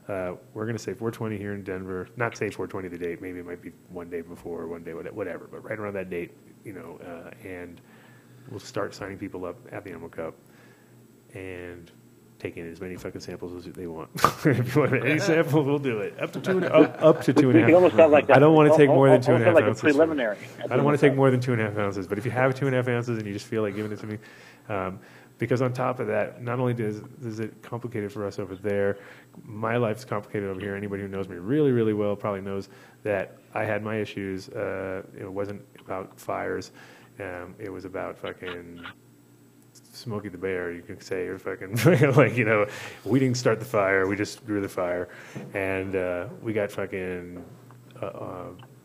Speaker 1: we're gonna say 420 here in Denver, not say 420 the date, maybe it might be one day before or one day whatever, but right around that date, and we'll start signing people up at the Emerald Cup and taking as many fucking samples as they want. If you want any sample, we'll do it. Up to 2.5.
Speaker 5: Almost sound like
Speaker 1: I don't want to take more than 2.5
Speaker 5: like
Speaker 1: ounces.
Speaker 5: A preliminary.
Speaker 1: I don't want to take more than 2.5 ounces. But if you have 2.5 ounces and you just feel like giving it to me, because on top of that, not only does it complicate it for us over there, my life's complicated over here. Anybody who knows me really, really well probably knows that I had my issues. It wasn't about fires. It was about fucking Smokey the Bear, you could say, or fucking we didn't start the fire, we just grew the fire, and we got fucking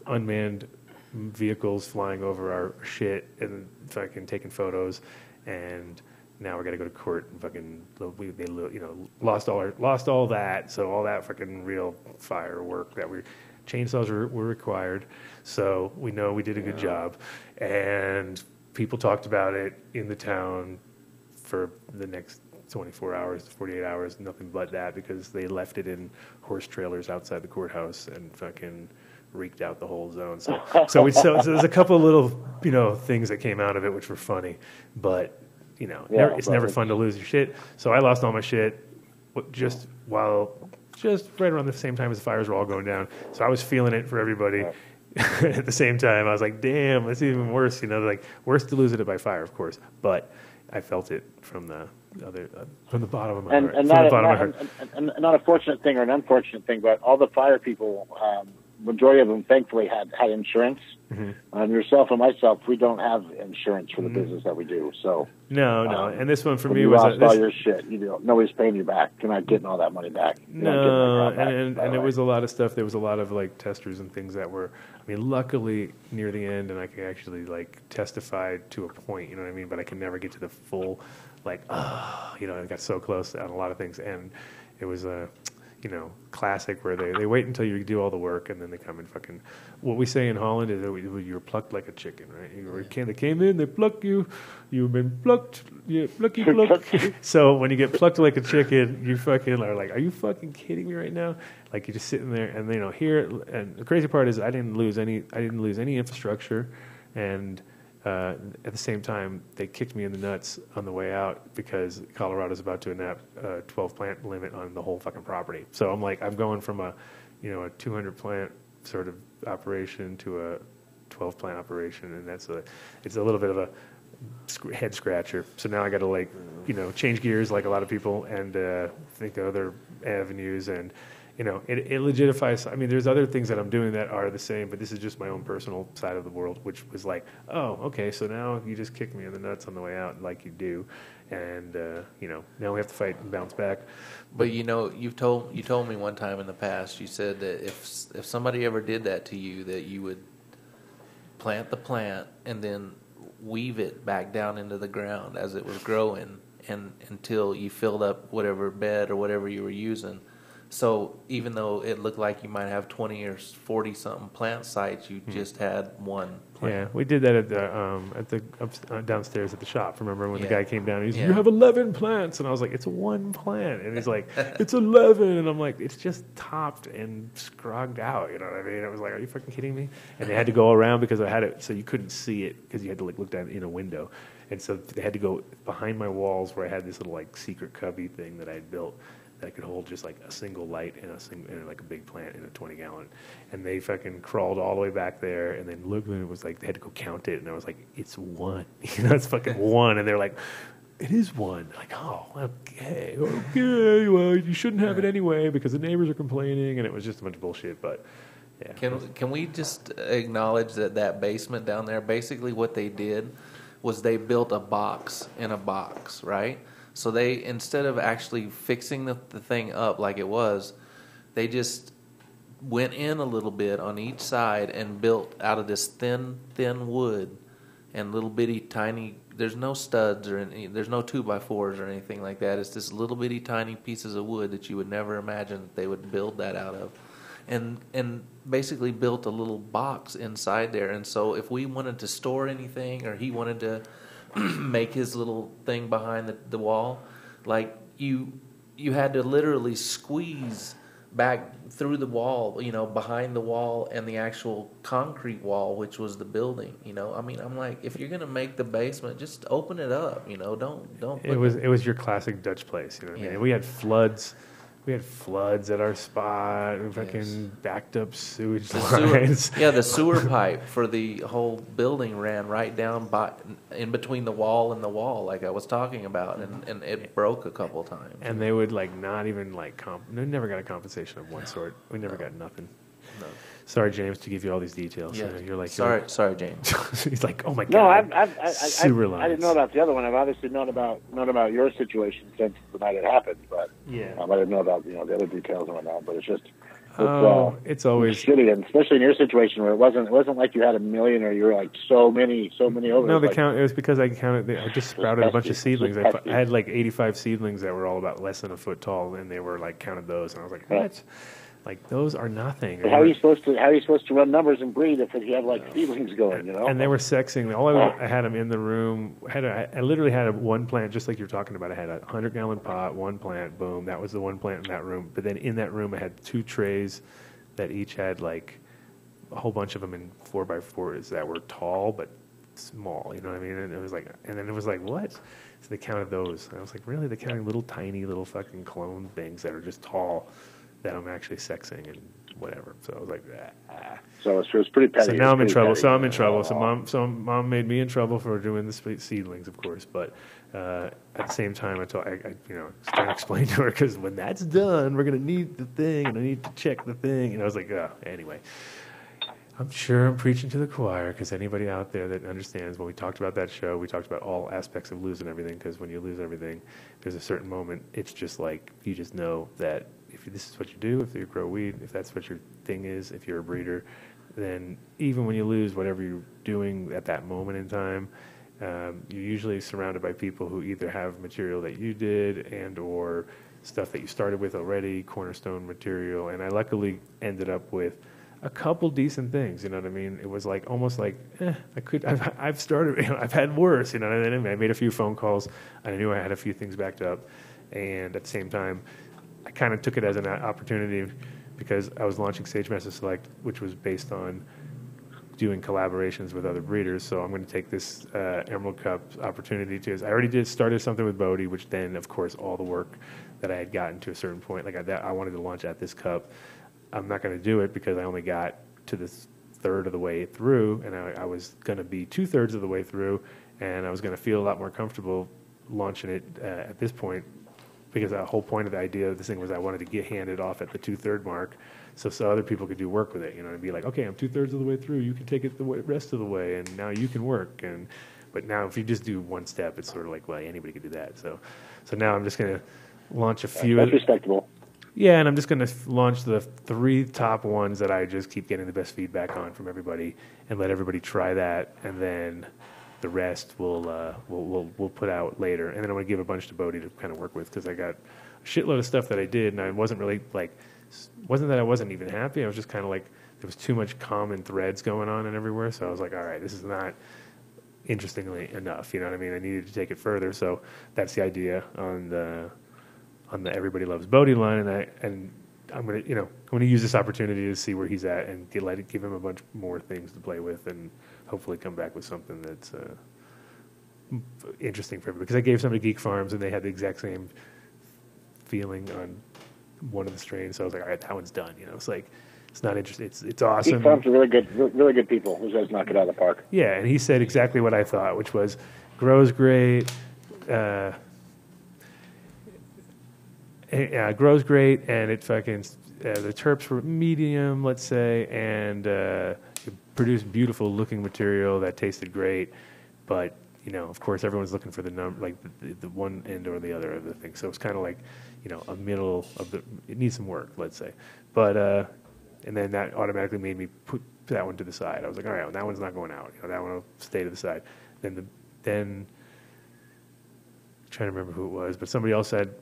Speaker 1: unmanned vehicles flying over our shit and fucking taking photos, and now we got to go to court and fucking lost all that. So all that fucking real firework that chainsaws were required. So we know we did a good job, and people talked about it in the town for the next 24 hours, 48 hours, nothing but that, because they left it in horse trailers outside the courthouse and fucking reeked out the whole zone. So there's a couple of little, things that came out of it which were funny, but it's never fun to lose your shit. So I lost all my shit just right around the same time as the fires were all going down. So I was feeling it for everybody. At the same time, I was like, damn, that's even worse. Worse to lose it by fire, of course, but I felt it from the bottom of my heart.
Speaker 5: And not a fortunate thing or an unfortunate thing, but all the fire people, majority of them, thankfully, had insurance. Mm-hmm. Yourself and myself, we don't have insurance for the business that we do. So
Speaker 1: no. And this one for me
Speaker 5: you
Speaker 1: was
Speaker 5: lost all your shit. Nobody's paying you back. You're not getting all that money back.
Speaker 1: And it was a lot of stuff. There was a lot of testers and things that were. Luckily near the end, and I could actually testify to a point. You know what I mean? But I can never get to the full, I got so close on a lot of things, and it was a. Classic where they wait until you do all the work and then they come and fucking. What we say in Holland is that you were plucked like a chicken, right? They came in, they pluck you, you've been plucked, pluck. So when you get plucked like a chicken, you fucking are like, are you fucking kidding me right now? Like you're just sitting there, and here. And the crazy part is I didn't lose any infrastructure, and. At the same time, they kicked me in the nuts on the way out because Colorado's about to enact a 12 plant limit on the whole fucking property. So I'm going from a 200 plant sort of operation to a 12 plant operation, and it's a little bit of a head scratcher. So now I got to change gears like a lot of people and think of other avenues and. It legitifies. There's other things that I'm doing that are the same, but this is just my own personal side of the world, which was like, oh, okay, so now you just kick me in the nuts on the way out like you do, and now we have to fight and bounce back.
Speaker 3: But you told me one time in the past, you said that if somebody ever did that to you, that you would plant the plant and then weave it back down into the ground as it was growing, and until you filled up whatever bed or whatever you were using. So even though it looked like you might have 20 or 40 something plant sites, you just had one plant.
Speaker 1: Yeah, we did that at the downstairs at the shop. Remember when the guy came down? He's like, "You have 11 plants," and I was like, "It's one plant," and he's like, "It's 11," and I'm like, "It's just topped and scrogged out." You know what I mean? I was like, "Are you fucking kidding me?" And they had to go around because I had it so you couldn't see it because you had to look down in a window, and so they had to go behind my walls where I had this little secret cubby thing that I had built. That could hold just a single light and a big plant in a 20-gallon, and they fucking crawled all the way back there, and then looked, and it was they had to go count it, and I was like, it's one, it's fucking one, and they're like, it is one, oh, okay, well, you shouldn't have it anyway because the neighbors are complaining, and it was just a bunch of bullshit, but. Yeah.
Speaker 3: Can we just acknowledge that basement down there? Basically, what they did was they built a box in a box, right? So they, instead of actually fixing the thing up like it was, they just went in a little bit on each side and built out of this thin wood and little bitty tiny. There's no studs or there's no 2x4s or anything like that. It's just little bitty tiny pieces of wood that you would never imagine that they would build that out of, and basically built a little box inside there. And so if we wanted to store anything or he wanted to make his little thing behind the wall, you had to literally squeeze back through the wall, behind the wall and the actual concrete wall, which was the building. I'm like, if you're gonna make the basement, just open it up. Don't.
Speaker 1: It was your classic Dutch place. You know what I mean? We had floods. We had floods at our spot. We fucking backed up sewage lines.
Speaker 3: The sewer pipe for the whole building ran right down in between the wall and the wall, like I was talking about, and it broke a couple times.
Speaker 1: And they would not even they never got a compensation of one sort. We never got nothing. No. Sorry, James, to give you all these details.
Speaker 3: Yeah.
Speaker 1: You're like,
Speaker 3: sorry, James.
Speaker 1: He's like, oh my
Speaker 5: no,
Speaker 1: god.
Speaker 5: Sewer lines. I didn't know about the other one. I've obviously known about your situation since the night it happened, but I didn't know about the other details and whatnot. But it's just
Speaker 1: It's always
Speaker 5: shitty, and especially in your situation where it wasn't like you had a million or you were like so many over.
Speaker 1: No,
Speaker 5: like,
Speaker 1: it was because I counted. I just sprouted a bunch of seedlings. I
Speaker 5: pesky.
Speaker 1: had like 85 seedlings that were all about less than a foot tall, and they were like counted those, and I was like, what? Like those are nothing.
Speaker 5: How are you supposed to run numbers and breed if you have like seedlings going? You know.
Speaker 1: And they were sexing. I had them in the room. I literally had one plant, just like you're talking about. I had a 100-gallon pot, one plant, boom. That was the one plant in that room. But then in that room, I had 2 trays that each had like a whole bunch of them in 4x4s that were tall but small. You know what I mean? And it was like, and then it was like, what? So they counted those. And I was like, really? They're counting little tiny little fucking clone things that are just tall that I'm actually sexing and whatever. So I was like, ah.
Speaker 5: So it was pretty petty.
Speaker 1: So now I'm in trouble. So I'm in trouble. So mom made me in trouble for doing the seedlings, of course. But at the same time, I was trying to explain to her, because when that's done, we're gonna need the thing, and I need to check the thing. And I was like, anyway. I'm sure I'm preaching to the choir, because anybody out there that understands, when we talked about that show, we talked about all aspects of losing everything, because when you lose everything, there's a certain moment, it's just like, you just know that if this is what you do, if you grow weed, if that's what your thing is, if you're a breeder, then even when you lose whatever you're doing at that moment in time, you're usually surrounded by people who either have material that you did and or stuff that you started with already, cornerstone material, and I luckily ended up with a couple decent things, you know what I mean? It was like almost like, I've started, I've had worse, you know what I mean? I made a few phone calls, and I knew I had a few things backed up, and at the same time, I kind of took it as an opportunity, because I was launching Sage Master Select, which was based on doing collaborations with other breeders. So I'm going to take this Emerald Cup opportunity I already started something with Bodie, which then, of course, all the work that I had gotten to a certain point, like I wanted to launch at this cup. I'm not going to do it because I only got to this third of the way through, and I was going to be 2/3 of the way through, and I was going to feel a lot more comfortable launching it at this point, because the whole point of the idea of this thing was I wanted to get handed off at the 2/3 mark, so other people could do work with it, you know, and be like, okay, I'm 2/3 of the way through, you can take it the rest of the way, and now you can work. But now if you just do one step, it's sort of like, well, anybody could do that. So now I'm just going to launch a few.
Speaker 5: That's respectable.
Speaker 1: Yeah, and I'm just going to launch the 3 top ones that I just keep getting the best feedback on from everybody, and let everybody try that, and then the rest we'll put out later. And then I'm going to give a bunch to Bodie to kind of work with, because I got a shitload of stuff that I did, and I wasn't really wasn't that I wasn't even happy. I was just kind of like, there was too much common threads going on and everywhere. So I was like, all right, this is not interestingly enough. You know what I mean? I needed to take it further. So that's the idea on the Everybody Loves Bodie line, and I'm gonna use this opportunity to see where he's at and give him a bunch more things to play with, and hopefully come back with something that's interesting for everybody. Because I gave some to Geek Farms, and they had the exact same feeling on one of the strains. So I was like, all right, that one's done. You know, it's like, it's not interesting. It's awesome.
Speaker 5: Geek Farms are really good people. Those guys knock it out of the park.
Speaker 1: Yeah, and he said exactly what I thought, which was, grows great. Grows great, and it fucking the terps were medium, let's say, and it produced beautiful looking material that tasted great. But of course, everyone's looking for the number, like the one end or the other of the thing. So it's kind of like, a middle of the. It needs some work, let's say. But and then that automatically made me put that one to the side. I was like, all right, well, that one's not going out. That one will stay to the side. Then I'm trying to remember who it was, but somebody else said.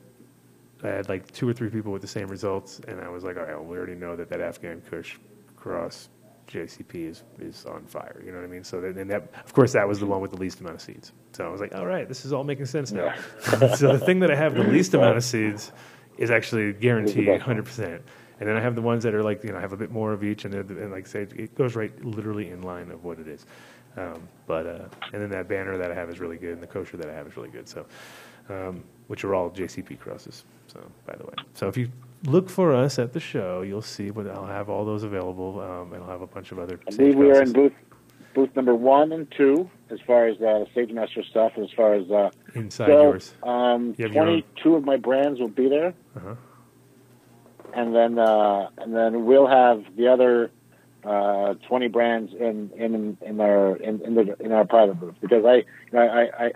Speaker 1: I had like 2 or 3 people with the same results, and I was like, all right, well, we already know that Afghan Kush cross JCP is on fire. You know what I mean? So then that, of course, that was the one with the least amount of seeds. So I was like, all right, this is all making sense now. Yeah. So the thing that I have the least amount of seeds is actually guaranteed 100%. And then I have the ones that are like, I have a bit more of each, and like say, it goes right literally in line of what it is. And then that banner that I have is really good, and the kosher that I have is really good. So, which are all JCP crosses. So, by the way, so if you look for us at the show, you'll see I'll have all those available, and I'll have a bunch of other.
Speaker 5: I believe we are in booth number 1 and 2 as far as Sage Master stuff, and as far as
Speaker 1: inside yours.
Speaker 5: 22 of my brands will be there,
Speaker 1: uh-huh.
Speaker 5: and then we'll have the other 20 brands in our private booth, because I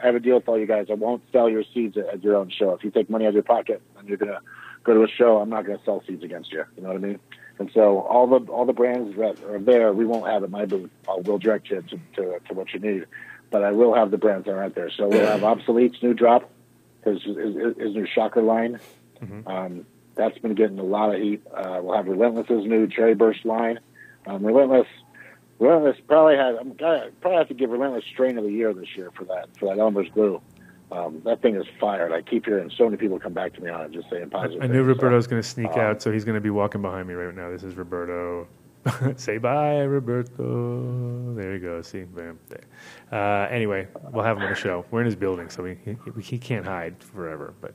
Speaker 5: have a deal with all you guys. I won't sell your seeds at your own show. If you take money out of your pocket and you're gonna go to a show, I'm not gonna sell seeds against you. You know what I mean? And so all the brands that are there, we won't have at my booth. We'll direct you to what you need, but I will have the brands that are out there. So we'll have Obsolete's new drop, his new Shocker line. That's been getting a lot of heat. We'll have Relentless's new Cherry Burst line. Relentless probably have to give Relentless Strain of the Year this year for that Elmer's glue. That thing is fired. I keep hearing so many people come back to me on it, just saying positive.
Speaker 1: I knew Roberto's going to sneak out, so he's going to be walking behind me right now. This is Roberto. Say bye, Roberto. There you go. See, bam. Anyway, we'll have him on the show. We're in his building, so he can't hide forever. But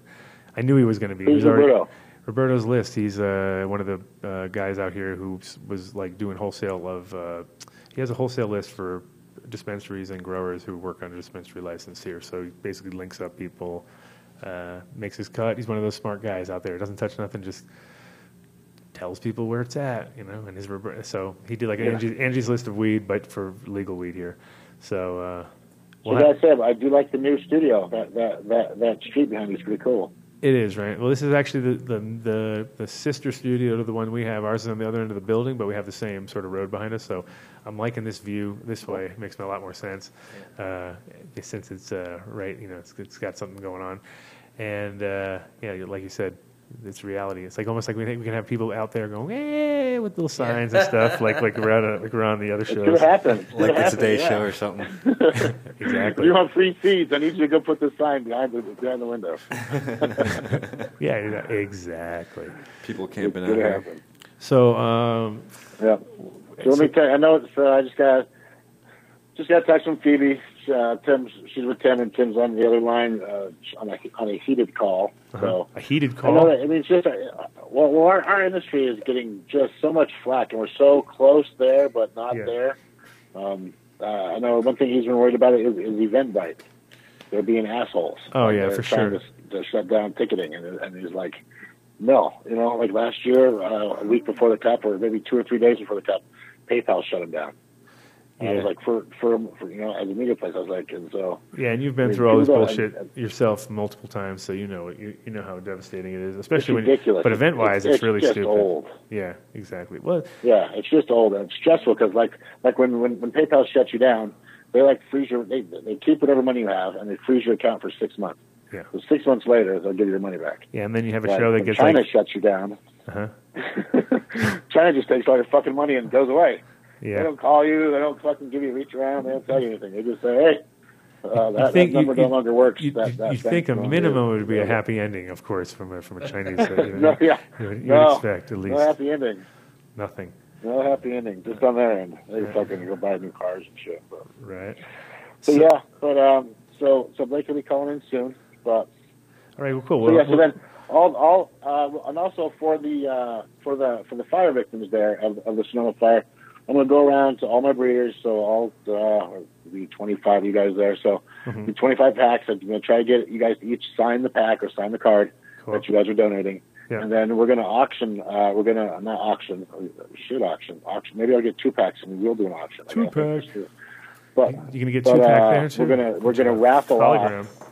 Speaker 1: I knew he was going to be.
Speaker 5: Who's Roberto?
Speaker 1: Roberto's List. He's one of the guys out here who was like doing wholesale of. He has a wholesale list for dispensaries and growers who work under dispensary license here. So he basically links up people, makes his cut. He's one of those smart guys out there. Doesn't touch nothing, just tells people where it's at, and so he did like Angie's List of weed, but for legal weed here. So
Speaker 5: that said, I do like the new studio. That street behind me is pretty cool.
Speaker 1: It is, right? Well, this is actually the sister studio to the one we have. Ours is on the other end of the building, but we have the same sort of road behind us. So I'm liking this view this way. It makes a lot more sense since it's right. It's got something going on, and like you said, it's reality. It's like almost like we think we can have people out there going, "Hey," with little signs and stuff, like we're on the other shows.
Speaker 5: It could happen.
Speaker 2: Like the Today Show or something.
Speaker 1: Exactly.
Speaker 5: You want free feeds? I need you to go put this sign behind the window.
Speaker 1: Yeah, exactly.
Speaker 2: People camping out
Speaker 5: It could
Speaker 2: here.
Speaker 5: happen.
Speaker 1: So,
Speaker 5: Yeah. So let me tell you, I know it's. I just got to text from Phoebe. She's with Tim, and Tim's on the other line on a heated call. So
Speaker 1: a heated
Speaker 5: I
Speaker 1: call.
Speaker 5: know that, it's just our industry is getting just so much flack, and we're so close there, but not there. I know one thing he's been worried about is Eventbrite. They're being assholes.
Speaker 1: Oh yeah,
Speaker 5: they're
Speaker 1: for
Speaker 5: trying
Speaker 1: sure.
Speaker 5: to shut down ticketing, and he's like, no, like last year, a week before the cup, or maybe 2 or 3 days before the cup, PayPal shut him down.
Speaker 1: Yeah.
Speaker 5: I was like, for as a media place, I was like, and so.
Speaker 1: Yeah, and you've been through all this bullshit yourself multiple times, so you know how devastating it is, especially when.
Speaker 5: Ridiculous.
Speaker 1: But event-wise, it's really
Speaker 5: just
Speaker 1: stupid.
Speaker 5: Old.
Speaker 1: Yeah, exactly. Well,
Speaker 5: yeah, it's just old and it's stressful because like when PayPal shuts you down, they freeze your they keep whatever money you have and they freeze your account for 6 months.
Speaker 1: Yeah.
Speaker 5: So 6 months later, they'll give you your money back.
Speaker 1: Yeah, and then you have a show that gets
Speaker 5: China shuts you down. China just takes all your fucking money and goes away.
Speaker 1: Yeah.
Speaker 5: They don't call you. They don't fucking give you a reach around. They don't tell you anything. They just say, hey, that number no longer works.
Speaker 1: You think a minimum would be a happy ending, of course, from a Chinese.
Speaker 5: No, yeah.
Speaker 1: You'd expect at least.
Speaker 5: No happy ending.
Speaker 1: Nothing.
Speaker 5: No happy ending. Just on their end. They fucking go buy new cars and shit. But.
Speaker 1: Right.
Speaker 5: So yeah, but so Blake will be calling in soon. But
Speaker 1: all right, well, cool.
Speaker 5: So yeah, so then and also for the fire victims there of the Sonoma fire, I'm gonna go around to all my breeders. So all the 25 of you guys there. So 25 packs. I'm gonna try to get you guys to each sign the pack or sign the card that you guys are donating. Yeah. And then we're gonna auction. We're gonna not auction. We should auction. Maybe I'll get 2 packs and we'll do an auction.
Speaker 1: 2 packs.
Speaker 5: But
Speaker 1: you're gonna get 2 packs there too.
Speaker 5: We're gonna raffle off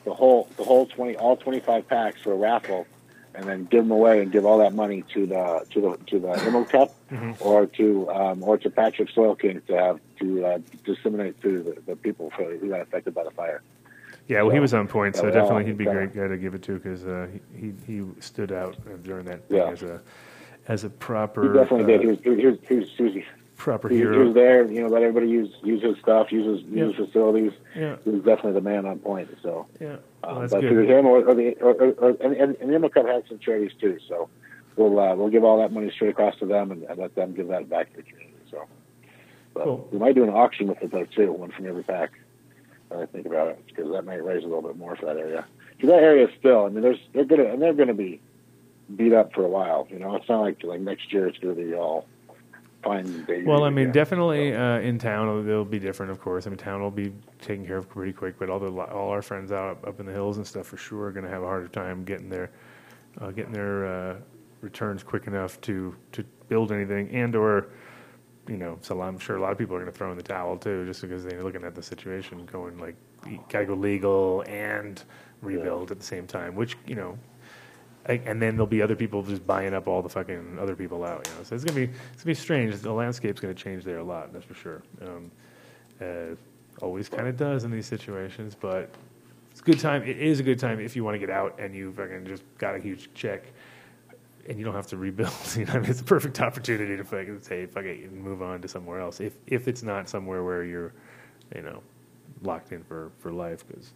Speaker 5: the whole 25 packs for a raffle, and then give them away and give all that money to the Emerald Cup or to Patrick Soil King to disseminate to the people who got affected by the fire.
Speaker 1: Yeah, well, he was on point, so definitely he'd be a great guy to give it to because he stood out during that thing as a proper.
Speaker 5: He definitely did. He was
Speaker 1: proper
Speaker 5: hero. He was there, let everybody use his stuff, use his facilities. Yeah. He was definitely the man on point. So
Speaker 1: that's
Speaker 5: but
Speaker 1: good.
Speaker 5: Him or the Emerald Cup had some charities too. So we'll give all that money straight across to them and let them give that back to the community. So cool. We might do an auction with it though too, one from every pack. I think about it because that might raise a little bit more for that area. Because that area is still, they're gonna be beat up for a while. It's not like next year it's gonna be all fine.
Speaker 1: Well, definitely in town it'll be different, of course. Town will be taken care of pretty quick, but all our friends up in the hills and stuff for sure are going to have a harder time getting their returns quick enough to build anything and/or. So I'm sure a lot of people are going to throw in the towel too, just because they're looking at the situation, going you gotta go legal and rebuild at the same time. Which and then there'll be other people just buying up all the fucking other people out. So it's gonna be strange. The landscape's gonna change there a lot. That's for sure. Always kind of does in these situations, but it's a good time. It is a good time if you want to get out and you fucking just got a huge check. And you don't have to rebuild. It's a perfect opportunity to fucking say, fuck it, and move on to somewhere else. If it's not somewhere where you're, locked in for life, because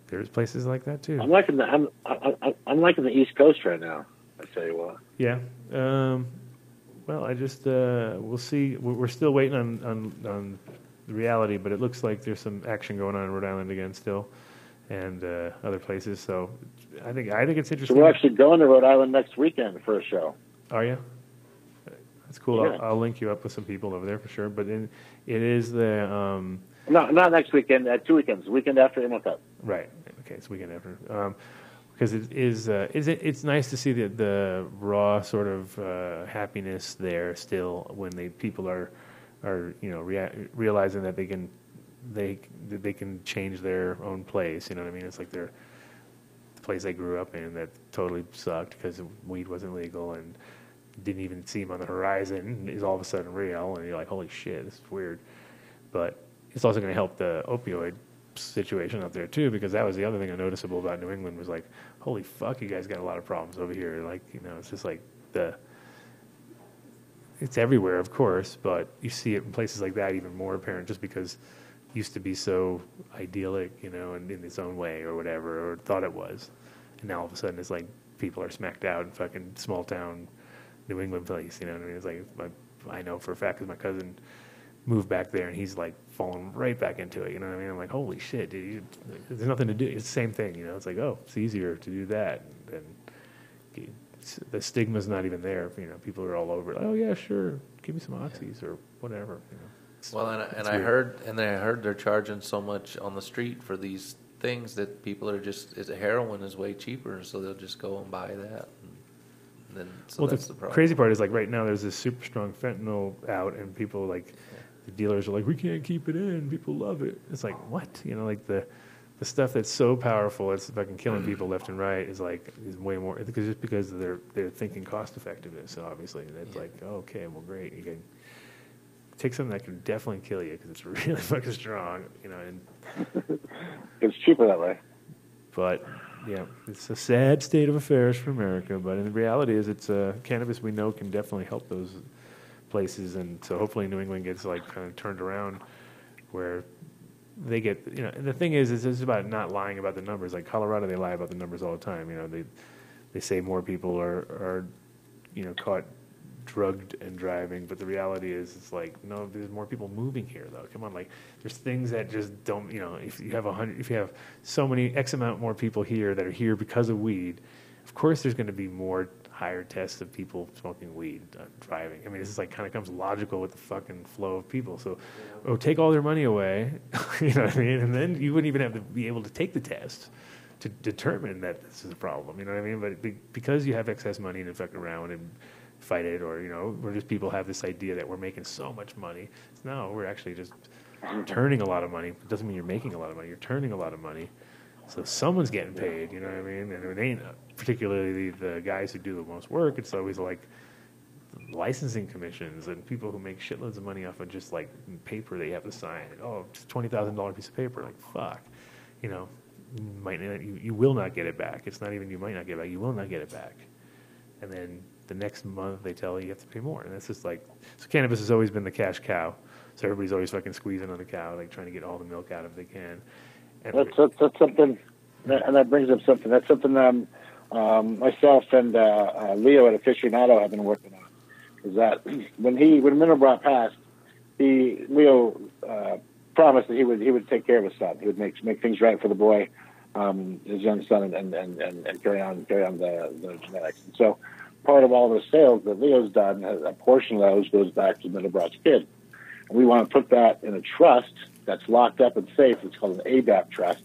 Speaker 1: there's places like that too.
Speaker 5: I'm liking the East Coast right now. I tell you what.
Speaker 1: Yeah. Well, I just we'll see. We're still waiting on the reality, but it looks like there's some action going on in Rhode Island again still, and other places. So I think it's interesting.
Speaker 5: So we're actually going to Rhode Island next weekend for a show.
Speaker 1: Are you? That's cool.
Speaker 5: Yeah.
Speaker 1: I'll link you up with some people over there for sure. But it is the
Speaker 5: No, not next weekend. 2 weekends. The weekend after Inno Cup.
Speaker 1: right. Okay, it's weekend after. Because it's nice to see the raw sort of happiness there still when people are realizing that they can change their own place. You know what I mean? It's like the place they grew up in that totally sucked because weed wasn't legal and didn't even seem on the horizon is all of a sudden real, and you're like, holy shit, this is weird. But it's also going to help the opioid situation up there too, because that was the other thing noticeable about New England was like, holy fuck, you guys got a lot of problems over here. Like, it's just like it's everywhere, of course, but you see it in places like that even more apparent just because it used to be so idyllic, and in its own way or whatever, or thought it was. And now all of a sudden it's like people are smacked out in fucking small town New England place, you know what I mean? It's like, I know for a fact because my cousin moved back there and he's like falling right back into it, you know what I mean? I'm like, holy shit, dude, there's nothing to do. It's the same thing, it's like, oh, it's easier to do that. And the stigma's not even there. People are all over it. Oh yeah, sure, give me some oxys or whatever.
Speaker 3: Well, I heard they're charging so much on the street for these things that people are just heroin is way cheaper, so they'll just go and buy that. And then that's the problem. Crazy
Speaker 1: part is like right now there's this super strong fentanyl out, and people the dealers are like, we can't keep it in. People love it. It's like what? Like the stuff that's so powerful, it's fucking killing people left and right, is way more because they're thinking cost effectiveness. So obviously, it's like, oh, okay, well, great. You can take something that can definitely kill you because it's really fucking strong, And
Speaker 5: it's cheaper that way.
Speaker 1: But yeah, it's a sad state of affairs for America. But in reality, it's cannabis we know can definitely help those places, and so hopefully New England gets kind of turned around where they get, and the thing is it's about not lying about the numbers. Like Colorado, they lie about the numbers all the time. They say more people are caught drugged and driving, but the reality is it's like, no, there's more people moving here though. Come on, there's things that just don't, if you have so many X amount more people here that are here because of weed, of course there's going to be more higher tests of people smoking weed driving. I mean, this is kind of comes logical with the fucking flow of people. So, take all their money away, you know what I mean? And then you wouldn't even have to be able to take the test to determine that this is a problem, you know what I mean? But because you have excess money to fuck around and fight it, or, we're just people have this idea that we're making so much money. No, we're actually just turning a lot of money. It doesn't mean you're making a lot of money. You're turning a lot of money. So someone's getting paid, you know what I mean? And it ain't particularly the guys who do the most work. It's always licensing commissions and people who make shitloads of money off of just paper they have to sign. Oh, it's a $20,000 piece of paper. Fuck, you will not get it back. It's not even you might not get it back. You will not get it back. And then the next month they tell you have to pay more. And that's just so cannabis has always been the cash cow. So everybody's always fucking squeezing on the cow, trying to get all the milk out if they can. And
Speaker 5: that's something, and that brings up something. That's something myself and Leo at Aficionado have been working on. Is that when Mineral passed, Leo promised that he would take care of his son. He would make things right for the boy, his young son, and carry on the genetics. And so part of all those sales that Leo's done, a portion of those goes back to Middlebroug's kid. And we want to put that in a trust that's locked up and safe. It's called an ADAP trust.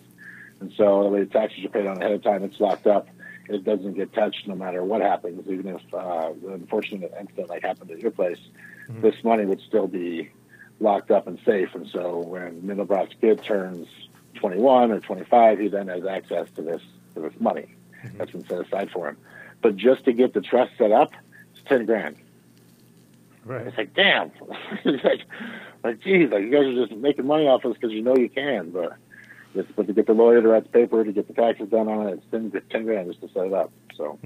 Speaker 5: And so the way the taxes are paid on ahead of time, it's locked up. It doesn't get touched no matter what happens. Even if the unfortunate incident happened at your place, this money would still be locked up and safe. And so when Middlebrock's kid turns 21 or 25, he then has access to this money. that's been set aside for him. But just to get the trust set up, it's $10,000.
Speaker 1: Right.
Speaker 5: It's like, damn. It's like, geez, like you guys are just making money off us because you know you can, but to get the lawyer to write the paper, to get the taxes done on it, it's $10,000 just to set it up. So,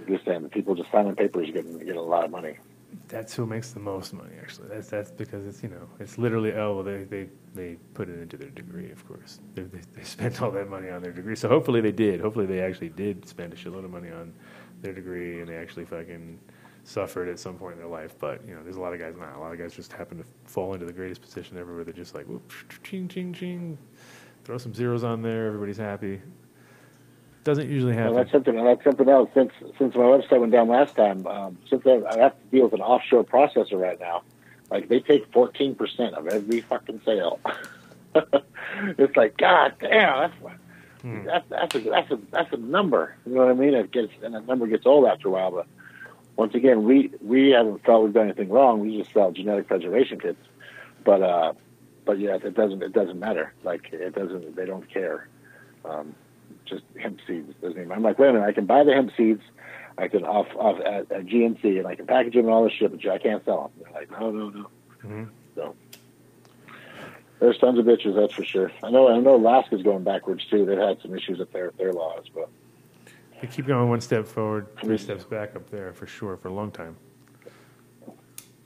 Speaker 5: just saying, the people just signing papers get a lot of money.
Speaker 1: That's who makes the most money, actually. That's because it's, you know, it's literally, they put it into their degree, of course. They spent all that money on their degree. So hopefully they did. Hopefully they actually did spend a shitload of money on their degree, and they actually fucking suffered at some point in their life. But, you know, there's a lot of guys not. A lot of guys just happen to fall into the greatest position ever where they're just like, whoop, ching, ching, ching, throw some zeros on there, everybody's happy. Doesn't usually happen.
Speaker 5: Well, that's something else. Since my website went down last time, since I have to deal with an offshore processor right now. Like, they take 14% of every fucking sale. It's like, God damn, that's a number. You know what I mean? And that number gets old after a while. But once again, we haven't felt we've done anything wrong. We just sell genetic preservation kits. But yeah, it doesn't matter. Like, it doesn't. They don't care. Just hemp seeds doesn't even. I'm like, wait a minute, I can buy the hemp seeds, I can off at GNC, and I can package them and all this shit, but I can't sell them. They're like, no. So there's tons of bitches, that's for sure. I know Alaska's going backwards too. They've had some issues with their laws, but
Speaker 1: they keep going one step forward, 3 steps back up there for sure for a long time.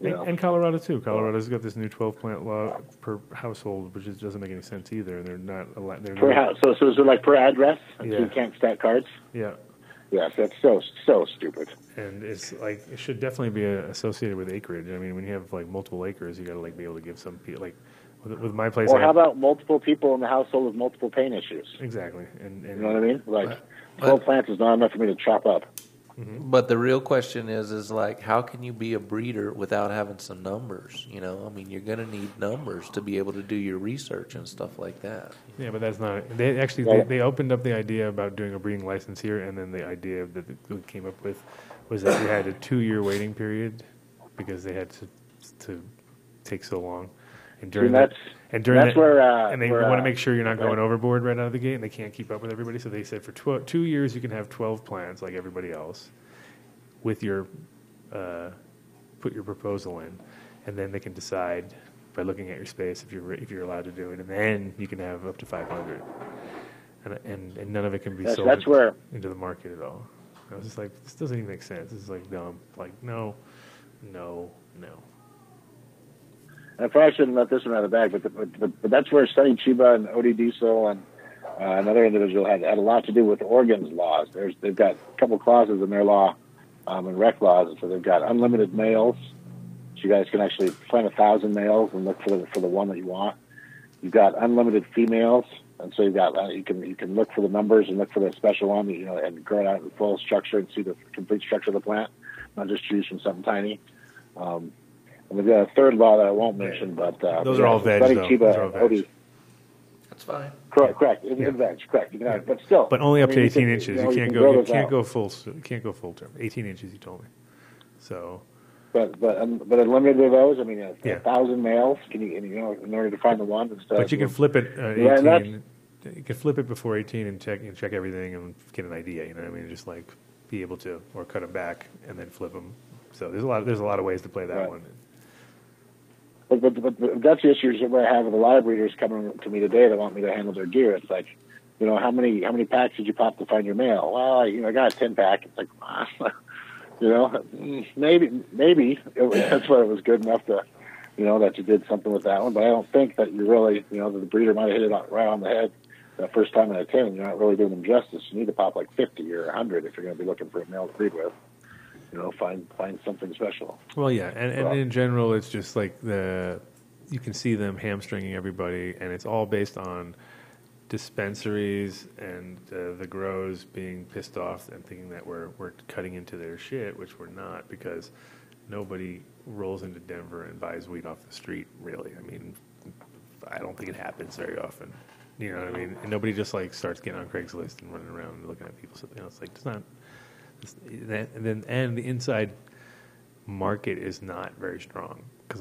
Speaker 5: Yeah.
Speaker 1: And Colorado too. Colorado's got this new 12-plant law per household, which doesn't make any sense either. And they're not allowed.
Speaker 5: Per house. So is it like per address?
Speaker 1: Yeah.
Speaker 5: So you can't stack cards.
Speaker 1: Yeah.
Speaker 5: Yes, that's so stupid.
Speaker 1: And it's like it should definitely be associated with acreage. I mean, when you have like multiple acres, you got to like be able to give some people like with my place.
Speaker 5: Or how about multiple people in the household with multiple pain issues?
Speaker 1: Exactly. And
Speaker 5: you know what I mean? Like 12 plants is not enough for me to chop up.
Speaker 3: But the real question is like, how can you be a breeder without having some numbers? You know, I mean, you're going to need numbers to be able to do your research and stuff like that.
Speaker 1: Yeah, but that's not. They actually they opened up the idea about doing a breeding license here, and then the idea that we came up with was that we had a 2-year waiting period because they had to take so long. And during that, and they want to make sure you're not going overboard right out of the gate, and they can't keep up with everybody. So they said for 2 years you can have 12 plants like everybody else, with your put your proposal in, and then they can decide by looking at your space if you're allowed to do it, and then you can have up to 500, and none of it can be sold into the market at all. I was just like, this doesn't even make sense. This is like dumb. Like no.
Speaker 5: I probably shouldn't let this one out of the bag, but that's where Sonny Chiba and Odie Diesel and another individual had a lot to do with Oregon's laws. They've got a couple clauses in their law and rec laws, so they've got unlimited males. So you guys can actually plant 1,000 males and look for the one that you want. You've got unlimited females, and so you've got you can look for the numbers and look for the special one, and grow it out in full structure and see the complete structure of the plant, not just choose from something tiny. And we've got a third law that I won't mention, but
Speaker 1: those are all veg, though. Those are all veg.
Speaker 3: That's fine.
Speaker 5: Correct. In veg, correct. You can have, but still.
Speaker 1: But only up to 18 inches. You can't go full term. 18 inches, you told me. So.
Speaker 5: But unlimited of those. I mean, 1,000 males. Can you in order to find the one?
Speaker 1: But you can flip it 18. You can flip it before 18 and check everything and get an idea. You know what I mean? Just like be able to, or cut them back and then flip them. So there's a lot of ways to play that one.
Speaker 5: But that's the issues that I have with a lot of breeders coming to me today that want me to handle their gear. It's like, how many packs did you pop to find your male? Well, I got a 10-pack. It's like, maybe that's why it was good enough to, that you did something with that one. But I don't think that you really, that the breeder might have hit it right on the head that first time out of 10. You're not really doing them justice. You need to pop like 50 or 100 if you're going to be looking for a male to breed with. Find something special.
Speaker 1: Well, yeah, and in general, it's just like you can see them hamstringing everybody, and it's all based on dispensaries and the grows being pissed off and thinking that we're cutting into their shit, which we're not, because nobody rolls into Denver and buys weed off the street, really. I mean, I don't think it happens very often. You know what I mean? And nobody just like starts getting on Craigslist and running around and looking at people. So, it's like it's not. And the inside market is not very strong because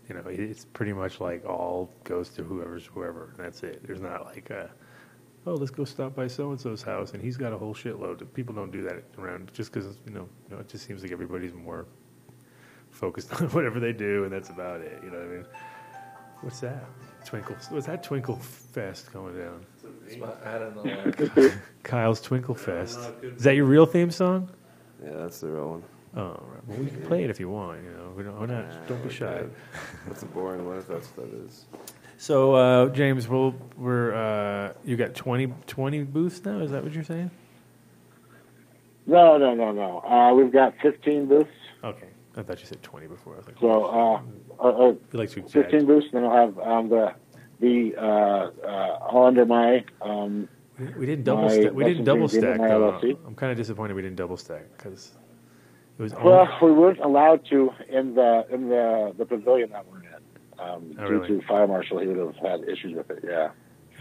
Speaker 1: it's pretty much like all goes to whoever, and that's it. There's not like oh, let's go stop by so and so's house, and he's got a whole shitload. People don't do that around just because it just seems like everybody's more focused on whatever they do, and that's about it. You know what I mean? What's that? What's that Twinkle Fest going down?
Speaker 3: I don't know.
Speaker 1: Kyle's Twinkle Fest. Is that your real theme song?
Speaker 4: Yeah, that's the real one.
Speaker 1: Oh, right. Well, we can play it if you want. We're not. Don't be shy.
Speaker 4: That's a boring one if that's what that is.
Speaker 1: So, James, we're you got 20 booths now? Is that what you're saying?
Speaker 5: No. We've got 15 booths.
Speaker 1: Okay, I thought you said 20 before. I was like,
Speaker 5: So,
Speaker 1: you like to
Speaker 5: 15 booths. Then I'll have all under my.
Speaker 1: We didn't double stack. We didn't double stack.
Speaker 5: My LLC.
Speaker 1: I'm kind of disappointed we didn't double stack because it was.
Speaker 5: Well, we weren't allowed to in the pavilion that we're in. Due
Speaker 1: really?
Speaker 5: to fire marshal, he would have had issues with it. Yeah.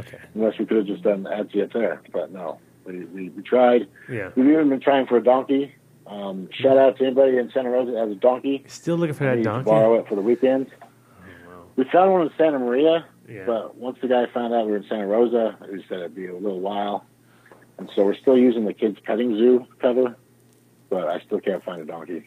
Speaker 1: Okay.
Speaker 5: Unless we could have just done ADSIA there, but no, we tried.
Speaker 1: Yeah.
Speaker 5: We've even been trying for a donkey. Shout out to anybody in Santa Rosa that has a donkey.
Speaker 1: Still looking for that
Speaker 5: Need to
Speaker 1: donkey.
Speaker 5: borrow it for the weekend.
Speaker 1: Oh, wow.
Speaker 5: We found one in Santa Maria,
Speaker 1: Yeah.
Speaker 5: but once the guy found out we were in Santa Rosa, he said it'd be a little while. And so we're still using the kids' petting zoo cover, but I still can't find a donkey.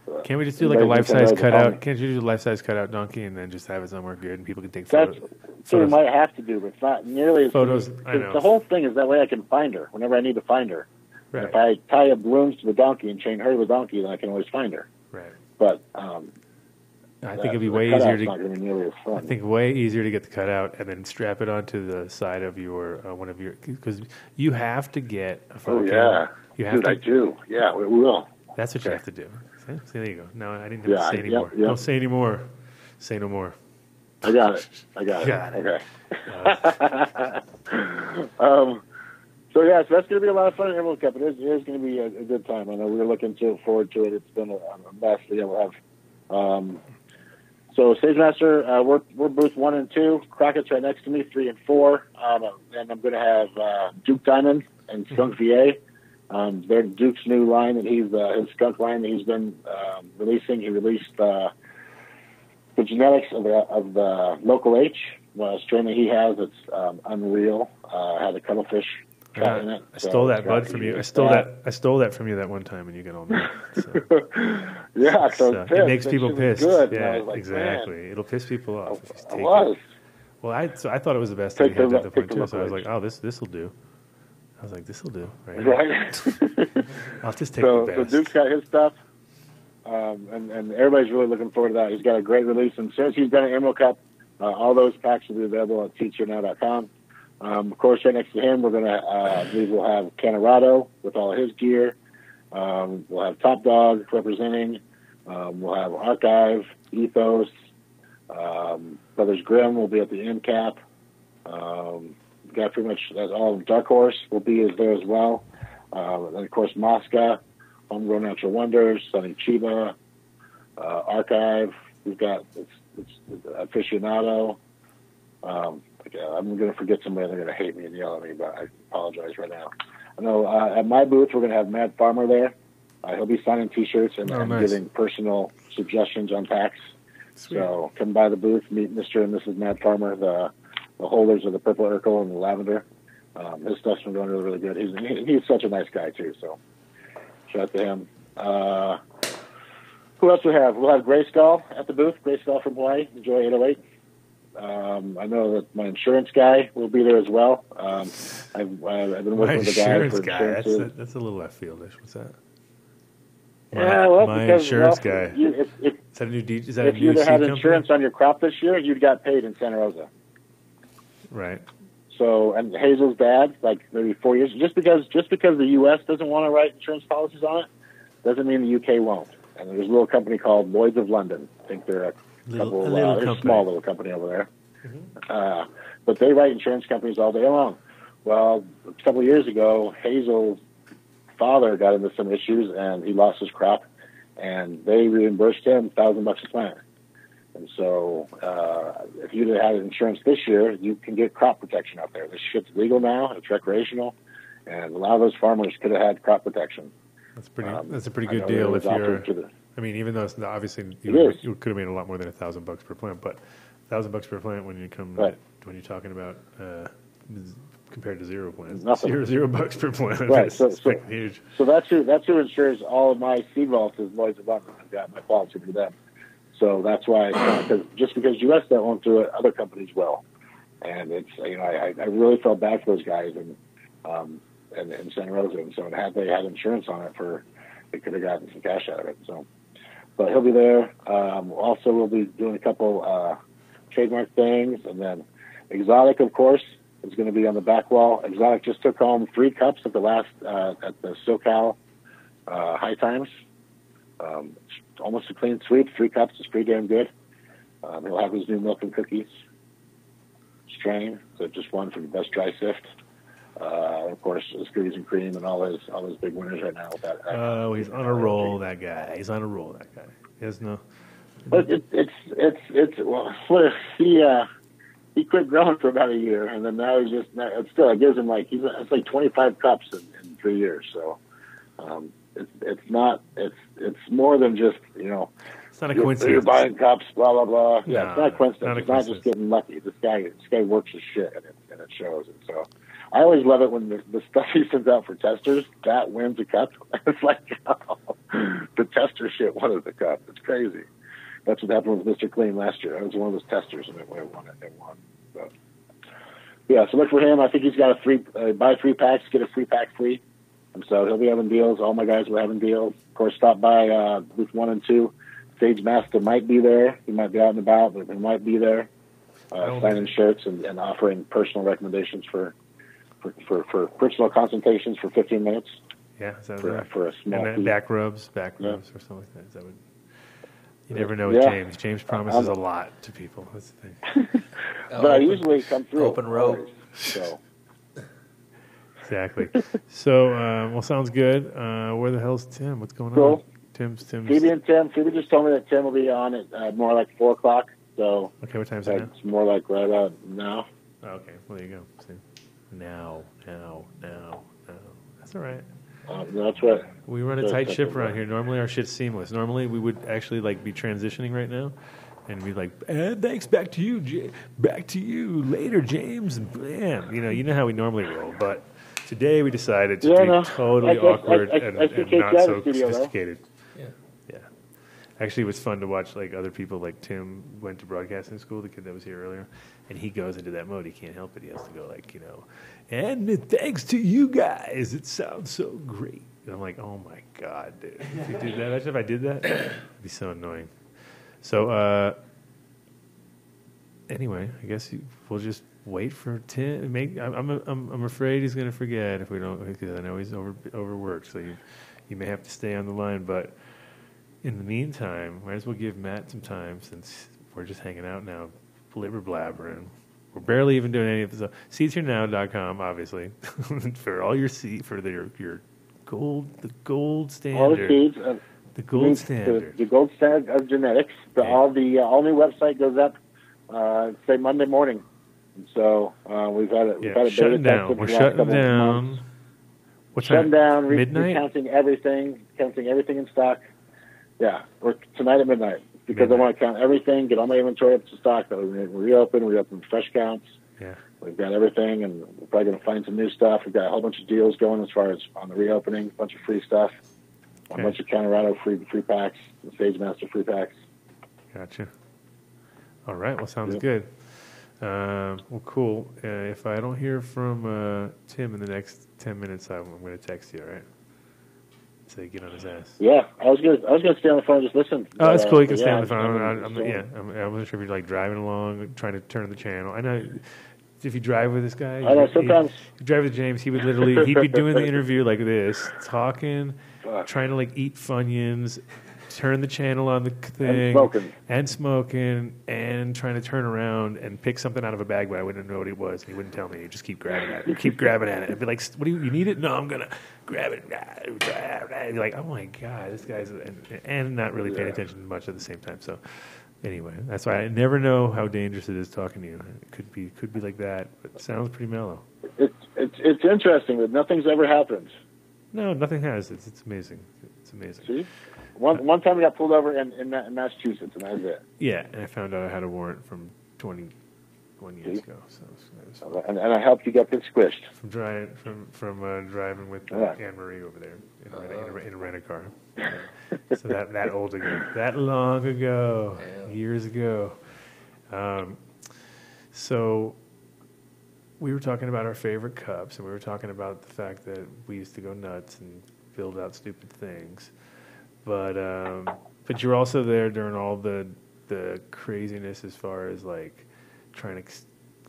Speaker 5: But
Speaker 1: Can't we just do like a life-size cutout? Can't you do a life-size cutout donkey and then just have it somewhere good and people can take
Speaker 5: That's
Speaker 1: photos?
Speaker 5: what we might have to do, but it's not nearly as
Speaker 1: Photos,
Speaker 5: easy.
Speaker 1: I know.
Speaker 5: The whole thing is that way I can find her whenever I need to find her.
Speaker 1: Right.
Speaker 5: If I tie up balloons to the donkey and chain her to the donkey, then I can always find her.
Speaker 1: Right.
Speaker 5: But
Speaker 1: I think it'd be
Speaker 5: the
Speaker 1: way
Speaker 5: cutout's
Speaker 1: easier to.
Speaker 5: not going to be nearly as fun.
Speaker 1: I think way easier to get the cutout and then strap it onto the side of your one of your because you have to get a photo
Speaker 5: Oh,
Speaker 1: camera.
Speaker 5: yeah.
Speaker 1: You have
Speaker 5: Dude,
Speaker 1: to.
Speaker 5: I do. Yeah, we will.
Speaker 1: That's what you
Speaker 5: Okay.
Speaker 1: have to do. See, there you go. No, I didn't have to say
Speaker 5: yep,
Speaker 1: anymore.
Speaker 5: yep.
Speaker 1: Don't say anymore. Say no more.
Speaker 5: I got it.
Speaker 1: Got it.
Speaker 5: Okay. So that's going to be a lot of fun at Emerald Cup. It is going to be a good time. I know we're looking forward to it. It's been a mess. Yeah, we'll have. So Stage Master, we're booth 1 and 2. Crockett's right next to me, 3 and 4. And I'm going to have Duke Diamond and Skunk VA. They're Duke's new line, and his skunk line that he's been releasing. He released the genetics of the local H strain that he has. It's unreal. Had a cuttlefish cat in it.
Speaker 1: I stole that bud from you. I stole that from you that one time, and you got all mad. So.
Speaker 5: Yeah, so
Speaker 1: it makes people pissed.
Speaker 5: Good.
Speaker 1: Yeah,
Speaker 5: like,
Speaker 1: exactly.
Speaker 5: Man,
Speaker 1: It'll piss people off. If you
Speaker 5: I
Speaker 1: take
Speaker 5: was.
Speaker 1: It. Well, I thought it was the best thing he had at the point too. So I was like, oh, this will do. I was like, this will do.
Speaker 5: Right.
Speaker 1: I'll just take the best.
Speaker 5: So Duke's got his stuff, and everybody's really looking forward to that. He's got a great release, and since he's done an Emerald Cup, all those packs will be available at teachernow.com. Of course, right next to him, we're going to, I believe we'll have Canorado with all of his gear. We'll have Top Dog representing. We'll have Archive, Ethos. Brothers Grimm will be at the end cap. Got pretty much all of Dark Horse will be there as well. And of course, Mosca, Homegrown Natural Wonders, Sunny Chiba, Archive. We've got it's Aficionado. I'm going to forget somebody. They're going to hate me and yell at me, but I apologize right now. I know at my booth we're going to have Mad Farmer there. He'll be signing T-shirts and
Speaker 1: nice.
Speaker 5: giving personal suggestions on packs.
Speaker 1: Sweet.
Speaker 5: So come by the booth, meet Mr. and Mrs. Mad Farmer, the holders of the Purple Urkel and the Lavender. His stuff's been going really, really good. He's such a nice guy too. So shout out to him. Who else we have? We'll have Gray Skull at the booth. Gray Skull from Hawaii. Enjoy 808. I know that my insurance guy will be there as well. I've been working with a guy for insurances.
Speaker 1: That's a little left fieldish. What's that?
Speaker 5: My
Speaker 1: insurance guy.
Speaker 5: Is
Speaker 1: that a new DJ? Is that a
Speaker 5: if
Speaker 1: new
Speaker 5: you'd
Speaker 1: seed
Speaker 5: had
Speaker 1: company?
Speaker 5: insurance on your crop this year, you'd got paid in Santa Rosa.
Speaker 1: Right.
Speaker 5: So, and Hazel's dad, like maybe 4 years, just because the U.S. doesn't want to write insurance policies on it, doesn't mean the U.K. won't. And there's a little company called Lloyd's of London. I think they're they're a small little company over there. Mm-hmm. But they write insurance companies all day long. Well, a couple of years ago, Hazel's father got into some issues and he lost his crop, and they reimbursed him $1,000 a plant. And so, if you'd have had insurance this year, you can get crop protection out there. This shit's legal now; it's recreational, and a lot of those farmers could have had crop protection.
Speaker 1: That's pretty. That's a pretty good deal if you're. I mean, even though it's not, obviously you could have made a lot more than $1,000 per plant, but $1,000 per plant when you come when you're talking about compared to zero plans.
Speaker 5: Nothing.
Speaker 1: Zero bucks per plan.
Speaker 5: Right.
Speaker 1: It's
Speaker 5: So
Speaker 1: huge.
Speaker 5: that's who insures all of my seed vaults is Lloyd's of London. I've got my policy for them. So that's why, just because U.S. won't do it, other companies will. And it's, I really felt bad for those guys in Santa Rosa. And so had they had insurance on it, they could have gotten some cash out of it. So, but he'll be there. Also, we'll be doing a couple trademark things, and then Exotic, of course, is going to be on the back wall. Exotic just took home 3 cups at the last at the SoCal High Times. Almost a clean sweep. 3 cups is pretty damn good. He'll have his new milk and cookies strain, so just won for the best dry sift. Of course, his cookies and cream and all his big winners right now with that.
Speaker 1: Oh, he's on a roll, that guy. He's on a roll, that guy. He has no.
Speaker 5: But he quit growing for about a year, and then now it gives him it's like 25 cups in 3 years. So it's more than just
Speaker 1: It's not a coincidence.
Speaker 5: You're buying cups, blah blah blah.
Speaker 1: No,
Speaker 5: Yeah, it's not a coincidence. It's not just getting lucky. This guy works his shit, and it shows. And so I always love it when the stuff he sends out for testers that wins a cup. It's like the tester shit won the cup. It's crazy. That's what happened with Mr. Clean last year. I was one of those testers, and it won it. It won. So, yeah, so look for him. I think he's got a buy 3 packs, get a free pack free. And so he'll be having deals. All my guys will having deals. Of course, stop by booth 1 and 2. Stage Master might be there. He might be out and about, but he might be there signing shirts and offering personal recommendations for personal consultations for 15 minutes.
Speaker 1: Yeah, is that
Speaker 5: for a small
Speaker 1: and then
Speaker 5: fee.
Speaker 1: back rubs or something like that. Is that what, you never know with James. James promises a lot to people. That's the thing.
Speaker 5: But I usually come through.
Speaker 3: Open road.
Speaker 5: So.
Speaker 1: Exactly. So, well, sounds good. Where the hell's Tim? What's going
Speaker 5: Cool.
Speaker 1: on? Tim's.
Speaker 5: Phoebe and Tim. Phoebe just told me that Tim will be on at more like 4 o'clock. So
Speaker 1: Okay, what time is it now?
Speaker 5: it's more like right about now.
Speaker 1: Oh, okay, well, there you go. See? Now. That's all right.
Speaker 5: That's right.
Speaker 1: We run a tight ship around here. Normally, our shit's seamless. Normally, we would actually be transitioning right now, and be like, "Thanks, back to you, back to you later, James." And bam, you know how we normally roll. But today, we decided to be totally awkward and not so sophisticated. Yeah. Actually, it was fun to watch other people. Like Tim went to broadcasting school, the kid that was here earlier, and he goes into that mode. He can't help it. He has to go and thanks to you guys, it sounds so great. And I'm like, oh my god, dude! If you did that, imagine if I did that, it'd be so annoying. So anyway, I guess we'll just wait for Tim. I'm afraid he's going to forget if we don't, because I know he's overworked. So you may have to stay on the line, but. In the meantime, might as well give Matt some time since we're just hanging out now, blibber blabbering. We're barely even doing any of this stuff. SeatsHereNow.com, obviously, for all your your gold standard.
Speaker 5: All the seeds.
Speaker 1: The gold standard.
Speaker 5: The gold standard of genetics. All new website goes up, say Monday morning. And so we've had a beta
Speaker 1: shutting down. We're shutting down. What's
Speaker 5: shutting down.
Speaker 1: Midnight.
Speaker 5: Counting everything in stock. Yeah, or tonight at midnight because I want to count everything, get all my inventory up to stock. That we reopen fresh counts.
Speaker 1: Yeah,
Speaker 5: we've got everything, and we're probably going to find some new stuff. We've got a whole bunch of deals going as far as on the reopening, a bunch of free stuff, a bunch of Colorado free packs, and Sage Master free packs.
Speaker 1: Gotcha. All right, well, sounds good. Well, cool. If I don't hear from Tim in the next 10 minutes, I'm going to text you. All right. So you get on his ass.
Speaker 5: Yeah, I was gonna stay on the phone and just listen.
Speaker 1: Oh, that's cool. You can stay on the phone. I wasn't sure if you're driving along, trying to turn the channel. I know if you drive with this guy,
Speaker 5: I know sometimes
Speaker 1: you drive with James. He would he'd be doing the interview like this, talking, trying to eat Funyuns, turn the channel on the thing, and smoking, and trying to turn around and pick something out of a bag, but I wouldn't know what it was, and he wouldn't tell me. He'd just keep grabbing at it, I'd be like, "What do you need it? No, I'm gonna grab it." I'd be like, "Oh my god, this guy's," and not really paying attention much at the same time. So anyway, that's why I never know how dangerous it is talking to you. It could be like that, but it sounds pretty mellow.
Speaker 5: It's interesting that nothing's ever happened.
Speaker 1: No, nothing has. It's amazing. It's amazing.
Speaker 5: See? One time we got pulled over in Massachusetts, and that was it.
Speaker 1: Yeah, and I found out I had a warrant from 21 years ago. So it was
Speaker 5: And I helped you get this squished.
Speaker 1: from driving with Anne Marie over there in a rent-a-car. So that old ago, that long ago, years ago. So we were talking about our favorite cups, and we were talking about the fact that we used to go nuts and build out stupid things. But you're also there during all the craziness as far as like trying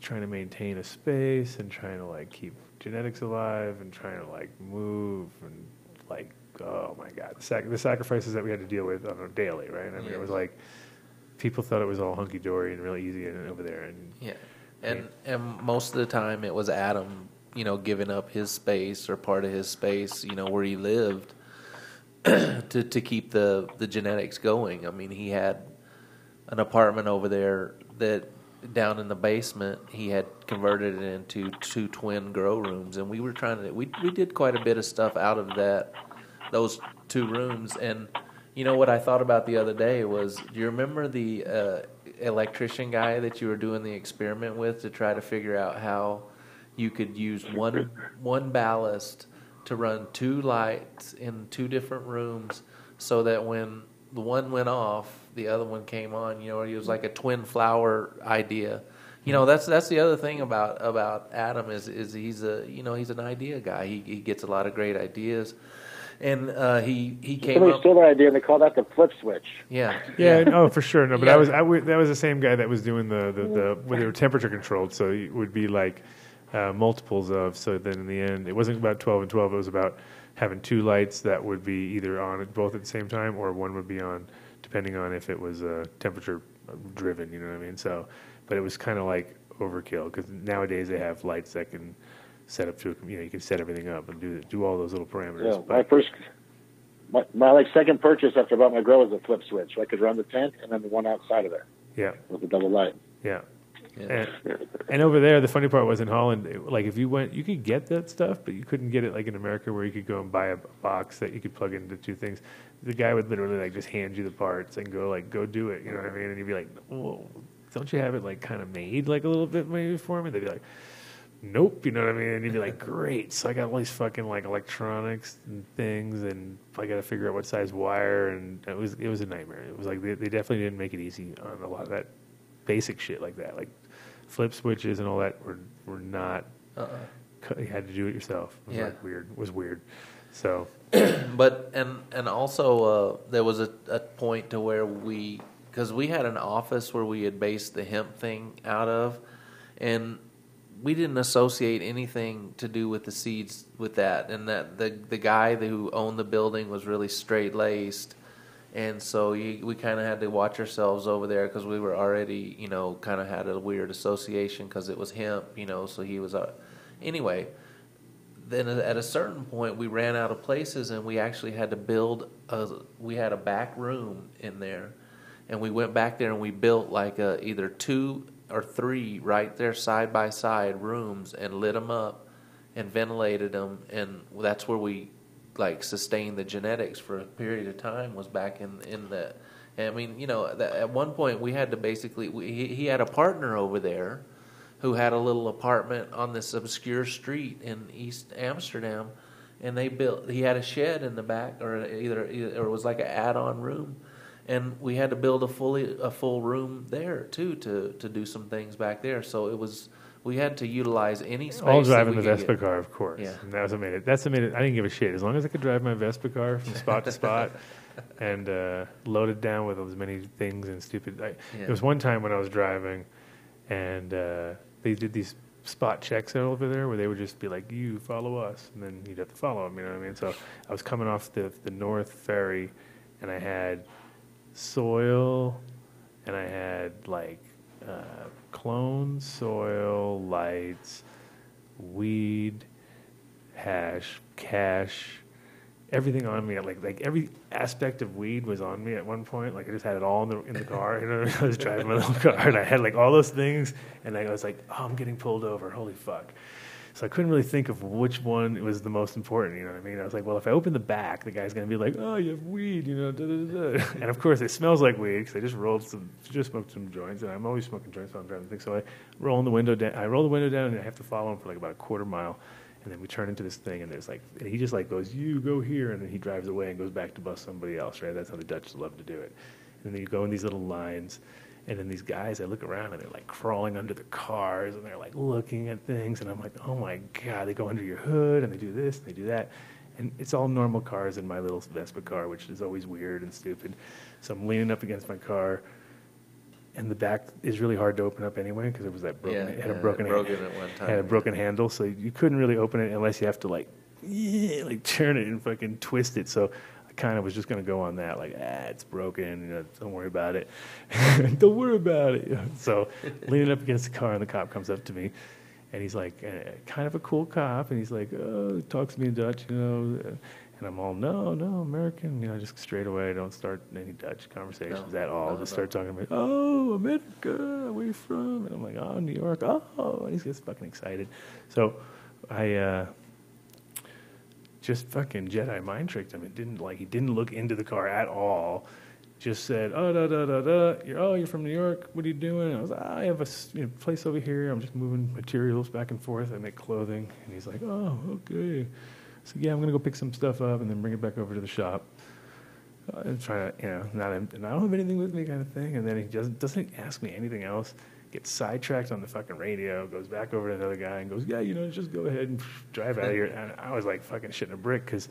Speaker 1: to maintain a space and trying to like keep genetics alive and trying to like move and like, oh my God, the sacrifices that we had to deal with on a daily, right? I mean, it was like people thought it was all hunky dory and really easy over there, and
Speaker 3: and most of the time it was Adam, giving up his space or part of his space, where he lived to keep the genetics going. I mean, he had an apartment over there that down in the basement he had converted it into 2 twin grow rooms, and we were trying to we did quite a bit of stuff out of those 2 rooms. And what I thought about the other day was, do you remember the electrician guy that you were doing the experiment with to try to figure out how you could use one ballast to run 2 lights in 2 different rooms, so that when the one went off, the other one came on. It was like a twin flower idea. That's the other thing about Adam is he's he's an idea guy. He gets a lot of great ideas, and he came
Speaker 5: Somebody
Speaker 3: up.
Speaker 5: stole that idea and they call that the flip switch.
Speaker 3: Yeah.
Speaker 1: Oh, for sure. No, but that was the same guy that was doing the where they were temperature controlled, so it would be like multiples of. So then in the end, it wasn't about 12 and 12. It was about having 2 lights that would be either on both at the same time, or one would be on depending on if it was temperature driven. You know what I mean? So, but it was kind of like overkill, because nowadays they have lights that can set up to you can set everything up and do all those little parameters.
Speaker 5: Yeah, my second purchase after I bought my grow was a flip switch. So I could run the tent and then the one outside of there.
Speaker 1: Yeah.
Speaker 5: With the double light.
Speaker 1: Yeah. And over there, the funny part was in Holland, like if you went, you could get that stuff, but you couldn't get it like in America, where you could go and buy a box that you could plug into 2 things. The guy would literally like just hand you the parts and go do it. You know what I mean? And you'd be like, well, don't you have it like kind of made like a little bit maybe for me? They'd be like, nope. You know what I mean? And you'd be like, great. So I got all these fucking like electronics and things, and I got to figure out what size wire, and it was a nightmare. It was like they definitely didn't make it easy on a lot of that basic shit like that, like flip switches and all that were not. You had to do it yourself. It was like weird. It was weird. So,
Speaker 3: but and also there was a point to where because we had an office where we had based the hemp thing out of, and we didn't associate anything to do with the seeds with that, and that the guy who owned the building was really straight laced. And so we kind of had to watch ourselves over there, because we were already, kind of had a weird association because it was hemp, so he was anyway. Then at a certain point, we ran out of places, and we actually had to we had a back room in there, and we went back there and we built like either 2 or 3 right there side by side rooms, and lit them up and ventilated them, and that's where we like sustained the genetics for a period of time, was back in the. I mean, at one point we had to basically he had a partner over there who had a little apartment on this obscure street in East Amsterdam, and he had a shed in the back, or it was like an add-on room, and we had to build a full room there too to do some things back there. So it was. We had to utilize any space.
Speaker 1: All driving the Vespa
Speaker 3: get.
Speaker 1: car, of course.
Speaker 3: Yeah.
Speaker 1: And that's what made it. I didn't give a shit. As long as I could drive my Vespa car from spot to spot and load it down with as many things and stupid. There was one time when I was driving, and they did these spot checks over there where they would just be like, you follow us, and then you'd have to follow them, you know what I mean? So I was coming off the North Ferry, and I had soil, and I had like clone, soil, lights, weed, hash, cash, everything on me. Like every aspect of weed was on me at one point. Like I just had it all in the car. I was driving my little car, and I had like all those things, and I was like, oh, I'm getting pulled over. Holy fuck. So I couldn't really think of which one was the most important, you know what I mean? I was like, well, if I open the back, the guy's going to be like, oh, you have weed, you know, da-da-da-da. And of course it smells like weed because I just smoked some joints, and I'm always smoking joints while I'm driving things. So I roll the window down, and I have to follow him for like about a quarter mile. And then we turn into this thing, and and he just like goes, you go here, and then he drives away and goes back to bust somebody else, right? That's how the Dutch love to do it. And then you go in these little lines, and then these guys, I look around, and they're like crawling under the cars, and they're like looking at things, and I'm like, oh my God, they go under your hood, and they do this, and they do that. And it's all normal cars in my little Vespa car, which is always weird and stupid. So I'm leaning up against my car, and the back is really hard to open up anyway because it was that broken. It had a broken
Speaker 3: at one time.
Speaker 1: Had a broken handle, so you couldn't really open it unless you have to like turn it and fucking twist it. So I kind of was just gonna go on that, like, it's broken. You know, don't worry about it. Don't worry about it. So leaning up against the car, and the cop comes up to me, and he's like, kind of a cool cop, and he's like, talks to me in Dutch, you know. And I'm all, no, American, you know, just straight away, don't start any Dutch conversations at all. Just start talking about, oh, America, where you from? And I'm like, oh, New York, oh, and he gets fucking excited. So I just fucking Jedi mind tricked him. He didn't look into the car at all. Just said, you're from New York, what are you doing? And I was like, I have a place over here, I'm just moving materials back and forth, I make clothing. And he's like, oh, okay. So yeah, I'm gonna go pick some stuff up and then bring it back over to the shop. And try to, and I don't have anything with me, kind of thing. And then he doesn't ask me anything else. Gets sidetracked on the fucking radio. Goes back over to another guy and goes, yeah, just go ahead and drive out of here. And I was like fucking shitting a brick because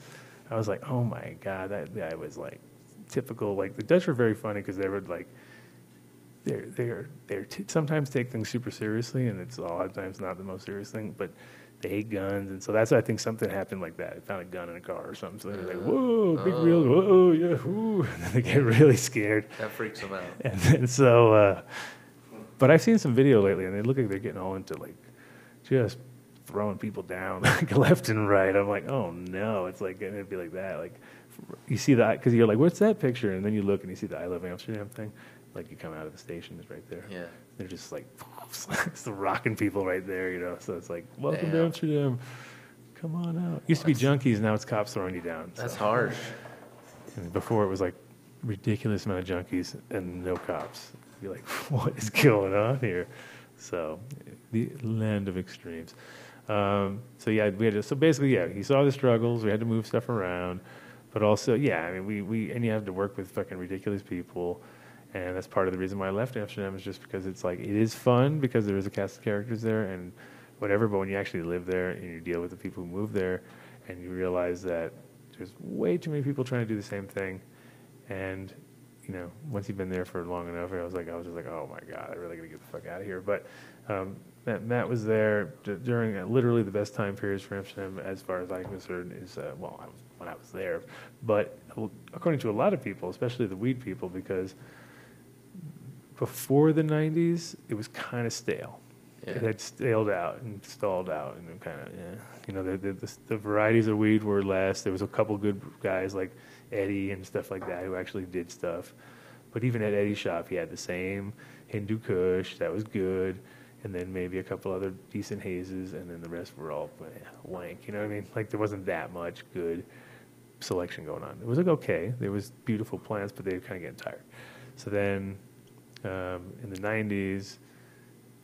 Speaker 1: I was like, oh my God, that guy was like typical. Like the Dutch were very funny because they would like they're sometimes take things super seriously, and it's a lot of times not the most serious thing, but they hate guns, and so that's why I think something happened like that. I found a gun in a car or something, so they're like, whoa, big wheel, whoa, yeah, whoo, and then they get really scared.
Speaker 3: That freaks them out.
Speaker 1: And then so, but I've seen some video lately, and they look like they're getting all into like just throwing people down like left and right. I'm like, oh no, it's like it'd be like that. Like you see that because you're like, what's that picture? And then you look and you see the I Love Amsterdam thing. Like you come out of the station, it's right there.
Speaker 3: Yeah.
Speaker 1: They're just like, it's the rocking people right there, So it's like, welcome to Amsterdam. Come on out. Used to be junkies, now it's cops throwing you down.
Speaker 3: That's harsh.
Speaker 1: And before it was like ridiculous amount of junkies and no cops. You're like, what is going on here? So the land of extremes. So yeah, so basically, he saw the struggles. We had to move stuff around, but also, we and you have to work with fucking ridiculous people. And that's part of the reason why I left Amsterdam is just because it's like, it is fun because there is a cast of characters there and whatever, but when you actually live there and you deal with the people who move there and you realize that there's way too many people trying to do the same thing. And, once you've been there for long enough, I was just like, oh my God, I really got to get the fuck out of here. But Matt was there during literally the best time periods for Amsterdam as far as I'm concerned is, when I was there. But according to a lot of people, especially the weed people, because before the 90s, it was kind of stale. Yeah. It had stalled out and stalled out, and kind of, the varieties of weed were less. There was a couple good guys like Eddie and stuff like that who actually did stuff. But even at Eddie's shop, he had the same Hindu Kush that was good, and then maybe a couple other decent hazes, and then the rest were all wank. You know what I mean? Like there wasn't that much good selection going on. It was like okay, there was beautiful plants, but they were kind of getting tired. So then. In the 90s,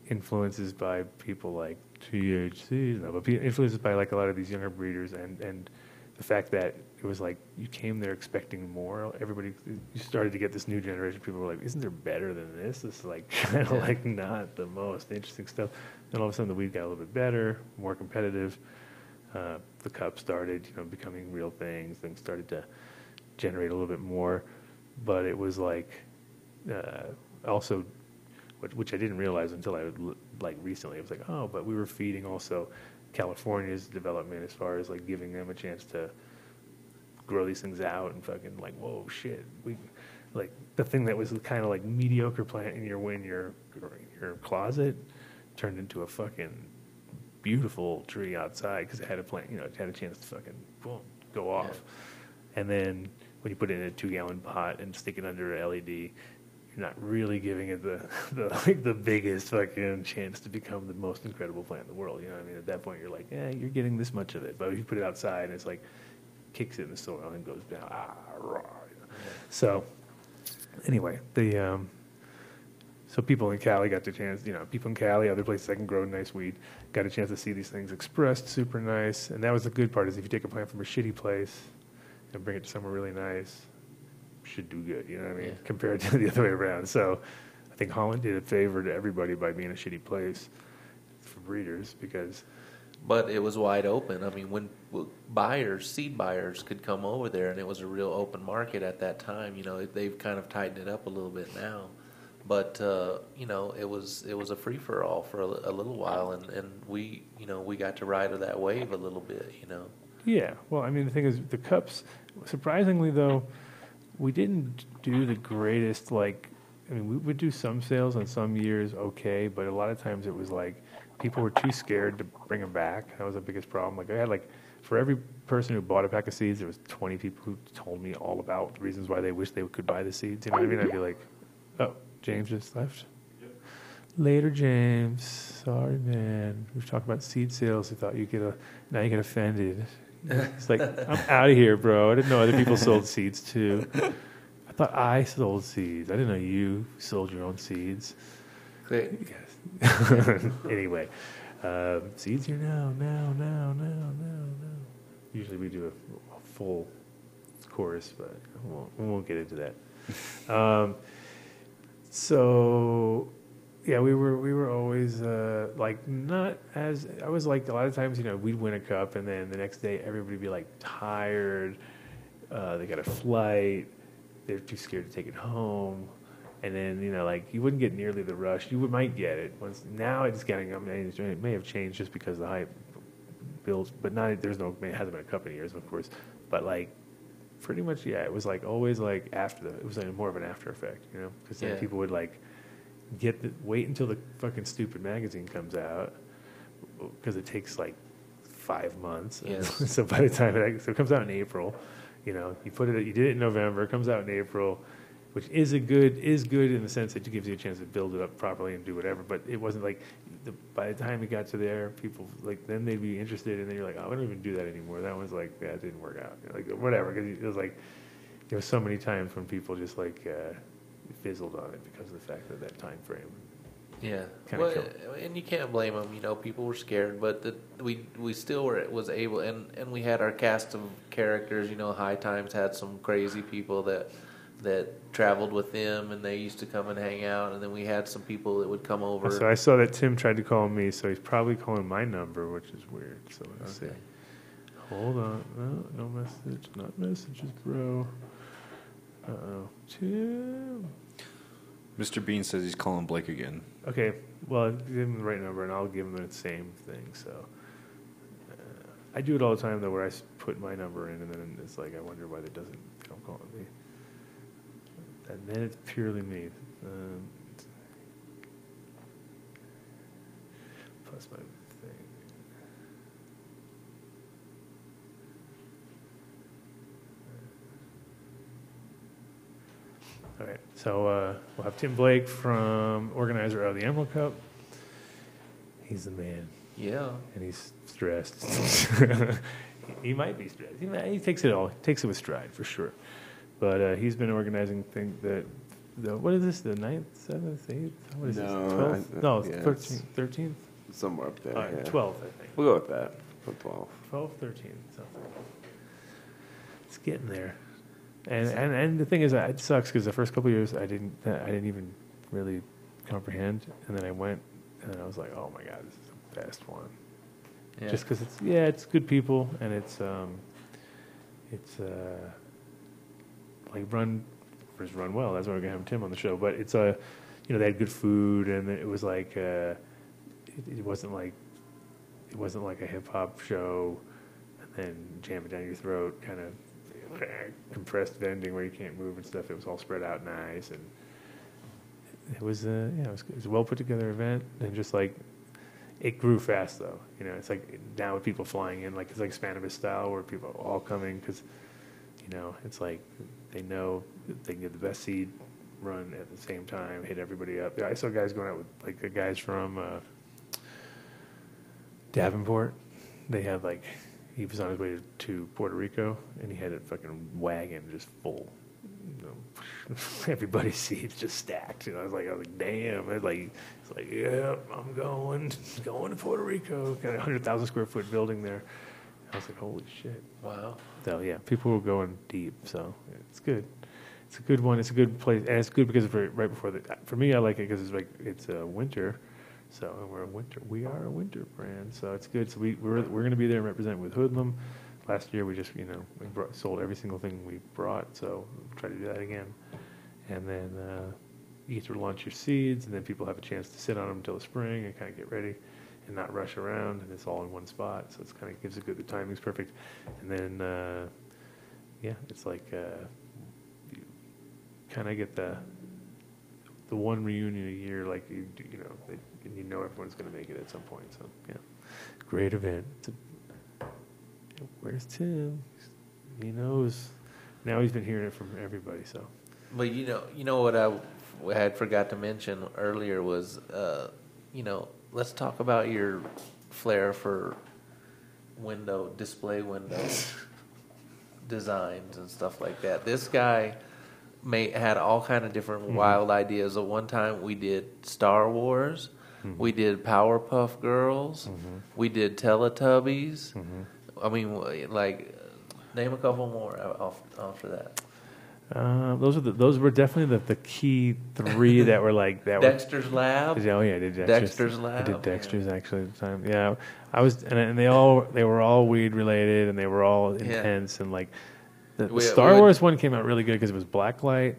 Speaker 1: influences by people like THC, but influences by like a lot of these younger breeders, and the fact that it was like you came there expecting more. You started to get this new generation. People were like, "Isn't there better than this?" This is like kind of like not the most interesting stuff. And all of a sudden, the weed got a little bit better, more competitive. The cup started, becoming real things. Things started to generate a little bit more, but it was like. Also, which I didn't realize until I recently. I was like, oh, but we were feeding also California's development as far as like giving them a chance to grow these things out and fucking like, whoa, shit. We like the thing that was kind of like mediocre plant in your closet turned into a fucking beautiful tree outside because it had a plant, it had a chance to fucking boom, go off. Yeah. And then when you put it in a 2-gallon pot and stick it under a LED. you're not really giving it the biggest fucking chance to become the most incredible plant in the world. You know what I mean? At that point, you're like, you're getting this much of it. But if you put it outside, and it's like kicks it in the soil and goes down. Raw, you know? So anyway, so people in Cali got the chance, people in Cali, other places that can grow nice weed, got a chance to see these things expressed super nice. And that was the good part, is if you take a plant from a shitty place and bring it to somewhere really nice, should do good, you know what I mean,
Speaker 3: Yeah.
Speaker 1: compared to the other way around. So I think Holland did a favor to everybody by being a shitty place for breeders, because
Speaker 3: But it was wide open. I mean, when seed buyers could come over there, and it was a real open market at that time. They've kind of tightened it up a little bit now, but it was a free for all for a little while, and we got to ride that wave a little bit.
Speaker 1: yeah. Well, I mean, the thing is, the cups, surprisingly though, we didn't do the greatest. We would do some sales on some years, okay, but a lot of times it was like people were too scared to bring them back. That was the biggest problem. I had for every person who bought a pack of seeds, there was 20 people who told me all about reasons why they wish they could buy the seeds. You know what I mean? I'd be like, oh, James just left. Yep. Later, James. Sorry, man. We've talked about seed sales. I thought now you get offended. It's like, I'm out of here, bro. I didn't know other people sold seeds too. I thought I sold seeds. I didn't know you sold your own seeds.
Speaker 3: Great.
Speaker 1: Anyway, seeds here now. Usually we do a full chorus, but we won't get into that. So yeah, we were always not as, I was like, a lot of times we'd win a cup, and then the next day everybody would be like tired. They got a flight. They're too scared to take it home. And then, you wouldn't get nearly the rush. You might get it. Now it's getting, it may have changed just because the hype builds, but it hasn't been a couple of years, of course. But pretty much, yeah, it was always after it was more of an after effect, because then people would wait until the fucking stupid magazine comes out, because it takes 5 months.
Speaker 3: Yes.
Speaker 1: So by the time it comes out in April, you did it in November, it comes out in April, which is good in the sense that it gives you a chance to build it up properly and do whatever. But it wasn't by the time it got to there, people then they'd be interested, and then you're like, oh, I don't even do that anymore. That one's it didn't work out, whatever. Because it was there was so many times when people just fizzled on it because of the fact that time frame.
Speaker 3: Yeah,
Speaker 1: Kinda
Speaker 3: and you can't blame them. People were scared, but we still was able, and we had our cast of characters. High Times had some crazy people that traveled with them, and they used to come and hang out. And then we had some people that would come over.
Speaker 1: So I saw that Tim tried to call me, so he's probably calling my number, which is weird. So let's see. Hold on. No message. Not messages, bro. Uh-oh. Tim.
Speaker 2: Mr. Bean says he's calling Blake again.
Speaker 1: Okay. Well, give him the right number, and I'll give him the same thing. So I do it all the time, though, where I put my number in, and then it's I wonder why they don't call me. And then it's purely me. Plus my thing. All right, so we'll have Tim Blake, organizer of the Emerald Cup. He's the man.
Speaker 3: Yeah.
Speaker 1: And he's stressed. He might be stressed. He takes it with stride, for sure. But he's been organizing things what is this, the 9th, 7th, 8th? What is this, 12th? No, 13th? 13th?
Speaker 4: Somewhere up there.
Speaker 1: 12th, I think.
Speaker 4: We'll go with that. 12.
Speaker 1: 12, 13, something. It's getting there. And the thing is, it sucks because the first couple of years I didn't even really comprehend, and then I went and I was like, oh my god, this is the best one.
Speaker 3: Yeah.
Speaker 1: Just because it's good people, and it's run well. That's why we're gonna have Tim on the show. But it's they had good food, and it was it wasn't like a hip hop show, and then jam it down your throat, kind of compressed vending where you can't move and stuff. It was all spread out nice, and it was it was a well put together event, and just it grew fast though. It's now with people flying in, it's Spanibus style, where people are all coming because it's they know they can get the best seed run at the same time, hit everybody up. I saw guys going out with like the guys from Davenport. They had like he was on his way to Puerto Rico, and he had a fucking wagon just full. You know, everybody's seats just stacked. You know, I was like, damn. It's like, yeah, I'm going to Puerto Rico. Got a 100,000 square foot building there. I was like, holy shit.
Speaker 3: Wow.
Speaker 1: So yeah, people were going deep. So it's good. It's a good one. It's a good place, and it's good because right before for me, I like it because it's winter. So we are a winter brand. So it's good. So we're going to be there and represent with Hoodlum. Last year we just sold every single thing we brought. So we'll try to do that again. And then you get to launch your seeds, and then people have a chance to sit on them until the spring and kind of get ready and not rush around. And it's all in one spot, so it's kind of gives a good. The timing's perfect. And then it's like you kind of get the one reunion a year, like and you know everyone's going to make it at some point. So yeah, great event. Where's Tim? He knows. Now he's been hearing it from everybody. So.
Speaker 3: But you know what I had forgot to mention earlier was, let's talk about your flair for display window designs and stuff like that. This guy had all kind of different wild ideas. At one time, we did Star Wars, we did Powerpuff Girls, we did Teletubbies. I mean, like, name a couple more after that.
Speaker 1: Those were definitely the key three that were like that.
Speaker 3: Dexter's Lab.
Speaker 1: Oh yeah, I did
Speaker 3: Dexter's Lab.
Speaker 1: I did Dexter's actually at the time. Yeah, I was, and they were all weed related, and they were all intense, and like the Star Wars one came out really good because it was blacklight,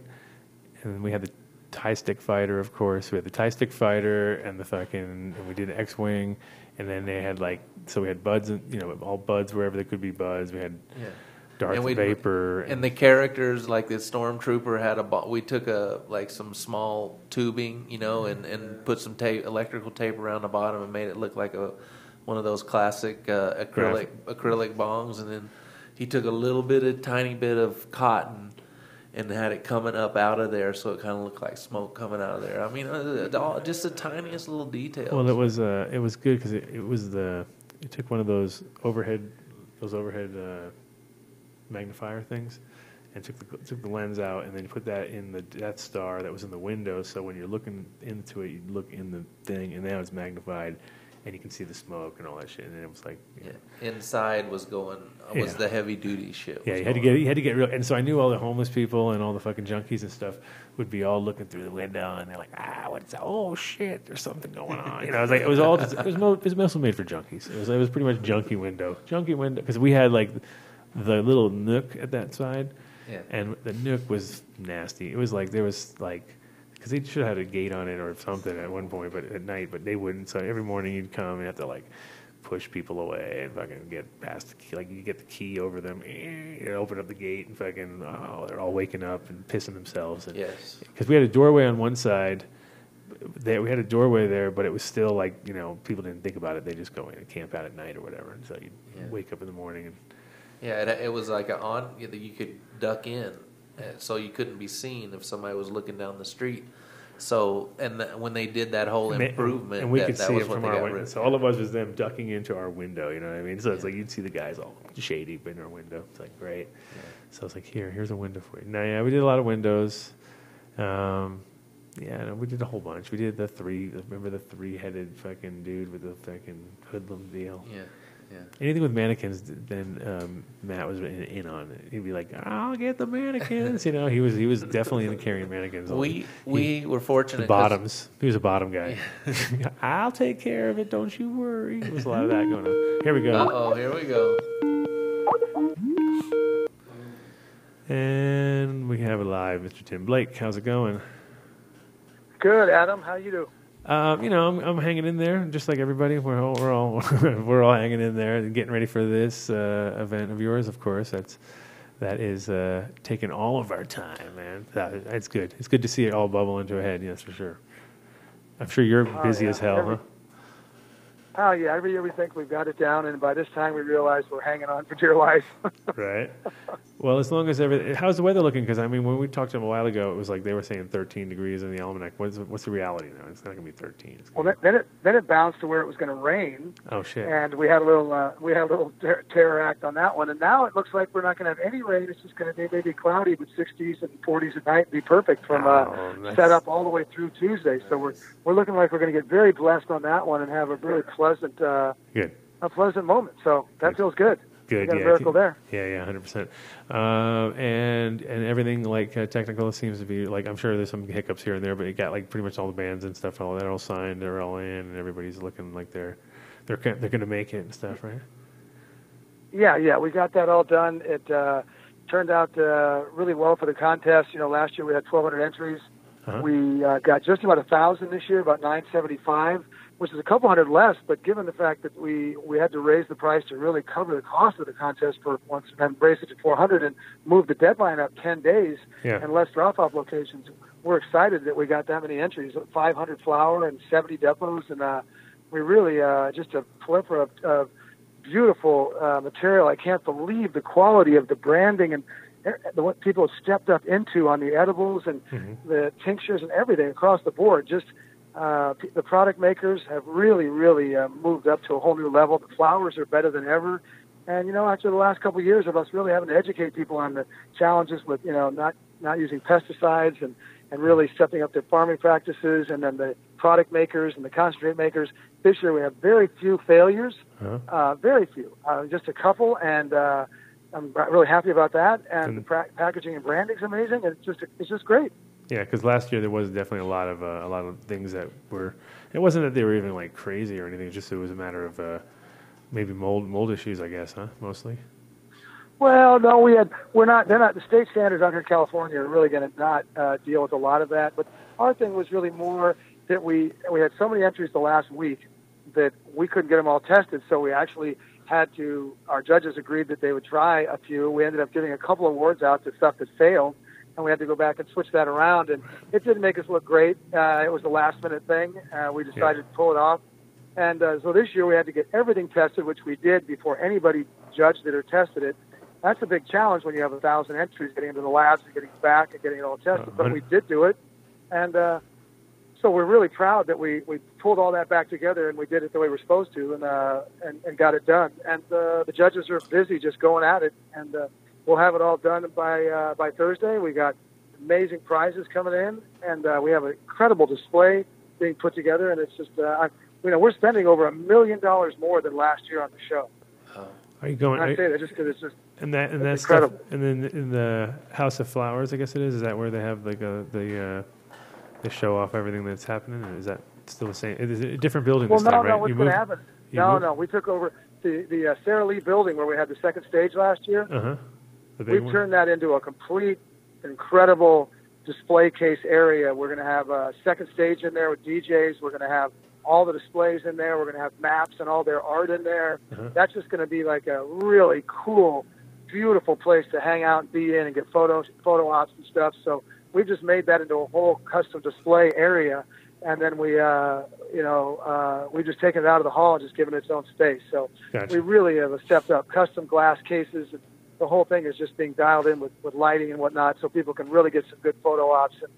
Speaker 1: and we had the tie stick fighter, of course. We had the tie stick fighter and and we did X-wing, and then they had we had buds, and all buds wherever there could be buds. We had. Yeah. Darth Vapor
Speaker 3: and the characters, like the stormtrooper had we took some small tubing, and put some electrical tape around the bottom and made it look like one of those classic acrylic bongs, and then he took a tiny bit of cotton and had it coming up out of there, so it kind of looked like smoke coming out of there. I mean, just the tiniest little details.
Speaker 1: Well, it was good because it took one of those overhead magnifier things, and took the lens out, and then you put that in the Death Star that was in the window. So when you're looking into it, you look in the thing, and now it's magnified, and you can see the smoke and all that shit. And it was like,
Speaker 3: inside was the heavy duty shit.
Speaker 1: Yeah, you had to get real. And so I knew all the homeless people and all the fucking junkies and stuff would be all looking through the window, and they're like, what's that? Oh shit, there's something going on. It was like it was mostly made for junkies. It was pretty much junkie window because we had like the little nook at that side, and the nook was nasty. It was like there was like because they should have had a gate on it or something at one point, but at night, but they wouldn't. So every morning you'd come and you have to like push people away and fucking get past the key. Like you get the key over them, you open up the gate and fucking they're all waking up and pissing themselves. And,
Speaker 3: yes,
Speaker 1: because we had a doorway on one side. We had a doorway there, but it was still like people didn't think about it. They just go in and camp out at night or whatever, and so you wake up in the morning and.
Speaker 3: Yeah, it was like you could duck in, so you couldn't be seen if somebody was looking down the street. So, when they did that whole improvement,
Speaker 1: and we could see it from our window. So all of us was them ducking into our window. You know what I mean? So it's like you'd see the guys all shady in our window. It's like great. Yeah. So it's like here's a window for you. Now, we did a lot of windows. We did a whole bunch. We did remember the 3-headed fucking dude with the fucking hoodlum deal. Yeah. Yeah. Anything with mannequins, then Matt was in on it. He'd be like, "I'll get the mannequins." He was definitely into carrying mannequins.
Speaker 3: We were fortunate.
Speaker 1: The bottoms. He was a bottom guy. Yeah. I'll take care of it. Don't you worry. There was a lot of that going on. Here we go.
Speaker 3: Here we go.
Speaker 1: And we have it live, Mr. Tim Blake. How's it going?
Speaker 6: Good, Adam. How you do?
Speaker 1: I'm hanging in there, just like everybody. We're all hanging in there and getting ready for this event of yours. Of course, that is taking all of our time, man. It's good. It's good to see it all bubble into a head. Yes, for sure. I'm sure you're busy as hell, huh?
Speaker 6: Oh, yeah, every year we think we've got it down, and by this time we realize we're hanging on for dear life.
Speaker 1: Right. Well, as long as how's the weather looking? Because I mean, when we talked to them a while ago, it was like they were saying 13 degrees in the almanac. What's the reality now? It's not going to be 13.
Speaker 6: Well, then it bounced to where it was going to rain.
Speaker 1: Oh shit!
Speaker 6: And we had a little terror act on that one. And now it looks like we're not going to have any rain. It's just going to be maybe cloudy with 60s and 40s at night. Be perfect from set up all the way through Tuesday. So we're looking like we're going to get very blessed on that one and have a really pleasant moment. So that feels good.
Speaker 1: Good,
Speaker 6: we got a miracle there.
Speaker 1: Yeah, 100%. And everything like technical seems to be like, I'm sure there's some hiccups here and there, but you got like pretty much all the bands and stuff, all that all signed, they're all in, and everybody's looking like they're going to make it and stuff, right?
Speaker 6: Yeah, we got that all done. It turned out really well for the contest. You know, last year we had 1,200 entries. Uh-huh. We got just about 1,000 this year, about 975. Which is a couple hundred less, but given the fact that we had to raise the price to really cover the cost of the contest for once and raise it to 400 and move the deadline up 10 days and less drop-off locations, we're excited that we got that many entries, 500 flower and 70 depots, and we really just a plethora of beautiful material. I can't believe the quality of the branding and what people have stepped up into on the edibles and the tinctures and everything across the board. Just the product makers have really moved up to a whole new level. The flowers are better than ever. And, you know, after the last couple of years of us really having to educate people on the challenges with, you know, not using pesticides and really stepping up their farming practices, and then the product makers and the concentrate makers, this year we have very few failures, very few, just a couple, and I'm really happy about that. And the packaging and branding is amazing, and it's just great.
Speaker 1: Yeah, because last year there was definitely a lot of things that were. It wasn't that they were even like crazy or anything. It was a matter of maybe mold issues, I guess, huh? Mostly.
Speaker 6: Well, no, we're not. They're not. The state standards out here in California are really going to not deal with a lot of that. But our thing was really more that we had so many entries the last week that we couldn't get them all tested. So we actually had to. Our judges agreed that they would try a few. We ended up giving a couple of awards out to stuff that failed. And we had to go back and switch that around, and it didn't make us look great. It was a last-minute thing. We decided to pull it off. And so this year we had to get everything tested, which we did before anybody judged it or tested it. That's a big challenge when you have 1,000 entries, getting into the labs and getting it back and getting it all tested. But we did do it. And so we're really proud that we pulled all that back together, and we did it the way we're supposed to, and got it done. And the judges are busy just going at it, and we'll have it all done by Thursday. We got amazing prizes coming in, and we have an incredible display being put together. And it's just, we're spending over $1 million more than last year on the show.
Speaker 1: Are you going?
Speaker 6: And I say that just because it's just
Speaker 1: and that's
Speaker 6: incredible.
Speaker 1: Stuff, and then in the House of Flowers, I guess it is. Is that where they have like they show off everything that's happening? Or is that still the same? Is it a different building this time, right?
Speaker 6: No, what's going to happen? No, we took over the Sarah Lee building where we had the second stage last year. We've turned that into a complete, incredible display case area. We're going to have a second stage in there with DJs. We're going to have all the displays in there. We're going to have maps and all their art in there. That's just going to be like a really cool, beautiful place to hang out and be in and get photo ops and stuff. So we've just made that into a whole custom display area. And then we've just taken it out of the hall and just given it its own space. So we really have stepped up custom glass cases. The whole thing is just being dialed in with lighting and whatnot, so people can really get some good photo ops. And,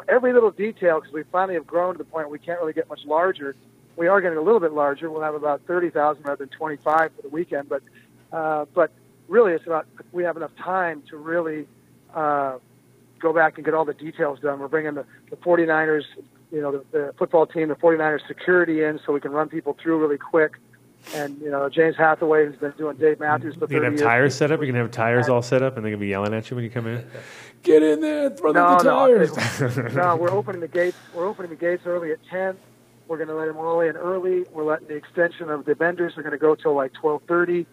Speaker 6: every little detail, because we finally have grown to the point where we can't really get much larger. We are getting a little bit larger. We'll have about 30,000 rather than 25 for the weekend. But really, it's about we have enough time to really go back and get all the details done. We're bringing the 49ers, the football team, the 49ers security in so we can run people through really quick. And, James Hathaway has been doing Dave Matthews for 30 years.
Speaker 1: You can have tires set up? You can have tires all set up, and they're going to be yelling at you when you come in? Get in there, throw the tires.
Speaker 6: No, we're opening the gates. We're opening the gates early at 10. We're going to let them all in early. We're letting the extension of the vendors. We're going to go till like 12:30.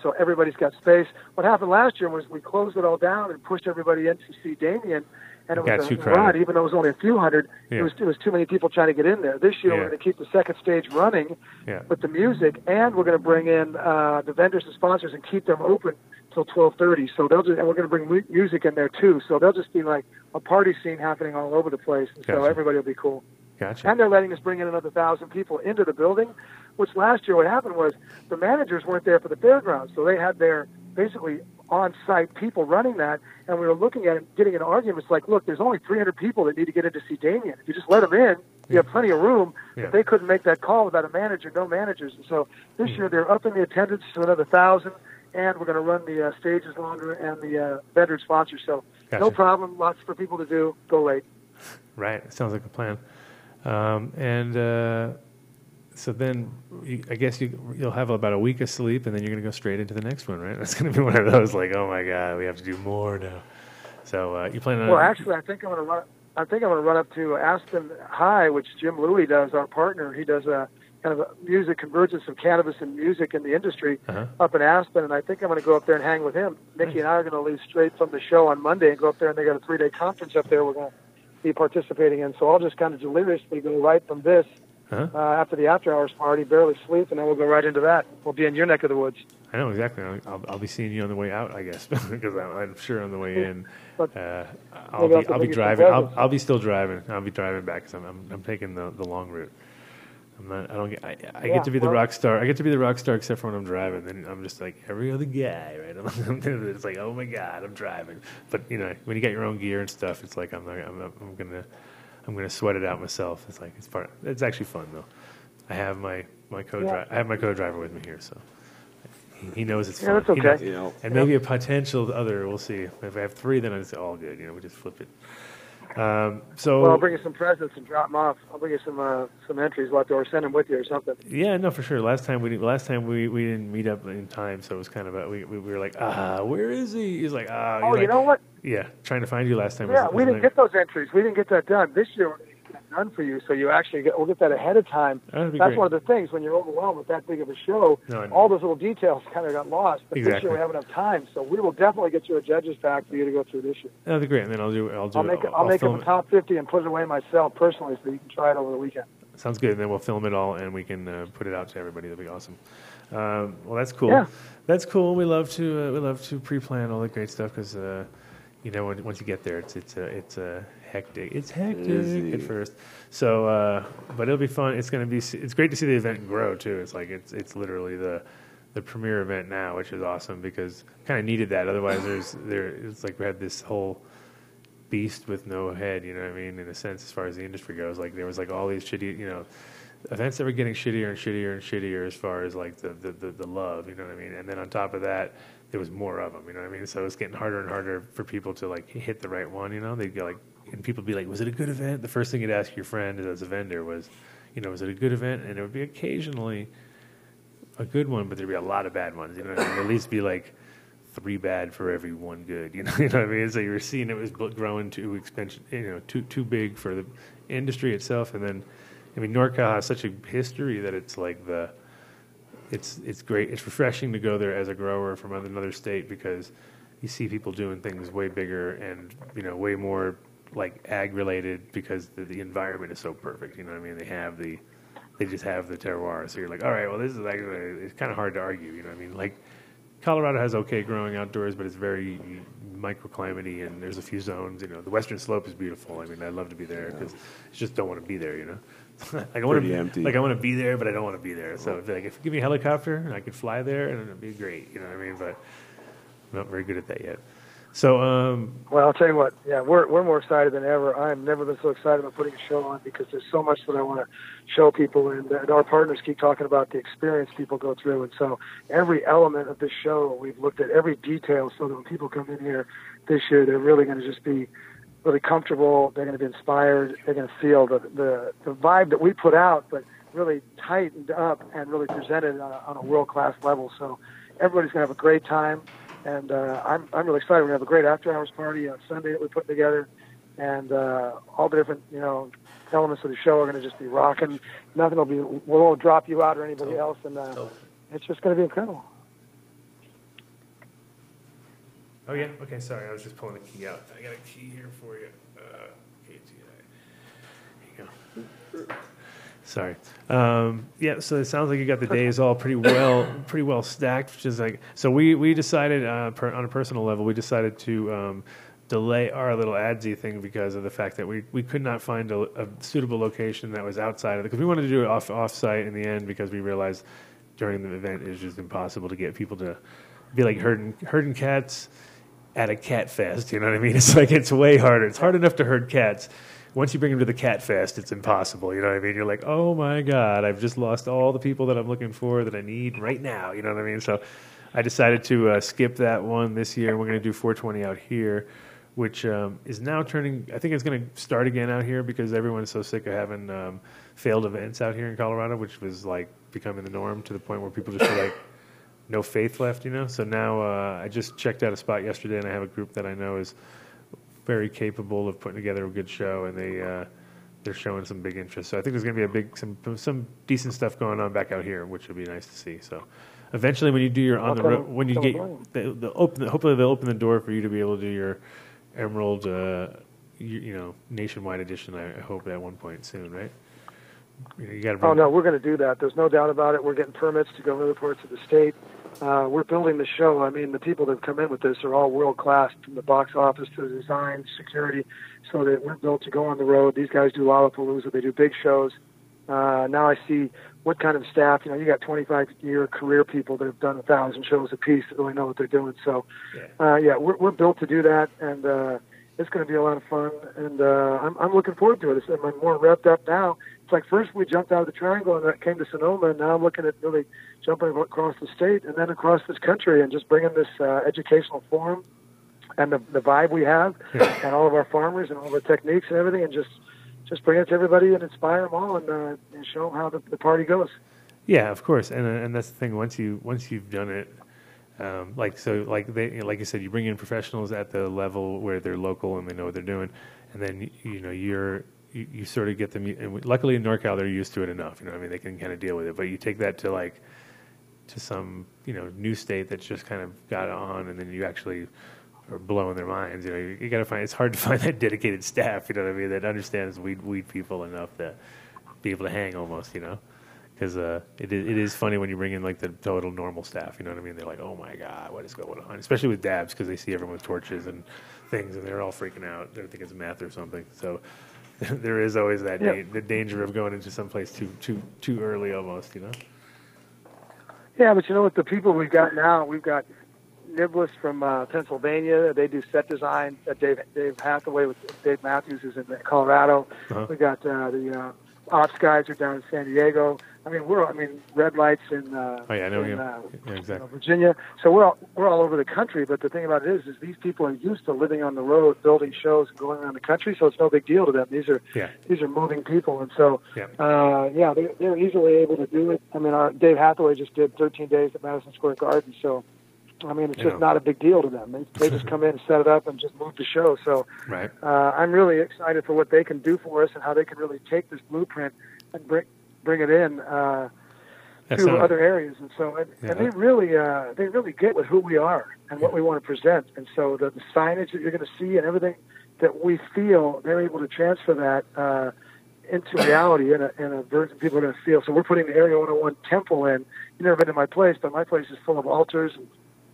Speaker 6: So everybody's got space. What happened last year was we closed it all down and pushed everybody in to see Damien. And it was a run, even though it was only a few hundred. It was too many people trying to get in there. This year we're going to keep the second stage running with the music, and we're going to bring in the vendors and sponsors and keep them open till 12:30. So and we're going to bring music in there too. So they'll just be like a party scene happening all over the place. And so everybody will be cool.
Speaker 1: Gotcha.
Speaker 6: And they're letting us bring in another 1,000 people into the building, which last year what happened was the managers weren't there for the fairgrounds, so they had their basically on-site people running that, and we were looking at it, getting an argument. It's like, look, there's only 300 people that need to get in to see Damien. If you just let them in, you have plenty of room.
Speaker 1: Yeah.
Speaker 6: But they couldn't make that call without a manager, no managers. And so this year they're upping the attendance to another 1,000, and we're going to run the stages longer and the vendor sponsors. So
Speaker 1: Gotcha.
Speaker 6: no problem, lots for people to do. Go late.
Speaker 1: Right. Sounds like a plan. So then I guess you'll have about a week of sleep, and then you're going to go straight into the next one, right? That's going to be one of those like, oh my God, we have to do more now. So you plan on?
Speaker 6: Well, actually, I think I'm going to run. I think I'm going to run up to Aspen High, which Jim Louie does, our partner. He does a kind of a music convergence of cannabis and music in the industry up in Aspen, and I think I'm going to go up there and hang with him. Nikki and I are going to leave straight from the show on Monday and go up there, and they got a 3-day conference up there we're going to be participating in. So I'll just kind of deliriously go right from this after the after hours party, barely sleep, and then we'll go right into that. We'll be in your neck of the woods.
Speaker 1: I know exactly. I'll be seeing you on the way out, I guess, because I'm sure on the way in, I'll be driving. I'll be still driving. I'll be driving back because I'm taking the long route. I get to be the rock star. I get to be the rock star except for when I'm driving. Then I'm just like every other guy, right? It's like, oh my God, I'm driving. But you know, when you get your own gear and stuff, it's like I'm gonna sweat it out myself. It's like it's actually fun though. I have my co-driver with me here, so he knows it's fun.
Speaker 6: Yeah, that's okay.
Speaker 4: You know,
Speaker 1: And maybe a potential other. We'll see. If I have 3, then it's all good. You know, we just flip it.
Speaker 6: Well, I'll bring you some presents and drop them off. I'll bring you some entries left, or send them with you or something.
Speaker 1: Yeah, no, for sure. Last time we didn't meet up in time, so it was kind of we were like, where is he? He's like,
Speaker 6: Oh, you know what?
Speaker 1: Yeah, trying to find you last time.
Speaker 6: Yeah, we didn't get those entries. We didn't get that done this year. Done for you, so you actually we'll get that ahead of time.
Speaker 1: That'd be
Speaker 6: That's
Speaker 1: great.
Speaker 6: one of the things when you're overwhelmed with that big of a show.
Speaker 1: No, I know.
Speaker 6: All those little details kind of got lost. But
Speaker 1: Exactly.
Speaker 6: this year we have enough time, so we will definitely get you a judge's pack for you to go through this year.
Speaker 1: That'd be great. And then I'll
Speaker 6: make
Speaker 1: film
Speaker 6: them a top 50 and put it away myself personally, so you can try it over the weekend.
Speaker 1: Sounds good. And then we'll film it all, and we can put it out to everybody. That'd be awesome. Well, that's cool.
Speaker 6: Yeah.
Speaker 1: That's cool. We love to pre-plan all the great stuff because you know, once you get there, it's hectic. It's hectic at first. So, but it'll be fun. It's great to see the event grow too. It's like it's literally the premier event now, which is awesome because kind of needed that. Otherwise, it's like we had this whole beast with no head. You know what I mean? In a sense, as far as the industry goes, like there was like all these shitty, you know, events that were getting shittier and shittier and shittier as far as like the love. You know what I mean? And then on top of that, there was more of them, you know what I mean? So it's getting harder and harder for people to like hit the right one, you know? They'd go like, and people would be like, was it a good event? The first thing you'd ask your friend as a vendor was, you know, was it a good event? And it would be occasionally a good one, but there'd be a lot of bad ones, you know what I mean? At least be like 3 bad for every 1 good, you know what I mean? So you were seeing it was growing too expensive, you know, too big for the industry itself. And then, I mean, NorCal has such a history that it's like it's great. It's refreshing to go there as a grower from another state because you see people doing things way bigger and, you know, way more like ag related because the environment is so perfect. You know what I mean? They just have the terroir. So you're like, all right, well, this is actually, it's kind of hard to argue. You know what I mean? Like Colorado has okay growing outdoors, but it's very microclimatey and there's a few zones. You know, the Western Slope is beautiful. I mean, I'd love to be there because I just don't want to be there, you know? like I want to be there, but I don't want to be there. So if you give me a helicopter and I could fly there, and it'd be great. You know what I mean? But I'm not very good at that yet. So,
Speaker 6: well, I'll tell you what. Yeah, we're more excited than ever. I've never been so excited about putting a show on because there's so much that I want to show people, and our partners keep talking about the experience people go through. And so every element of this show, we've looked at every detail so that when people come in here this year, they're really going to just be really comfortable. They're going to be inspired. They're going to feel the vibe that we put out, but really tightened up and really presented on a world-class level. So everybody's going to have a great time. And I'm really excited. We're going to have a great after-hours party on Sunday that we put together. And all the different, you know, elements of the show are going to just be rocking. Nothing will be, we won't drop you out or anybody else. And it's just going to be incredible.
Speaker 1: oh yeah, okay, sorry, I was just pulling the key out. I got a key here for you. KTI. Here you go. Sorry. Yeah, so it sounds like you got the days all pretty well stacked, which is like, so we decided on a personal level, we decided to delay our little adsy thing because of the fact that we could not find a suitable location that was outside of it, because we wanted to do it off-site in the end, because we realized during the event it was just impossible to get people to be like herding cats at a cat fest. You know what I mean? It's like, it's way harder. It's hard enough to herd cats. Once you bring them to the cat fest, it's impossible. You know what I mean? You're like, oh my God, I've just lost all the people that I'm looking for that I need right now. You know what I mean? So I decided to skip that one this year. We're going to do 420 out here, which is now turning, I think it's going to start again out here because everyone is so sick of having failed events out here in Colorado, which was like becoming the norm to the point where people just feel like no faith left, you know? So now I just checked out a spot yesterday, and I have a group that I know is very capable of putting together a good show, and they're showing some big interest. So I think there's going to be some decent stuff going on back out here, which would be nice to see. So eventually, when you do your on the road, when you get hopefully they'll open the door for you to be able to do your Emerald, nationwide edition. I hope at one point soon, right? You got to.
Speaker 6: Oh no, we're going to do that. There's no doubt about it. We're getting permits to go to other parts of the state. We're building the show. I mean, the people that come in with this are all world class, from the box office to the design, security. So that we're built to go on the road. These guys do Lollapalooza. They do big shows. Now I see what kind of staff. You got 25-year career people that have done 1,000 shows apiece that really know what they're doing. So, we're built to do that, and it's going to be a lot of fun. And I'm looking forward to it. I'm more revved up now. It's like first we jumped out of the triangle and that came to Sonoma, and now I'm looking at really jumping across the state and then across this country and just bringing this educational forum and the vibe we have and all of our farmers and all of our techniques and everything, and just bring it to everybody and inspire them all and show them how the party goes.
Speaker 1: Yeah, of course, and that's the thing. Once you've done it, like you said, you bring in professionals at the level where they're local and they know what they're doing, and then you sort of get them. And luckily in NorCal, they're used to it enough. I mean, they can kind of deal with it. But you take that to some new state that's just kind of got on, and then you actually are blowing their minds. You got to find. It's hard to find that dedicated staff. You know what I mean? That understands weed people enough to be able to hang almost. Because it is funny when you bring in like the total normal staff. You know what I mean? They're like, oh my God, what is going on? Especially with dabs, because they see everyone with torches and things, and they're all freaking out. They think it's meth or something. So there is always that the danger of going into someplace too early almost.
Speaker 6: Yeah, but what? The people we've got now, we've got Niblis from Pennsylvania. They do set design. Dave Hathaway with Dave Matthews is in Colorado. Uh-huh. We got the ops guys are down in San Diego. I mean, Red Lights in Virginia. So we're all over the country. But the thing about it is these people are used to living on the road, building shows, and going around the country. So it's no big deal to them. These are moving people, and so they're easily able to do it. I mean, Dave Hathaway just did 13 days at Madison Square Garden. So I mean, it's just not a big deal to them. They just come in and set it up and just move the show. So I'm really excited for what they can do for us and how they can really take this blueprint and bring it in to other areas. And so and they really get with who we are and what we want to present. And so the signage that you're going to see and everything that we feel, they're able to transfer that into reality in a version people are going to feel. So we're putting the Area 101 temple in. You've never been to my place, but my place is full of altars and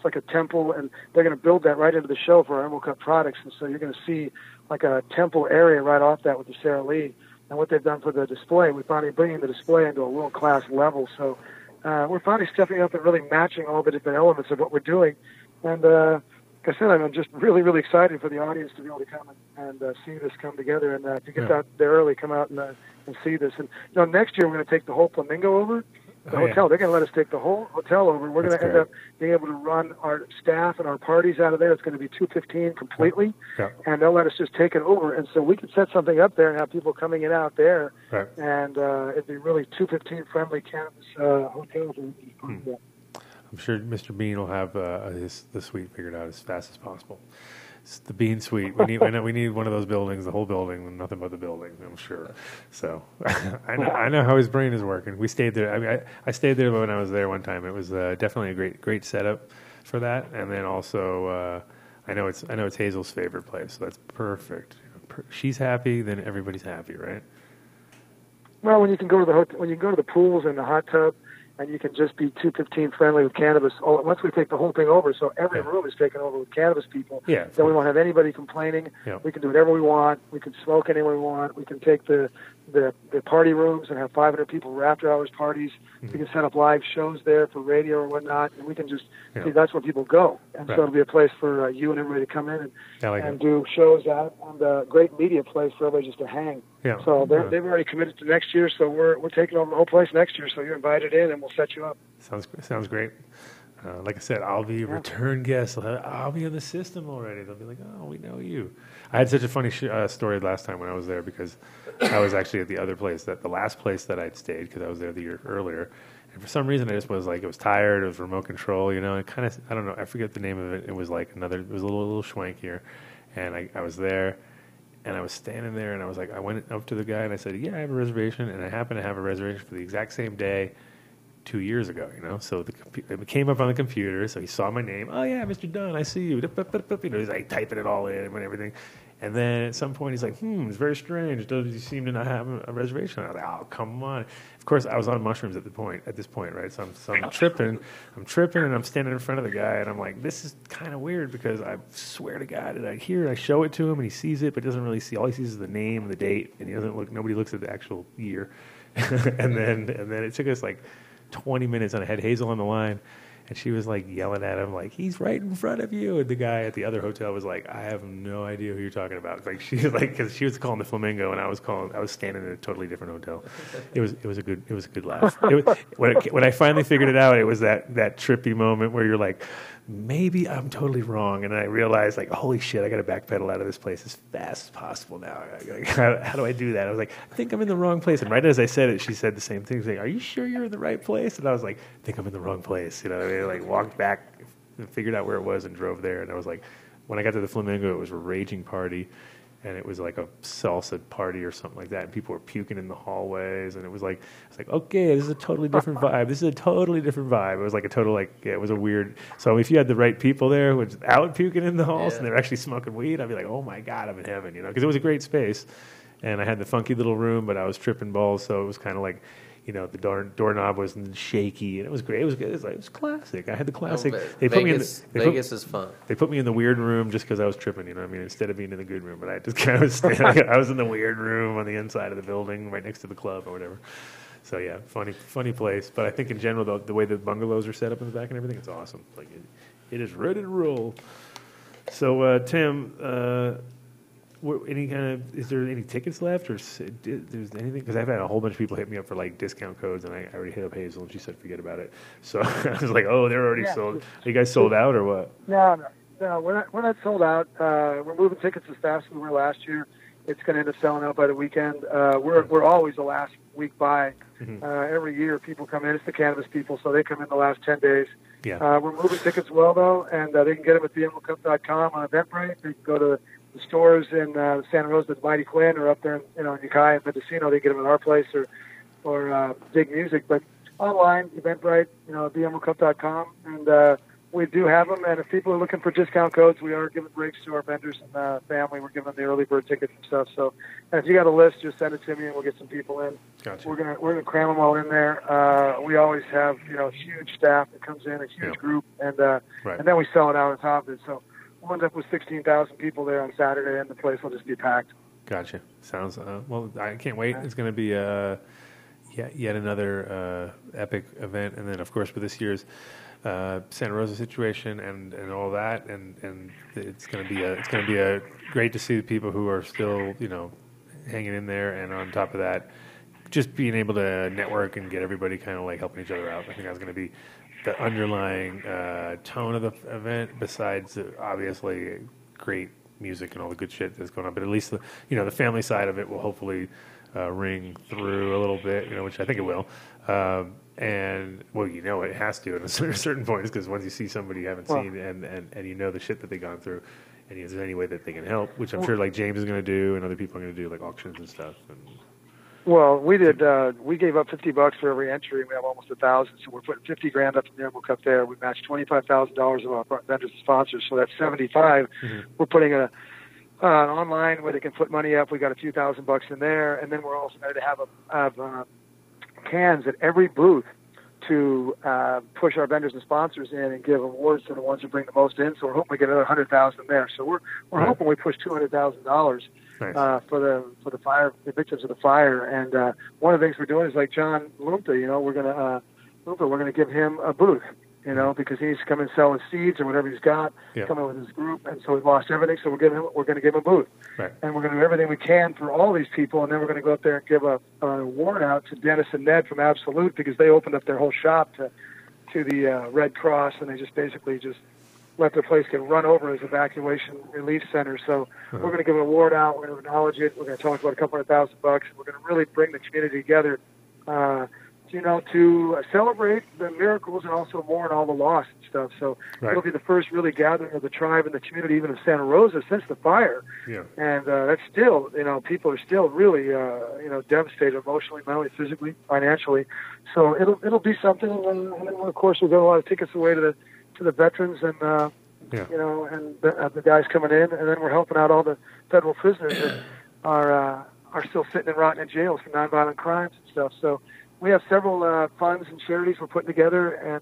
Speaker 6: like a temple, and they're going to build that right into the show for our Emerald Cup products. And so you're going to see like a temple area right off that with the Sara Lee. And what they've done for the display, we're finally bringing the display into a world-class level. So we're finally stepping up and really matching all the different elements of what we're doing. And like I said, I'm just really, really excited for the audience to be able to come and see this come together. And if you get out there early, come out and see this. And next year we're going to take the whole Flamingo over. The hotel, they're going to let us take the whole hotel over. We're going to end up being able to run our staff and our parties out of there. It's going to be 215 completely, and they'll let us just take it over. And so we can set something up there and have people coming in out there, and it'd be really 215 friendly cannabis hotels.
Speaker 1: I'm sure Mr. Bean will have the suite figured out as fast as possible. It's the Bean Suite. We need one of those buildings, the whole building, and nothing but the building. I'm sure. So I know how his brain is working. We stayed there. I mean, I stayed there when I was there one time. It was definitely a great setup for that. And then also, I know it's Hazel's favorite place. So that's perfect. She's happy, then everybody's happy, right?
Speaker 6: Well, when you can go to the pools and the hot tub, and you can just be 215 friendly with cannabis. Once we take the whole thing over, so every room is taken over with cannabis people, then we won't have anybody complaining.
Speaker 1: Yeah.
Speaker 6: We can do whatever we want. We can smoke anywhere we want. We can take the party rooms and have 500 people for after hours parties. We can set up live shows there for radio or whatnot, and we can just see that's where people go. And so it'll be a place for you and everybody to come in and do shows at, and a great media place for everybody just to hang.
Speaker 1: Yeah.
Speaker 6: So they've already committed to next year, so we're taking over the whole place next year. So you're invited in, and we'll set you up.
Speaker 1: Sounds great. Like I said, I'll be a return guest. I'll be in the system already. They'll be like, oh, we know you. I had such a funny story last time when I was there because I was actually at the other place, the last place that I'd stayed because I was there the year earlier. And for some reason, I just was like, it was tired. It was remote control, you know. It kind of, I don't know, I forget the name of it. It was like it was a little schwankier. And I was there. And I was standing there, and I was like, I went up to the guy, and I said, yeah, I have a reservation. And I happen to have a reservation for the exact same day 2 years ago, you know. So it came up on the computer, so he saw my name. Oh, yeah, Mr. Dunn, I see you. You know, he's like typing it all in and everything. And then at some point, he's like, it's very strange. You seem to not have a reservation. I was like, oh, come on. Of course, I was on mushrooms at this point, right? So I'm tripping, and I'm standing in front of the guy, and I'm like, this is kind of weird because I swear to God, and I show it to him, and he sees it, but doesn't really see. All he sees is the name and the date, and he doesn't look. Nobody looks at the actual year. and then it took us like 20 minutes, and I had Hazel on the line. And she was like yelling at him, like, he's right in front of you. And the guy at the other hotel was like, I have no idea who you're talking about. Like she was like, because she was calling the Flamingo, and I was standing in a totally different hotel. It was a good laugh. When I finally figured it out, it was that trippy moment where you're like, maybe I'm totally wrong, and I realized like, holy shit, I got to backpedal out of this place as fast as possible now. How do I do that? I was like, I think I'm in the wrong place. And right as I said it, she said the same thing. She's like, are you sure you're in the right place? And I was like, I think I'm in the wrong place. You know what I mean? Like walked back and figured out where it was and drove there. And I was like, when I got to the Flamingo, it was a raging party. And it was like a salsa party or something like that. And people were puking in the hallways. And it was like, okay, this is a totally different vibe. This is a totally different vibe. It was like a total, it was a weird. So if you had the right people there without puking in the halls and they're actually smoking weed, I'd be like, oh my God, I'm in heaven, you know, because it was a great space. And I had the funky little room, but I was tripping balls. So it was kind of like, you know, the doorknob was shaky, and it was great. It was good. It was classic. I had the classic.
Speaker 3: Vegas is fun.
Speaker 1: They put me in the weird room just because I was tripping. You know what I mean? Instead of being in the good room, but I just kind of was I was in the weird room on the inside of the building, right next to the club or whatever. So yeah, funny place. But I think in general, the way the bungalows are set up in the back and everything, it's awesome. Like it is ready to roll. So Tim. Is there any tickets left, or there's anything? Because I've had a whole bunch of people hit me up for like discount codes, and I already hit up Hazel, and she said forget about it. So I was like, oh, they're already sold. Are you guys sold out or what?
Speaker 6: No, we're not sold out. We're moving tickets as fast as we were last year. It's going to end up selling out by the weekend. We're always the last week by. Every year people come in. It's the cannabis people, so they come in the last 10 days.
Speaker 1: Yeah.
Speaker 6: We're moving tickets well though, and they can get them at theemeraldcup.com on Eventbrite. They can go to the stores in Santa Rosa at Mighty Quinn, or up there in Ukiah and Mendocino. They get them at our place or Big Music. But online, Eventbrite, theemeraldcup.com, and we do have them. And if people are looking for discount codes, we are giving breaks to our vendors and family. We're giving them the early bird tickets and stuff. So if you got a list, just send it to me, and we'll get some people in.
Speaker 1: Gotcha.
Speaker 6: We're gonna cram them all in there. We always have huge staff that comes in, a huge group, and then we sell it out on top of it. So we'll end up with 16,000 people there on Saturday, and the place will just be packed.
Speaker 1: Gotcha. Sounds well. I can't wait. It's going to be yet another epic event, and then of course with this year's Santa Rosa situation and all that, and it's going to be great to see the people who are still hanging in there, and on top of that, just being able to network and get everybody kind of like helping each other out. I think that's going to be the underlying tone of the event, besides obviously great music and all the good shit that's going on. But at least the family side of it will hopefully ring through a little bit, which I think it will. And well, it has to at a certain point, because once you see somebody you haven't seen and the shit that they've gone through, and is there any way that they can help, which I'm sure like James is going to do and other people are going to do, like auctions and stuff.
Speaker 6: Well, we did. We gave up $50 for every entry, and we have almost 1,000. So we're putting $50,000 up in the Emerald Cup there. We matched $25,000 of our vendors and sponsors, so that's $75,000. Mm-hmm. We're putting an online where they can put money up. We got a few $1,000 in there, and then we're also going to have cans at every booth to push our vendors and sponsors in and give awards to the ones who bring the most in. So we're hoping we get another 100,000 there. So we're hoping we push $200,000 for the victims of the fire. And one of the things we're doing is like John Lumpa. We're gonna give him a booth. Because he needs to come and sell his seeds or whatever he's got, come in with his group, and so we've lost everything. So we're going to give him a booth, and we're going to do everything we can for all these people, and then we're going to go up there and give an award out to Dennis and Ned from Absolute because they opened up their whole shop to the Red Cross, and they just basically let their place get run over as evacuation relief center. So we're going to give an award out. We're going to acknowledge it. We're going to talk about a couple $100,000. We're going to really bring the community together. To celebrate the miracles and also mourn all the loss and stuff. So it'll be the first really gathering of the tribe and the community, even of Santa Rosa, since the fire. Yeah. And that's still, people are still really, devastated emotionally, mentally, physically, financially. So it'll be something. And then, of course, we'll give a lot of tickets away to the veterans and, and the guys coming in. And then we're helping out all the federal prisoners that are still sitting and rotting in jails for nonviolent crimes and stuff. So we have several funds and charities we're putting together, and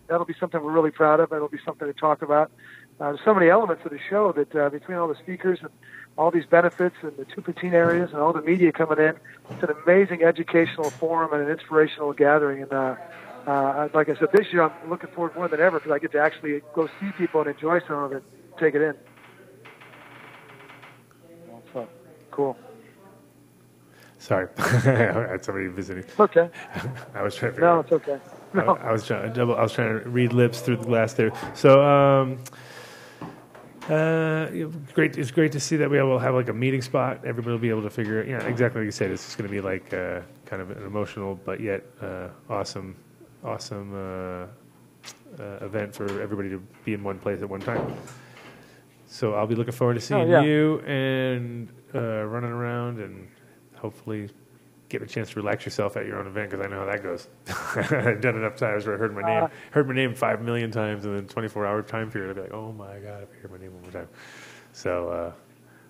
Speaker 6: that'll be something we're really proud of. It'll be something to talk about. There's so many elements of the show that between all the speakers and all these benefits and the two poutine areas and all the media coming in, it's an amazing educational forum and an inspirational gathering. And like I said, this year I'm looking forward more than ever because I get to actually go see people and enjoy some of it, take it in. So, cool.
Speaker 1: Sorry, I had somebody visiting.
Speaker 6: Okay.
Speaker 1: I was trying to.
Speaker 6: No, it's okay. No.
Speaker 1: I was trying to read lips through the glass there. So, great. It's great to see that we will have like a meeting spot. Everybody will be able to figure. Exactly like you said. It's just going to be like kind of an emotional but yet awesome event for everybody to be in one place at one time. So I'll be looking forward to seeing you and running around and hopefully get a chance to relax yourself at your own event because I know how that goes. I've done enough times where I heard my name 5 million times in a 24-hour time period. I'd be like, oh my God, if I hear my name one more time. So,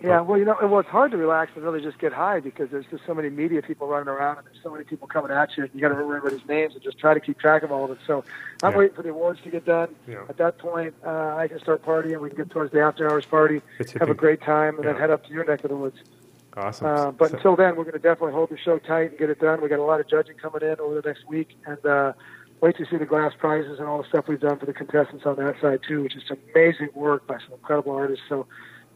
Speaker 1: it's hard to relax and really just get high because there's just so many media people running around and there's so many people coming at you. And you got to remember everybody's names and just try to keep track of all of it. So I'm waiting for the awards to get done. Yeah. At that point, I can start partying. We can get towards the after hours party, have a great time, and then head up to your neck of the woods. Awesome.
Speaker 6: But until then, we're going to definitely hold the show tight and get it done. We got a lot of judging coming in over the next week, and wait to see the glass prizes and all the stuff we've done for the contestants on that side too, which is some amazing work by some incredible artists. So,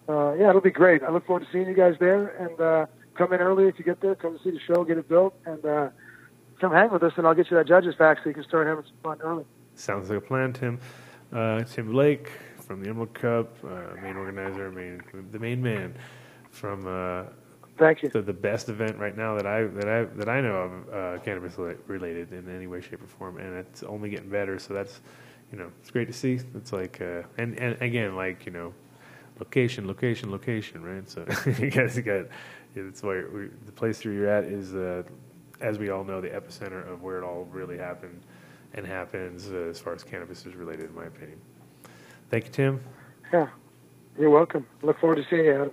Speaker 6: it'll be great. I look forward to seeing you guys there, and come in early if you get there. Come to see the show, get it built, and come hang with us, and I'll get you that judges back so you can start having some fun early.
Speaker 1: Sounds like a plan, Tim. Tim Blake from the Emerald Cup, main organizer, the main man from.
Speaker 6: Thank you.
Speaker 1: The best event right now that I know of cannabis related in any way, shape, or form, and it's only getting better. So that's, it's great to see. It's like and again, like location, right? So you guys got it's where the place where you're at is as we all know the epicenter of where it all really happened and happens as far as cannabis is related, in my opinion. Thank you, Tim.
Speaker 6: Yeah, you're welcome. Look forward to seeing you, Adam.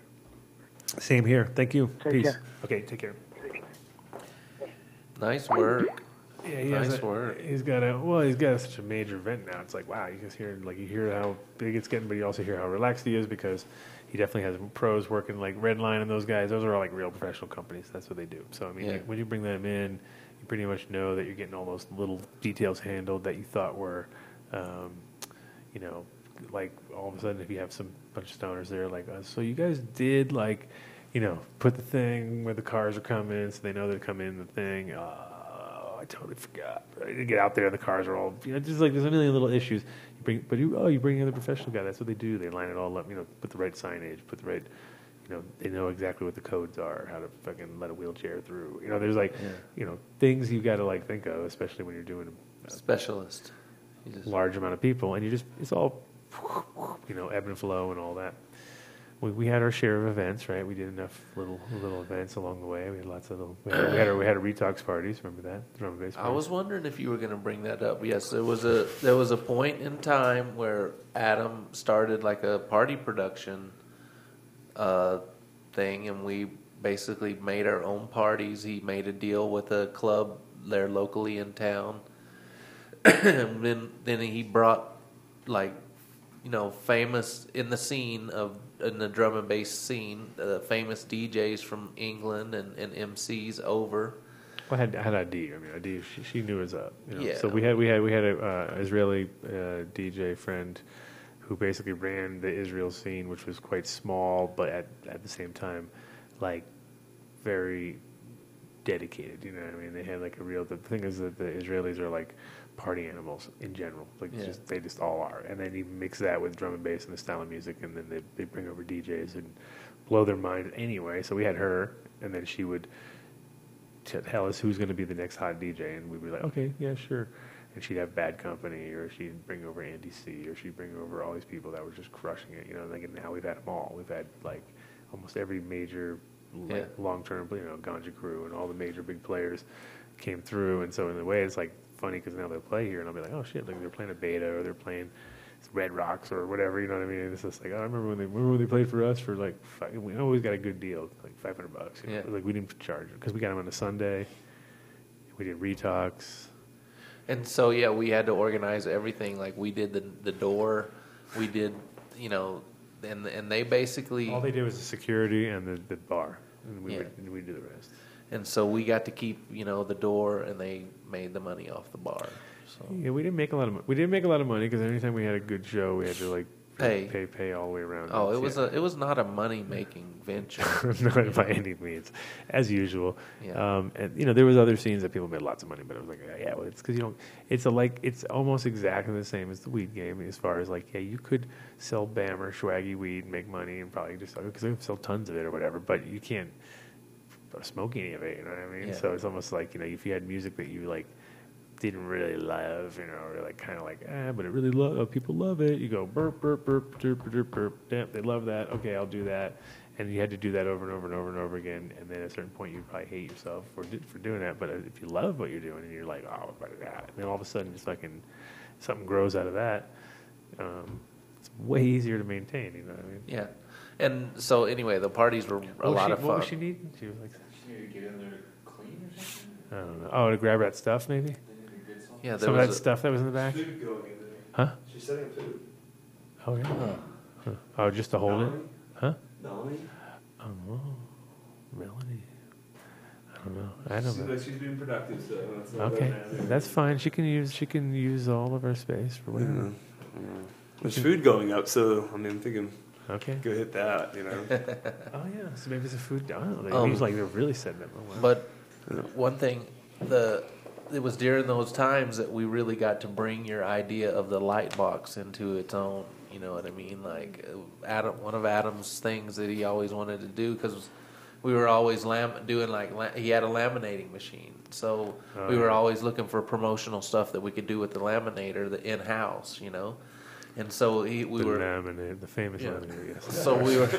Speaker 1: Same here. Thank you.
Speaker 6: Take
Speaker 1: Peace.
Speaker 6: care.
Speaker 1: Okay, take care.
Speaker 3: Nice work.
Speaker 1: Yeah, nice work. He's got such a major event now. It's like, wow, you hear how big it's getting, but you also hear how relaxed he is because he definitely has pros working like Redline and those guys. Those are all like real professional companies. That's what they do. So I mean, when you bring them in, you pretty much know that you're getting all those little details handled that you thought were, like all of a sudden if you have some bunch of stoners there like us, so you guys did like, put the thing where the cars are coming so they know they're coming in the thing. I totally forgot. I didn't get out there. The cars are all, just like there's a million little issues. You bring in the professional guy. That's what they do. They line it all up. Put the right signage. Put the right. They know exactly what the codes are. How to fucking let a wheelchair through. There's like, things you got to like think of, especially when you're doing a
Speaker 3: specialist,
Speaker 1: large amount of people, and it's all, ebb and flow and all that. We had our share of events, right? We did enough little events along the way. We had lots of little. We had a Retox parties. Remember that? Drum and bass party.
Speaker 3: I was wondering if you were going to bring that up. Yes, there was a point in time where Adam started like a party production thing, and we basically made our own parties. He made a deal with a club there locally in town. then he brought like, famous in the scene in the drum and bass scene, famous DJs from England and MCs over.
Speaker 1: Well, I had Adi. I mean, Adi, she knew us up.
Speaker 3: Yeah.
Speaker 1: So we had a Israeli DJ friend who basically ran the Israel scene, which was quite small, but at the same time, like, very dedicated. You know what I mean? They had like a real. The thing is that the Israelis are like party animals in general. Like, they just all are. And then you mix that with drum and bass and the style of music, and then they bring over DJs and blow their mind anyway. So we had her, and then she would tell us who's going to be the next hot DJ, and we'd be like, okay, yeah, sure. And she'd have Bad Company, or she'd bring over Andy C, or she'd bring over all these people that were just crushing it. Like, and now we've had them all. We've had like almost every major long-term, Ganja Crew and all the major big players came through. And so in a way, it's like funny because now they play here, and I'll be like, oh shit, like they're playing a Beta, or they're playing Red Rocks or whatever. You know what I mean? And it's just like, I remember when they played for us for like we always got a good deal, like $500. Like we didn't charge because we got them on a Sunday. We did Retox.
Speaker 3: And so we had to organize everything. Like we did the door, we did and they basically
Speaker 1: all they did was the security and the bar, and we do the rest.
Speaker 3: And so we got to keep the door, and they made the money off the bar. So.
Speaker 1: Yeah, we didn't make a lot of money. We didn't make a lot of money because anytime we had a good show, we had to like pay all the way around.
Speaker 3: Oh, it was not a money making venture.
Speaker 1: Not by any means, as usual.
Speaker 3: Yeah.
Speaker 1: And there was other scenes that people made lots of money, but I was like, well, it's because it's almost exactly the same as the weed game as far as like, you could sell Bammer swaggy weed and make money and probably just because they sell tons of it or whatever, but you can't smoke any of it. You know what I mean?
Speaker 3: Yeah.
Speaker 1: So it's almost like if you had music that you like didn't really love, or like kind of like, but it really people love it. You go burp, burp, burp, burp, burp, burp. Damn, they love that. Okay, I'll do that. And you had to do that over and over and over and over again. And then at a certain point, you'd probably hate yourself for doing that. But if you love what you're doing and you're like, oh, what about that? And then all of a sudden, just fucking something grows out of that. It's way easier to maintain. You know what I mean?
Speaker 3: Yeah. And so anyway, the parties were a lot of fun.
Speaker 1: What was she needing? She was like,
Speaker 7: she needed to get in there clean or something.
Speaker 1: I don't know. Oh, to grab that stuff, maybe.
Speaker 3: Yeah, there
Speaker 1: Some of
Speaker 3: was
Speaker 1: that stuff that was in the back.
Speaker 4: Food going in there.
Speaker 1: Huh?
Speaker 4: She's setting food.
Speaker 1: Oh yeah. Huh. Oh, just to hold it. Huh?
Speaker 4: Melanie?
Speaker 1: Oh, Melanie. I don't know. I don't
Speaker 4: Seems
Speaker 1: know.
Speaker 4: like she's being productive, so that's not
Speaker 1: Okay,
Speaker 4: bad.
Speaker 1: that's fine. She can use all of our space for whatever.
Speaker 4: There's food going up, so I'm thinking,
Speaker 1: Okay.
Speaker 4: go hit that,
Speaker 1: Oh yeah. So maybe it's a food. I don't know. It seems like they're really setting up. Oh, wow.
Speaker 3: But one thing, it was during those times that we really got to bring your idea of the light box into its own. You know what I mean? Like one of Adam's things that he always wanted to do, because we were always doing he had a laminating machine, so we were always looking for promotional stuff that we could do with the laminator, the in house, And so the
Speaker 1: famous laminator. Yes.
Speaker 3: So we were.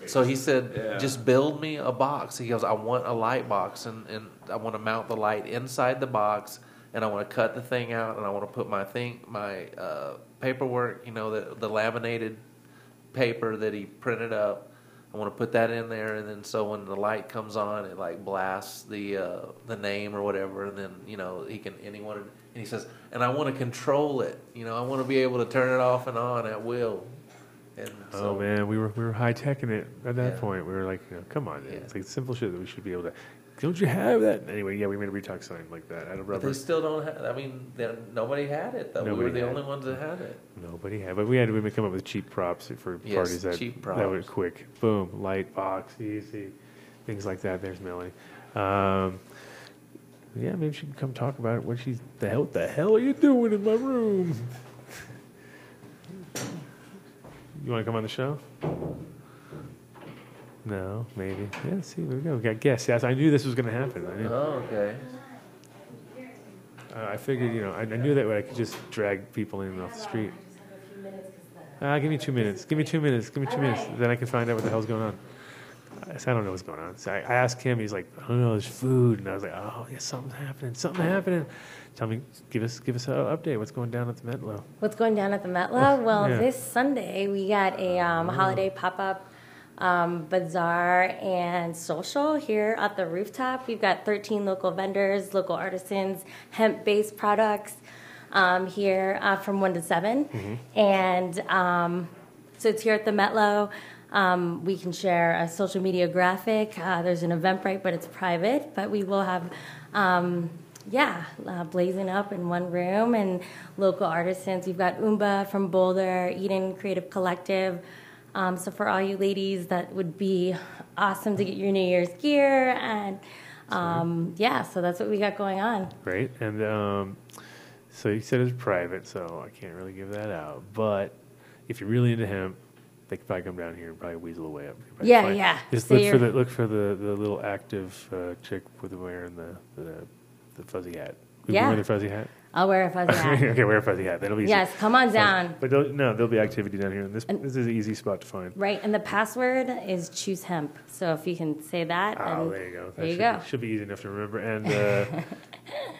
Speaker 3: So he said, just build me a box. He goes, I want a light box, and I want to mount the light inside the box, and I want to cut the thing out, and I want to put my paperwork, the laminated paper that he printed up. I want to put that in there, and then so when the light comes on, it like blasts the name or whatever, and then he says, and I want to control it. I want to be able to turn it off and on at will. And so,
Speaker 1: man, we were high teching it at that point. We were like, come on, it's like simple shit that we should be able to. Don't you have that? Anyway, we made a Retox sign like that out of rubber.
Speaker 3: But they still don't have. I mean, nobody had it though. We were the only ones that had it.
Speaker 1: Nobody had, but we would come up with cheap props for parties that were quick. Boom, light box, easy, things like that. There's Melanie. Maybe she can come talk about it. What the hell are you doing in my room? You want to come on the show? No, maybe. Yeah, see, there we go. We got guests. Yes, I knew this was going to happen.
Speaker 3: Oh, okay.
Speaker 1: I figured, I knew that way I could just drag people in off the street. Give me 2 minutes. Give me 2 minutes. Give me 2 minutes. Then I can find out what the hell's going on. I don't know what's going on. So I asked him. He's like, I don't know. There's food, and I was like, oh, yeah, something's happening. Something happening. Tell me, give us an update. What's going down at the Metlo?
Speaker 8: What's going down at the Metlo? Well, this Sunday we got a holiday pop-up bazaar and social here at the rooftop. We've got 13 local vendors, local artisans, hemp-based products. here from 1 to 7. And so it's here at the Metlo. We can share a social media graphic. There's an Eventbrite, but it's private. But we will have, blazing up in one room and local artisans. We've got Umba from Boulder, Eden Creative Collective. So for all you ladies, that would be awesome to get your New Year's gear. And so that's what we got going on.
Speaker 1: Great. And so you said it's private, so I can't really give that out. But if you're really into hemp, they could probably come down here and probably weasel away up.
Speaker 8: Yeah.
Speaker 1: Just
Speaker 8: So
Speaker 1: look for the little active chick with wearing the fuzzy hat. You
Speaker 8: Yeah.
Speaker 1: wear the fuzzy hat?
Speaker 8: I'll wear a fuzzy hat.
Speaker 1: Okay, wear a fuzzy hat. That'll be easy.
Speaker 8: Yes, come on down.
Speaker 1: But there'll be activity down here. And this is an easy spot to find.
Speaker 8: Right, and the password is choose hemp. So if you can say that,
Speaker 1: Oh, there you go.
Speaker 8: There you go.
Speaker 1: Should be easy enough to remember. And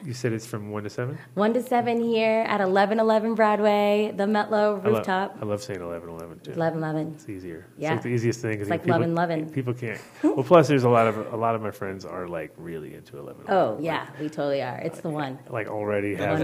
Speaker 1: you said it's from 1 to 7?
Speaker 8: 1 to 7 here at 1111 Broadway, the Metlo rooftop.
Speaker 1: I love saying 11:11 too.
Speaker 8: 1111.
Speaker 1: It's easier.
Speaker 8: Yeah.
Speaker 1: It's like the easiest thing.
Speaker 8: It's like lovin'.
Speaker 1: People can't. Well, plus there's a lot of my friends are like really into 11:11.
Speaker 8: Oh yeah, we totally are. It's the one.
Speaker 1: Like already
Speaker 8: one.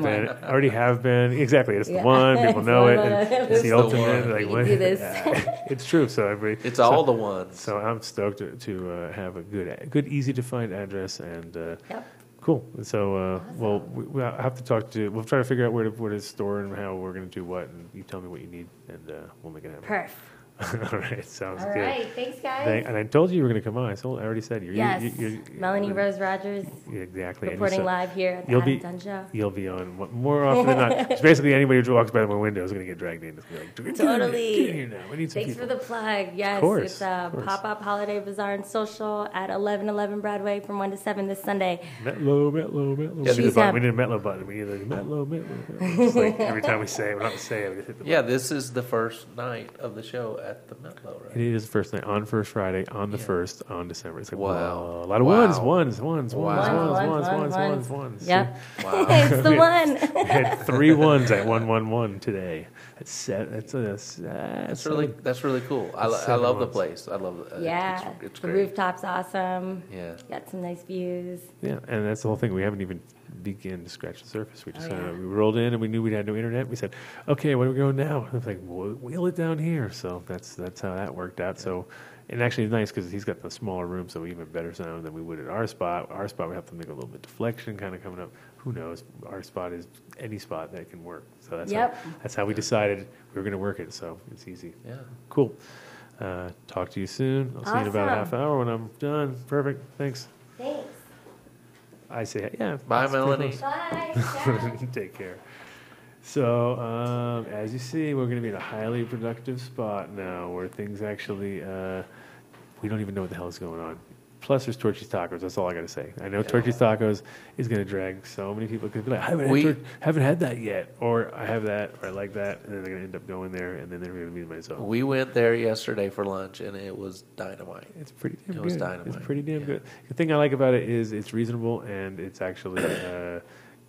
Speaker 1: have been. Exactly. It's the
Speaker 8: Yeah.
Speaker 1: one. People
Speaker 8: It's
Speaker 1: know
Speaker 8: the
Speaker 1: it.
Speaker 8: one.
Speaker 1: And it's
Speaker 8: It's
Speaker 1: the
Speaker 8: the
Speaker 1: ultimate.
Speaker 3: one.
Speaker 1: Like,
Speaker 8: We can do this.
Speaker 1: It's true. So everybody.
Speaker 3: It's all the ones.
Speaker 1: So I'm stoked to have a good, easy to find address and.
Speaker 8: Yep.
Speaker 1: Cool. So, we'll have to talk to. We'll try to figure out where to store and how we're going to do what, and you tell me what you need, and we'll make it happen.
Speaker 8: Perf.
Speaker 1: All right, sounds
Speaker 8: All
Speaker 1: good.
Speaker 8: right, thanks guys.
Speaker 1: And I told you were going to come on. I already said you.
Speaker 8: Yes, Melanie Rose Rogers.
Speaker 1: Yeah, exactly.
Speaker 8: Reporting live here at the
Speaker 1: you'll
Speaker 8: Adam
Speaker 1: be
Speaker 8: Dunn Show.
Speaker 1: You'll be on more often than not. It's basically anybody who walks by my window is going to get dragged in. It's gonna be like,
Speaker 8: Totally.
Speaker 1: Get in here now. We need some
Speaker 8: Thanks
Speaker 1: people.
Speaker 8: for the plug. Yes,
Speaker 1: course,
Speaker 8: it's
Speaker 1: of course.
Speaker 8: Pop-Up Holiday Bazaar and Social at 1111 Broadway from 1 to 7 this Sunday.
Speaker 1: Metlo.
Speaker 8: She's
Speaker 1: We need a Metlo button. We need a Metlo. It's like every time we say it, we're not to say it. We just hit the button.
Speaker 3: This is the first night of the show at the Metlo, right?
Speaker 1: It is the first night on First Friday on the 1st on December. It's like
Speaker 3: Wow.
Speaker 1: wow. A lot of
Speaker 3: Wow.
Speaker 1: ones.
Speaker 8: Yep.
Speaker 3: Wow.
Speaker 8: It's the one.
Speaker 1: We had 3 ones at 111 today. That's
Speaker 3: That's really cool. I
Speaker 1: Seven
Speaker 3: love the
Speaker 1: ones.
Speaker 3: place. I love it.
Speaker 8: Yeah,
Speaker 3: It's
Speaker 8: the
Speaker 3: great.
Speaker 8: rooftop's awesome.
Speaker 3: Yeah.
Speaker 8: Got some nice views.
Speaker 1: Yeah, and that's the whole thing. We haven't even begun to scratch the surface. We just
Speaker 8: Oh, yeah.
Speaker 1: we rolled in and we knew we had no internet. We said, okay, where are we going now? I was like, wheel it down here. So that's how that worked out. So, and actually it's nice because he's got the smaller room, so even better sound than we would at our spot. Our spot, we have to make a little bit deflection kind of coming up. Who knows? Our spot is any spot that can work. So that's how we decided we were going to work it. So it's easy.
Speaker 3: Yeah.
Speaker 1: Cool. Talk to you soon. I'll see you in about a
Speaker 8: Awesome.
Speaker 1: half hour when I'm done. Perfect. Thanks.
Speaker 8: Thanks.
Speaker 1: I say, yeah.
Speaker 3: Bye,
Speaker 1: that's pretty
Speaker 3: Melanie.
Speaker 1: close.
Speaker 8: Bye.
Speaker 1: Take care. So, as you see, we're going to be in a highly productive spot now where things actually, we don't even know what the hell is going on. Plus, there's Torchy's Tacos. That's all I got to say. I know Torchy's Tacos is going to drag so many people because be like, I haven't had that yet, or I have that, or I like that, and then they're going to end up going there, and then they're going to be myself.
Speaker 3: We went there yesterday for lunch, and it was dynamite.
Speaker 1: It's pretty damn
Speaker 3: It
Speaker 1: good.
Speaker 3: was dynamite.
Speaker 1: It's pretty damn
Speaker 3: Yeah.
Speaker 1: good. The thing I like about it is it's reasonable and it's actually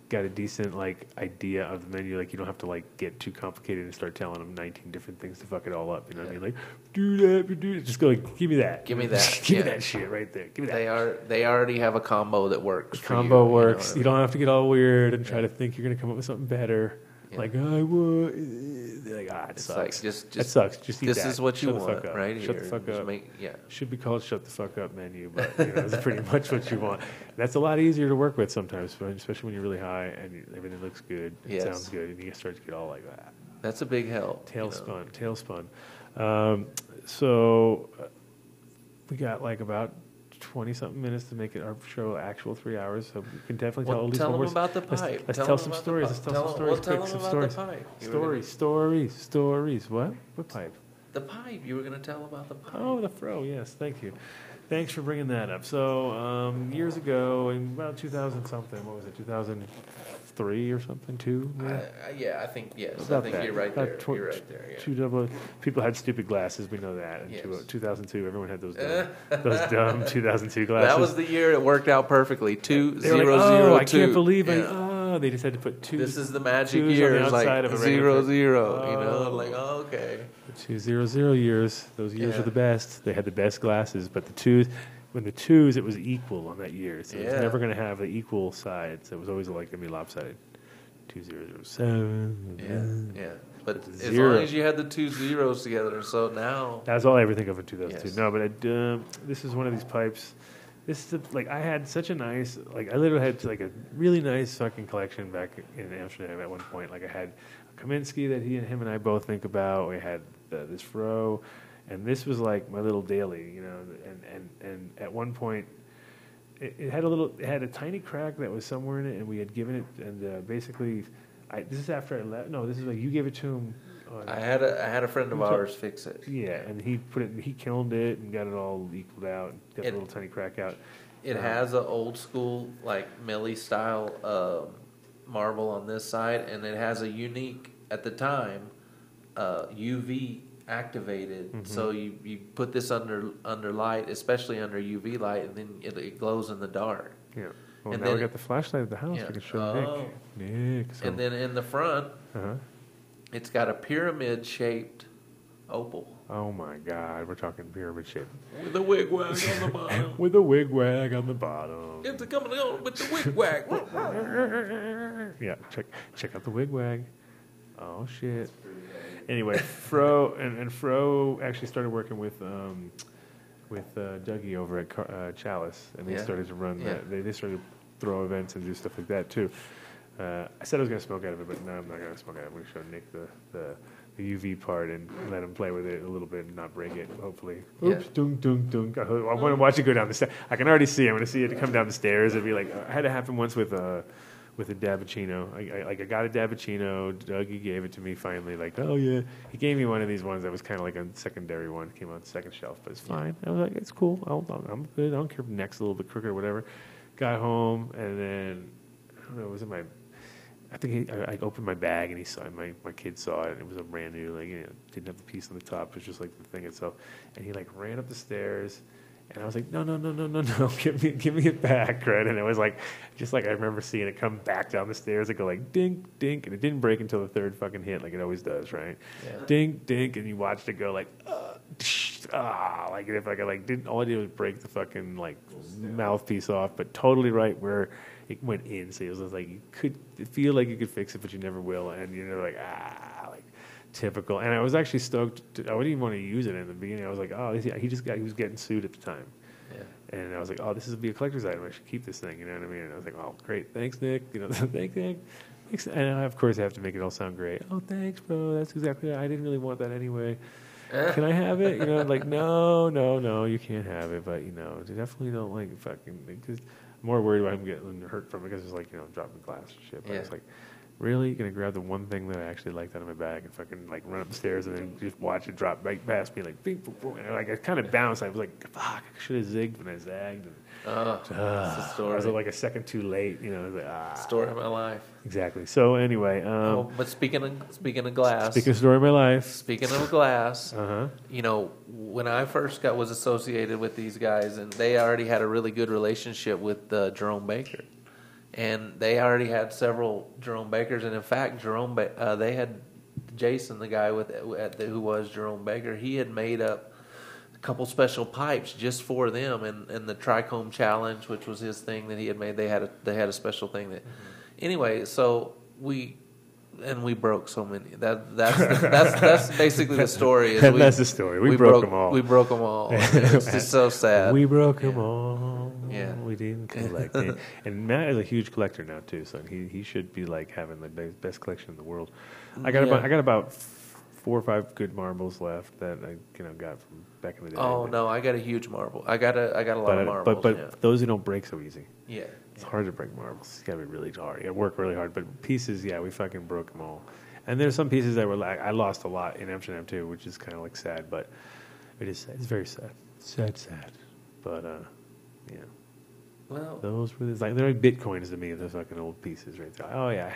Speaker 1: got a decent idea of the menu. Like you don't have to get too complicated and start telling them 19 different things to fuck it all up. You know what I mean? Like do that. Just go give me that.
Speaker 3: Give me that.
Speaker 1: Give me
Speaker 3: Yeah.
Speaker 1: that shit right there. Give me that.
Speaker 3: They already have a combo that works.
Speaker 1: The
Speaker 3: for
Speaker 1: combo
Speaker 3: you,
Speaker 1: works.
Speaker 3: You
Speaker 1: You
Speaker 3: know
Speaker 1: don't have to get all weird and try to think you're going to come up with something better.
Speaker 3: Yeah.
Speaker 1: Like I would. They're like it
Speaker 3: It's
Speaker 1: sucks.
Speaker 3: like, just
Speaker 1: that sucks. Just eat
Speaker 3: this
Speaker 1: that.
Speaker 3: is what you
Speaker 1: Shut the fuck
Speaker 3: want
Speaker 1: up.
Speaker 3: right
Speaker 1: Shut
Speaker 3: here.
Speaker 1: the fuck
Speaker 3: Just
Speaker 1: up.
Speaker 3: yeah.
Speaker 1: Should be called "Shut the Fuck Up" menu, but it's pretty much what you want. That's a lot easier to work with sometimes, especially when you're really high and everything looks good,
Speaker 3: Yes.
Speaker 1: sounds good, and you start to get all like that.
Speaker 3: That's a big help.
Speaker 1: Tailspun. So we got about 20-something minutes to make it our show actual 3 hours, so we can definitely tell at least
Speaker 3: tell
Speaker 1: one
Speaker 3: them
Speaker 1: more.
Speaker 3: about the pipe.
Speaker 1: Let's
Speaker 3: Tell
Speaker 1: tell
Speaker 3: them
Speaker 1: some
Speaker 3: about the
Speaker 1: stories.
Speaker 3: pipe.
Speaker 1: Let's tell
Speaker 3: Tell
Speaker 1: some
Speaker 3: them-
Speaker 1: stories.
Speaker 3: tell
Speaker 1: Quick,
Speaker 3: them
Speaker 1: some
Speaker 3: about
Speaker 1: stories.
Speaker 3: the pipe. You were
Speaker 1: Stories. What pipe?
Speaker 3: The pipe. You were going to tell about the pipe.
Speaker 1: Oh, the fro. Yes, thank you. Thanks for bringing that up. So years ago, in about 2000 something, what was it? 2003 or something? 2?
Speaker 3: Yeah, I think yes.
Speaker 1: About
Speaker 3: I think
Speaker 1: that.
Speaker 3: you're right
Speaker 1: About
Speaker 3: there. You're right there. Yeah.
Speaker 1: Two double. People had stupid glasses. We know that. In
Speaker 3: Yes.
Speaker 1: 2002, everyone had those dumb 2002 glasses.
Speaker 3: That was the year it worked out perfectly. 2
Speaker 1: They were
Speaker 3: 0
Speaker 1: like,
Speaker 3: 0
Speaker 1: I can't believe it.
Speaker 3: Yeah.
Speaker 1: They just had to put 2.
Speaker 3: This is the magic
Speaker 1: twos
Speaker 3: year.
Speaker 1: on the
Speaker 3: It's like
Speaker 1: outside of a
Speaker 3: 0
Speaker 1: regular-
Speaker 3: 0. You know,
Speaker 1: Oh.
Speaker 3: like okay.
Speaker 1: The 200 years. Those years
Speaker 3: Yeah.
Speaker 1: were the best. They had the best glasses, but the 2s. When the 2s, it was equal on that year, so it was
Speaker 3: Yeah.
Speaker 1: never going to have the equal sides. It was always going to be lopsided. 2007.
Speaker 3: Yeah. But as
Speaker 1: Zero.
Speaker 3: long as you had the 2 zeros together, so now
Speaker 1: That's all I ever think of in 2002.
Speaker 3: Yes.
Speaker 1: No, but this is one of these pipes. This is like I had such a nice, like I literally had like a really nice fucking collection back in Amsterdam at one point. Like I had a Kaminsky that him and I both think about. We had this Fro, and this was like my little daily, you know. And at one point, it had a tiny crack that was somewhere in it, and we had given it, and basically, this is after I left. No, this is like you gave it to him.
Speaker 3: I had a friend of ours fix it.
Speaker 1: Yeah, and he kilned it and got it all equaled out, and got the little tiny crack out.
Speaker 3: It has an old school like Millie style marble on this side, and it has a unique at the time UV activated.
Speaker 1: Mm-hmm.
Speaker 3: So you put this under light, especially under UV light, and then it glows in the dark.
Speaker 1: Yeah. Well,
Speaker 3: And
Speaker 1: now we
Speaker 3: then-
Speaker 1: got the flashlight at the house.
Speaker 3: Yeah.
Speaker 1: We can show
Speaker 3: Oh.
Speaker 1: Nick. So,
Speaker 3: And then in the front,
Speaker 1: uh-huh.
Speaker 3: it's got a pyramid shaped opal
Speaker 1: Oh my God, we're talking pyramid shape
Speaker 3: with a wigwag on the bottom.
Speaker 1: with a wigwag on the bottom.
Speaker 3: It's coming on with the wigwag.
Speaker 1: Yeah, check out the wigwag. Oh shit. Anyway, Fro and Fro actually started working with Dougie over at Chalice, and they
Speaker 3: Yeah.
Speaker 1: started to run
Speaker 3: Yeah.
Speaker 1: that. They started to throw events and do stuff like that too. I said I was going to smoke out of it, but no, I'm not going to smoke out of it. I'm going to show Nick the UV part and let him play with it a little bit and not break it, hopefully. Oops,
Speaker 3: Yeah.
Speaker 1: dunk, dunk, dunk. I want to watch it go down the stairs. I can already see it. I'm going to see it come down the stairs. It'd be like, I had it happen once with a Davicino. I got a Davicino. Dougie gave it to me finally. Like, oh yeah, he gave me one of these ones that was kind of like a secondary one. Came on the second shelf, but it's fine. I was like, it's cool. I'm good. I don't care if the neck's a little bit crooked or whatever. Got home and then I don't know. It was in my. I think I opened my bag and he saw my kid saw it and it was a brand new, like, you know, didn't have the piece on the top. It was just like the thing itself. And he like ran up the stairs. And I was like, no, give me it back, right? And it was like, just like I remember seeing it come back down the stairs. It go like dink, dink, and it didn't break until the third fucking hit, like it always does, right?
Speaker 3: Yeah.
Speaker 1: Dink, dink, and you watched it go like, like if like I like didn't all I did was break the fucking like mouthpiece off, but totally right where it went in. So it was like you could feel like you could fix it, but you never will, and you know like like. Typical, and I was actually stoked. I wouldn't even want to use it in the beginning. I was like, "Oh, he was getting sued at the time," and I was like, "Oh, this would be a collector's item. I should keep this thing." You know what I mean? And I was like, "Oh, great, thanks, Nick. You know, thanks, Nick." And I, of course, I have to make it all sound great. Oh, thanks, bro. That's exactly. I didn't really want that anyway. Can I have it? You know, like no, you can't have it. But you know, I definitely don't like fucking. Because I'm more worried about him getting hurt from it because it's like dropping glass and shit. But it's like. Really? You're going to grab the one thing that I actually liked out of my bag and fucking like run upstairs and then just watch it drop right past me like bing, boom, boom. And like it kind of bounced. I was like, fuck, I should have zigged when I zagged. And,
Speaker 3: That's a story.
Speaker 1: I was like a second too late, you know. I was like,
Speaker 3: Story of my life.
Speaker 1: Exactly. So anyway.
Speaker 3: But speaking of glass.
Speaker 1: Speaking of story of my life.
Speaker 3: Speaking of glass.
Speaker 1: Uh-huh.
Speaker 3: You know, when I first was associated with these guys, and they already had a really good relationship with Jerome Baker. And they already had several Jerome Bakers, and in fact, they had Jason, the guy who was Jerome Baker. He had made up a couple special pipes just for them, and the Trichome Challenge, which was his thing that he had made. They had a special thing that. Anyway, so we broke so many. That's basically the story.
Speaker 1: That's the story. We broke them all.
Speaker 3: We broke them all. It's just so sad.
Speaker 1: We broke them all.
Speaker 3: Yeah.
Speaker 1: We didn't collect it. And Matt is a huge collector now too, so he should be like having the best collection in the world. I got about 4 or 5 good marbles left that I got from back in the day.
Speaker 3: Oh no, I got a huge marble. I got a lot of marbles.
Speaker 1: But those who don't break so easy.
Speaker 3: Yeah.
Speaker 1: It's hard to break marbles. You gotta be really hard. You gotta work really hard. But pieces, yeah, we fucking broke them all. And there's some pieces that were like I lost a lot in Amsterdam too, which is kind of like sad. But it is sad. It's very sad. Sad. But yeah.
Speaker 3: Well,
Speaker 1: those were they're like bitcoins to me. Those fucking old pieces right there. Oh yeah,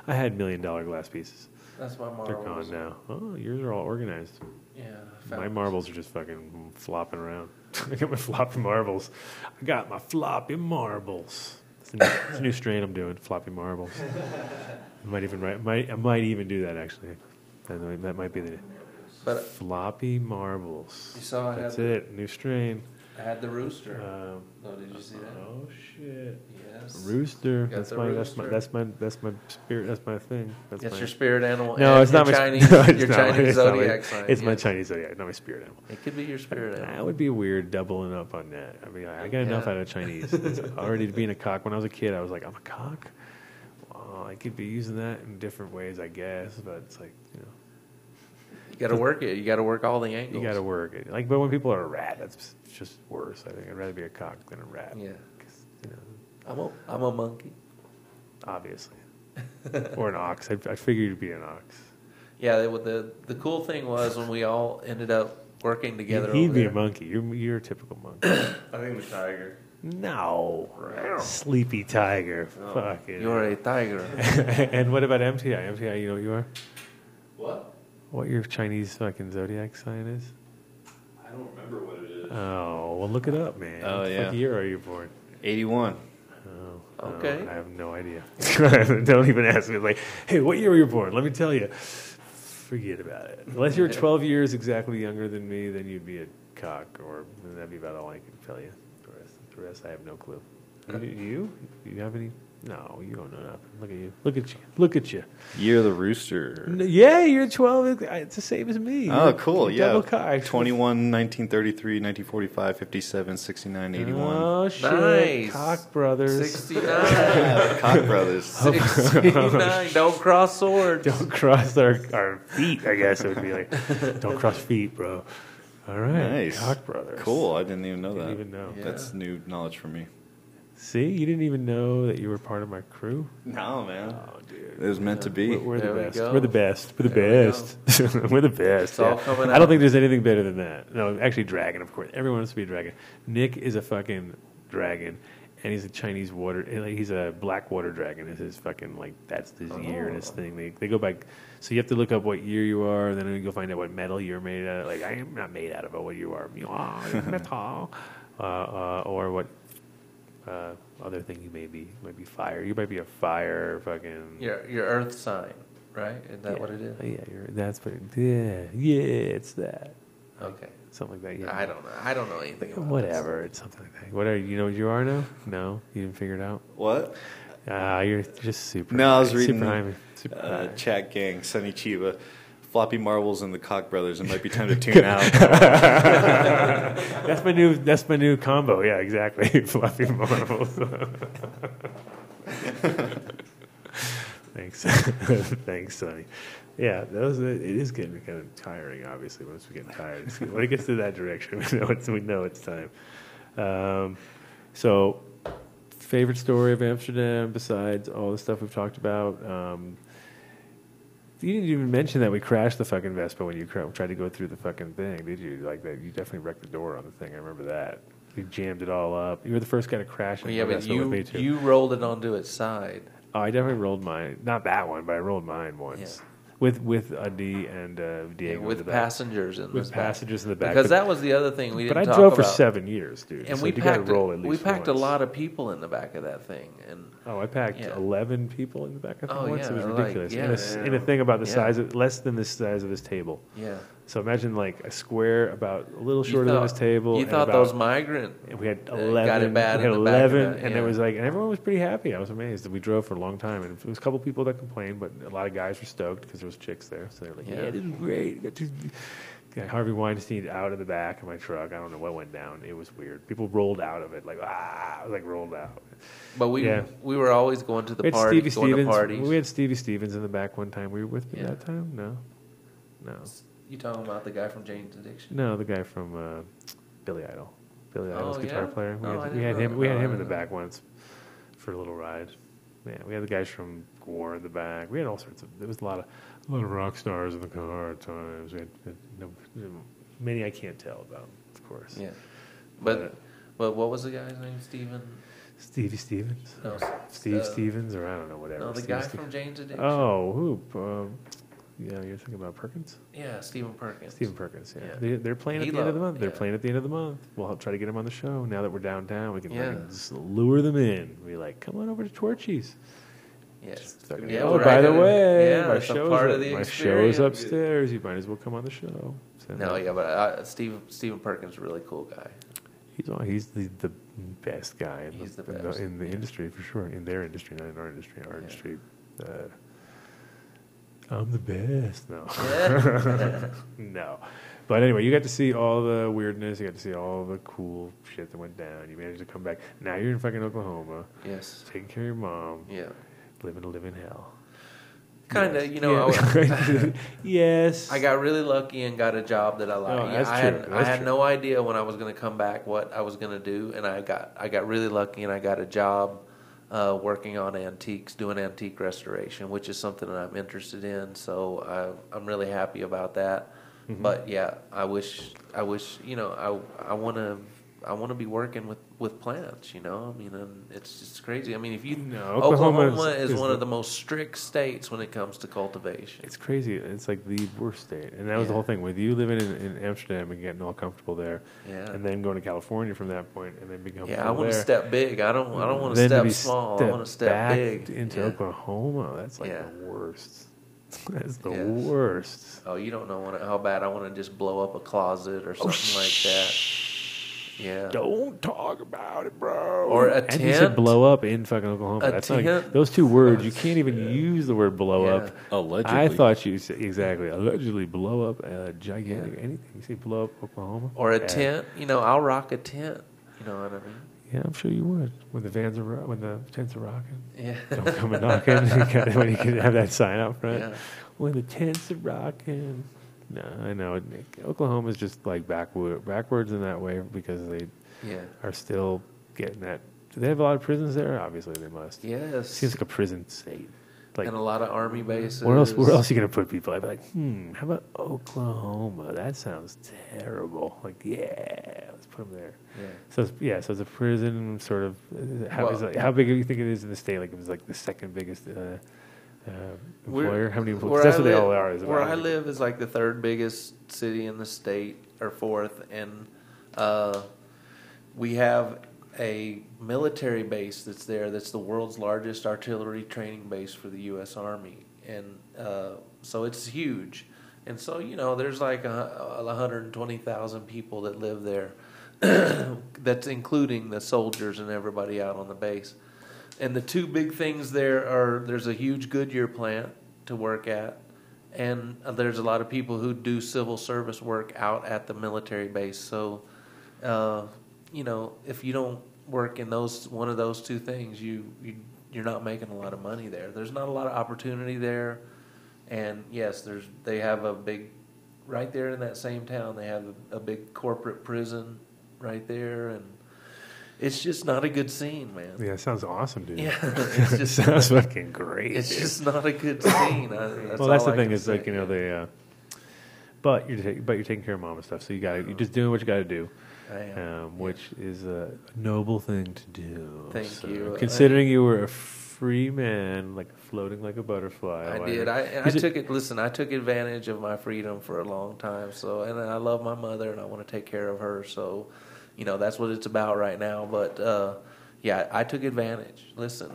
Speaker 1: I had $1 million glass pieces.
Speaker 3: that's my marbles.
Speaker 1: They're gone now. Oh, yours are all organized.
Speaker 3: Yeah.
Speaker 1: My marbles are just fucking flopping around. I got my floppy marbles. I got my floppy marbles. It's a new strain I'm doing. Floppy marbles. I might even do that actually. That might be the floppy marbles.
Speaker 3: You saw
Speaker 1: That's it. New strain.
Speaker 3: I I had the rooster. Oh, did you see that?
Speaker 1: Oh shit!
Speaker 3: Yes.
Speaker 1: Rooster.
Speaker 3: Got
Speaker 1: That's
Speaker 3: the
Speaker 1: my
Speaker 3: rooster.
Speaker 1: that's my spirit. That's my thing.
Speaker 3: That's
Speaker 1: my,
Speaker 3: your spirit animal.
Speaker 1: No,
Speaker 3: and
Speaker 1: it's not
Speaker 3: your
Speaker 1: my
Speaker 3: Chinese.
Speaker 1: no, it's
Speaker 3: your
Speaker 1: not,
Speaker 3: Chinese
Speaker 1: it's not my-
Speaker 3: zodiac sign.
Speaker 1: It's my
Speaker 3: yes.
Speaker 1: Chinese zodiac, not my spirit animal.
Speaker 3: It could be your spirit animal.
Speaker 1: That would be weird doubling up on that. I mean, I got enough out of Chinese. It's already being a cock. When I was a kid, I was like, I'm a cock. Well, I could be using that in different ways, I guess. But it's like, you know,
Speaker 3: You got to work it. You got to work all the angles.
Speaker 1: you got to work it. Like, but when people are a rat, that's just worse. I think I'd rather be a cock than a rat.
Speaker 3: Yeah.
Speaker 1: 'Cause, you know,
Speaker 3: I'm a monkey.
Speaker 1: obviously, or an ox. I figured you'd be an ox.
Speaker 3: Yeah. The cool thing was when we all ended up working together.
Speaker 1: He'd
Speaker 3: over
Speaker 1: be
Speaker 3: there.
Speaker 1: a monkey. You're a typical monkey.
Speaker 2: I think the tiger.
Speaker 1: No, sleepy tiger. Fucking.
Speaker 3: You're a tiger.
Speaker 1: And what about MTI? MTI, you know what you are?
Speaker 7: What?
Speaker 1: What your Chinese fucking zodiac sign is?
Speaker 7: I don't remember what it is.
Speaker 1: Oh, well, look it up, man.
Speaker 2: Oh,
Speaker 1: What
Speaker 2: yeah.
Speaker 1: fuck year are you born?
Speaker 2: 81.
Speaker 1: Oh,
Speaker 3: Okay.
Speaker 1: I have no idea. Don't even ask me. Like, hey, what year were you born? Let me tell you. Forget about it. Unless you're 12 years exactly younger than me, then you'd be a cock, or that'd be about all I can tell you. The rest, I have no clue. You? You have any? No, you don't know nothing. Look at you. Look at you. Look at you.
Speaker 2: Year of the rooster.
Speaker 1: Yeah, you're 12. It's the same as me.
Speaker 2: Oh,
Speaker 1: You're-
Speaker 2: cool.
Speaker 1: you're
Speaker 2: Yeah.
Speaker 1: double cock.
Speaker 2: 21, 1933, 1945, 57, 69, 81.
Speaker 1: Oh, shit.
Speaker 3: Nice.
Speaker 1: Cock brothers.
Speaker 3: 69.
Speaker 2: Cock Brothers.
Speaker 3: 69. Don't cross swords.
Speaker 1: Don't cross our feet, I guess it would be like. Don't cross feet, bro. All right.
Speaker 2: Nice.
Speaker 1: Cock brothers.
Speaker 2: Cool. I didn't even know
Speaker 1: Didn't
Speaker 2: that.
Speaker 1: even know.
Speaker 3: Yeah.
Speaker 2: That's new knowledge for me.
Speaker 1: See, you didn't even know that you were part of my crew?
Speaker 2: No, man.
Speaker 1: Oh, dude.
Speaker 2: It was meant to be.
Speaker 1: We're the
Speaker 3: There we
Speaker 1: best.
Speaker 3: go.
Speaker 1: We're the best. We're the
Speaker 3: There we
Speaker 1: best. We're the best.
Speaker 3: It's all coming
Speaker 1: I don't
Speaker 3: out.
Speaker 1: think there's anything better than that. No, actually, dragon, of course. Everyone wants to be a dragon. Nick is a fucking dragon, and he's a Chinese water. He's a black water dragon. Is his fucking like that's his year and his thing. They go back. So you have to look up what year you are, and then you'll find out what metal you're made out of. Like I am not made out of what you are. Metal, or what. Other thing you may be fire. You might be a fire fucking.
Speaker 3: Your earth sign, right? Is that
Speaker 1: yeah.
Speaker 3: what it is?
Speaker 1: Yeah, that's what. Yeah, it's that.
Speaker 3: Okay.
Speaker 1: Something like that. Yeah.
Speaker 3: I don't know. I don't know anything about
Speaker 1: Whatever. It's something like that. What are you know what you are now? No, you didn't figure it out.
Speaker 2: What?
Speaker 1: You're just super.
Speaker 2: No, I was
Speaker 1: super
Speaker 2: reading
Speaker 1: high. Super high.
Speaker 2: Chat Gang, Sunny Chiba, Floppy Marbles, and the Koch brothers. It might be time to tune out.
Speaker 1: That's my new combo. Yeah, exactly. Fluffy marbles. Thanks, thanks, Sonny. Yeah, it is getting kind of tiring. Obviously, once we get tired, when it gets to that direction, we know it's time. So, favorite story of Amsterdam besides all the stuff we've talked about. You didn't even mention that we crashed the fucking Vespa when you tried to go through the fucking thing, did you? Like that, you definitely wrecked the door on the thing. I remember that. You jammed it all up. You were the first guy to crash
Speaker 3: Well,
Speaker 1: it.
Speaker 3: yeah, but
Speaker 1: Vespa with me too.
Speaker 3: you rolled it onto its side.
Speaker 1: Oh, I definitely rolled mine. Not that one, but I rolled mine once.
Speaker 3: Yeah.
Speaker 1: With Adi and Diego.
Speaker 3: With
Speaker 1: in the back.
Speaker 3: passengers in
Speaker 1: With
Speaker 3: the
Speaker 1: passengers in the back.
Speaker 3: Because
Speaker 1: But-
Speaker 3: that was the other thing we didn't
Speaker 1: But I
Speaker 3: talk
Speaker 1: drove for
Speaker 3: about.
Speaker 1: 7 years, dude.
Speaker 3: And
Speaker 1: so
Speaker 3: we
Speaker 1: you got to
Speaker 3: packed
Speaker 1: roll at least
Speaker 3: we packed a
Speaker 1: once.
Speaker 3: lot of people in the back of that thing, and
Speaker 1: Oh, I packed
Speaker 3: Yeah.
Speaker 1: 11 people in the back of it
Speaker 3: Oh,
Speaker 1: once.
Speaker 3: yeah,
Speaker 1: It was
Speaker 3: like,
Speaker 1: ridiculous.
Speaker 3: yeah.
Speaker 1: In a thing about the
Speaker 3: Yeah.
Speaker 1: size, less than the size of this table.
Speaker 3: yeah.
Speaker 1: So imagine like a square about a little
Speaker 3: You
Speaker 1: shorter than
Speaker 3: thought-
Speaker 1: this table.
Speaker 3: You
Speaker 1: and
Speaker 3: thought
Speaker 1: about-
Speaker 3: those migrant
Speaker 1: We had
Speaker 3: got
Speaker 1: 11.
Speaker 3: it bad
Speaker 1: We had
Speaker 3: in the back of
Speaker 1: 11,
Speaker 3: that,
Speaker 1: and
Speaker 3: yeah.
Speaker 1: it was like, and everyone was pretty happy. I was amazed. We drove for a long time, and it was a couple people that complained, but a lot of guys were stoked because there was chicks there. So they were like,
Speaker 3: Yeah.
Speaker 1: "Yeah, this is great." Got Harvey Weinstein out of the back of my truck. I don't know what went down. It was weird. People rolled out of it, like rolled out.
Speaker 3: But we
Speaker 1: Yeah.
Speaker 3: we were always going to
Speaker 1: We
Speaker 3: the
Speaker 1: had
Speaker 3: party,
Speaker 1: Stevie
Speaker 3: going to
Speaker 1: Stevens.
Speaker 3: parties.
Speaker 1: We had Stevie Stevens in the back one time. Were you with me
Speaker 3: Yeah.
Speaker 1: that time? No.
Speaker 3: You talking about the guy from Jane's Addiction?
Speaker 1: No, the guy from Billy Idol. Billy Idol's
Speaker 3: Oh,
Speaker 1: guitar
Speaker 3: yeah?
Speaker 1: player.
Speaker 3: Oh, I
Speaker 1: We
Speaker 3: didn't
Speaker 1: had
Speaker 3: know
Speaker 1: him.
Speaker 3: that.
Speaker 1: We had
Speaker 3: Oh, I
Speaker 1: him in the
Speaker 3: didn't know.
Speaker 1: back once for a little ride. Yeah, we had the guys from Gore in the back. We had all sorts of. There was a lot of rock stars in the car at times. We had many I can't tell about, of course.
Speaker 3: Yeah. But what was the guy's name?
Speaker 1: Stevie Stevens.
Speaker 3: No,
Speaker 1: Steve Stevens, or I don't know, whatever.
Speaker 3: No, the
Speaker 1: Steve
Speaker 3: guy
Speaker 1: Ste-
Speaker 3: from Jane's Addiction.
Speaker 1: Oh, who? Yeah, you're thinking about Perkins?
Speaker 3: Yeah, Stephen Perkins.
Speaker 1: Stephen Perkins, yeah.
Speaker 3: Yeah.
Speaker 1: They're playing at
Speaker 3: He
Speaker 1: the end of the
Speaker 3: loved-
Speaker 1: month. They're
Speaker 3: yeah.
Speaker 1: playing at the end of the month. We'll try to get them on the show. Now that we're downtown, we can
Speaker 3: Yeah.
Speaker 1: just lure them in. Be like, come on over to Torchies.
Speaker 3: Yes.
Speaker 1: Yeah,
Speaker 3: we're
Speaker 1: by
Speaker 3: right
Speaker 1: the
Speaker 3: in-
Speaker 1: way,
Speaker 3: yeah,
Speaker 1: my
Speaker 3: it's a
Speaker 1: show's
Speaker 3: part of the
Speaker 1: my show is
Speaker 3: experience.
Speaker 1: upstairs. You might as well come on the show. So,
Speaker 3: No, yeah, but Stephen Perkins is a really cool guy.
Speaker 1: He's the best guy in
Speaker 3: He's
Speaker 1: the,
Speaker 3: the best.
Speaker 1: in the industry for sure. In their industry, not in our industry. Our
Speaker 3: Yeah.
Speaker 1: industry. I'm the best. No.
Speaker 3: Yeah.
Speaker 1: No. But anyway, you got to see all the weirdness. You got to see all the cool shit that went down. You managed to come back. Now you're in fucking Oklahoma,
Speaker 3: Yes.
Speaker 1: taking care of your mom,
Speaker 3: Yeah.
Speaker 1: living hell.
Speaker 3: Kind of,
Speaker 1: Yes.
Speaker 3: you know.
Speaker 1: Yeah. Yes.
Speaker 3: I got really lucky and got a job that I liked.
Speaker 1: Oh, that's
Speaker 3: I
Speaker 1: true.
Speaker 3: had
Speaker 1: That's
Speaker 3: I had
Speaker 1: true.
Speaker 3: no idea when I was going to come back what I was going to do, and I got really lucky and I got a job working on antiques, doing antique restoration, which is something that I'm interested in. So I'm really happy about that.
Speaker 1: Mm-hmm.
Speaker 3: But yeah, I wish you know I want to be working with plants, you know. I mean, and it's just crazy. I mean, if you
Speaker 1: No,
Speaker 3: Oklahoma
Speaker 1: Oklahoma
Speaker 3: is
Speaker 1: is
Speaker 3: one
Speaker 1: the-
Speaker 3: of the most strict states when it comes to cultivation.
Speaker 1: It's crazy. It's like the worst state. And that was the
Speaker 3: Yeah.
Speaker 1: whole thing with you living in Amsterdam and getting all comfortable there.
Speaker 3: Yeah.
Speaker 1: And then going to California from that point and then becoming
Speaker 3: Yeah, I want to
Speaker 1: there.
Speaker 3: step big. I don't want to
Speaker 1: Then
Speaker 3: step
Speaker 1: be
Speaker 3: small. I want to step
Speaker 1: back
Speaker 3: big.
Speaker 1: into
Speaker 3: Yeah.
Speaker 1: Oklahoma. That's like
Speaker 3: Yeah.
Speaker 1: the worst. That's the
Speaker 3: Yes.
Speaker 1: worst.
Speaker 3: Oh, you don't know how bad I want to just blow up a closet or something like that. Yeah.
Speaker 1: Don't talk about it, bro.
Speaker 3: Or a
Speaker 1: And you said
Speaker 3: tent.
Speaker 1: blow up in fucking Oklahoma.
Speaker 3: A
Speaker 1: That's not
Speaker 3: tent.
Speaker 1: those two words. You can't even use the word blow
Speaker 3: Yeah.
Speaker 1: up.
Speaker 2: Allegedly.
Speaker 1: I thought you said exactly. Allegedly blow up a gigantic anything. You say blow up Oklahoma
Speaker 3: Or a
Speaker 1: Yeah.
Speaker 3: tent. You know, I'll rock a tent. You know what I mean?
Speaker 1: Yeah, I'm sure you would. When the vans are when the tents are rocking.
Speaker 3: Yeah.
Speaker 1: Don't come a knocking. When you can have that sign out front.
Speaker 3: Yeah.
Speaker 1: When the tents are rocking. No, I know. Oklahoma is just like backwards in that way because they
Speaker 3: Yeah.
Speaker 1: are still getting that. Do they have a lot of prisons there? Obviously, they must.
Speaker 3: Yes.
Speaker 1: Seems like a prison state. Like,
Speaker 3: and a lot of army bases.
Speaker 1: where else are you going to put people? I'd be like, how about Oklahoma? That sounds terrible. Like, yeah, let's put them there.
Speaker 3: Yeah.
Speaker 1: So it's a prison sort of.
Speaker 3: Well-
Speaker 1: How big do you think it is in the state? Like, it was like the second biggest employer. How many employees?
Speaker 3: Where
Speaker 1: That's
Speaker 3: I
Speaker 1: what they
Speaker 3: live-
Speaker 1: all are. Is
Speaker 3: Where
Speaker 1: about
Speaker 3: I live is like the third biggest city in the state, or fourth, and we have a military base that's there. That's the world's largest artillery training base for the U.S. Army, and so it's huge. And so there's like 120,000 people that live there. That's including the soldiers and everybody out on the base. And the two big things there are there's a huge Goodyear plant to work at, and there's a lot of people who do civil service work out at the military base. So, if you don't work in one of those two things, you're not making a lot of money there. There's not a lot of opportunity there, and yes, they have a big right there in that same town. They have a big corporate prison right there, and it's just not a good scene, man.
Speaker 1: Yeah, it sounds awesome, dude.
Speaker 3: Yeah, it's just
Speaker 1: sounds fucking great.
Speaker 3: It's
Speaker 1: dude.
Speaker 3: just not a good scene.
Speaker 1: That's the thing. Is like they. But you're taking care of mom and stuff, so you're just doing what you got to do,
Speaker 3: I am.
Speaker 1: which is a noble thing to do.
Speaker 3: Thank you.
Speaker 1: Considering you were a free man, like floating like a butterfly.
Speaker 3: I did. I took it. Listen, I took advantage of my freedom for a long time. So, and I love my mother, and I want to take care of her. So, that's what it's about right now. But yeah, I took advantage. Listen,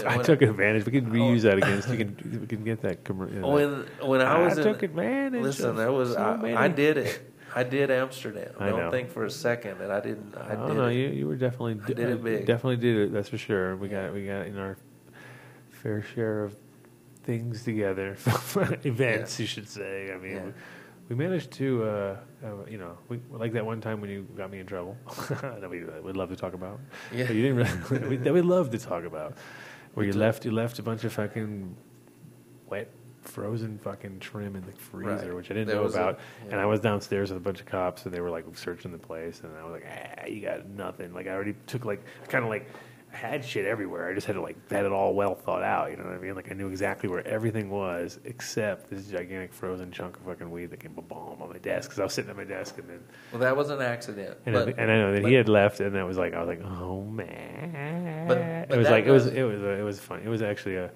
Speaker 1: I took advantage. We can reuse that against. We can get that commercial.
Speaker 3: When I was
Speaker 1: took advantage.
Speaker 3: Listen, there was I did it. I did Amsterdam.
Speaker 1: I know.
Speaker 3: Don't think for a second that I didn't. I did
Speaker 1: no,
Speaker 3: it.
Speaker 1: you were definitely
Speaker 3: I did it big.
Speaker 1: Definitely did it. That's for sure. We got in our fair share of things together, events, you should say. I mean, we managed to, we like that one time when you got me in trouble. That we'd love to talk about.
Speaker 3: Yeah.
Speaker 1: But you didn't really. That we'd love to talk about. Where you left a bunch of fucking wet, frozen fucking trim in the freezer,
Speaker 3: Right.
Speaker 1: which I didn't
Speaker 3: There
Speaker 1: know
Speaker 3: was
Speaker 1: about.
Speaker 3: a-
Speaker 1: And I was downstairs with a bunch of cops, and they were like searching the place, and I was like, you got nothing. Like I already took I had shit everywhere. I just had to had it all well thought out. You know what I mean? Like I knew exactly where everything was, except this gigantic frozen chunk of fucking weed that came bomb on my desk because I was sitting at my desk, and then
Speaker 3: Well, that was an accident.
Speaker 1: and I know that he had left, and that was I was like, oh man.
Speaker 3: But
Speaker 1: it was
Speaker 3: that
Speaker 1: it was fun. It was actually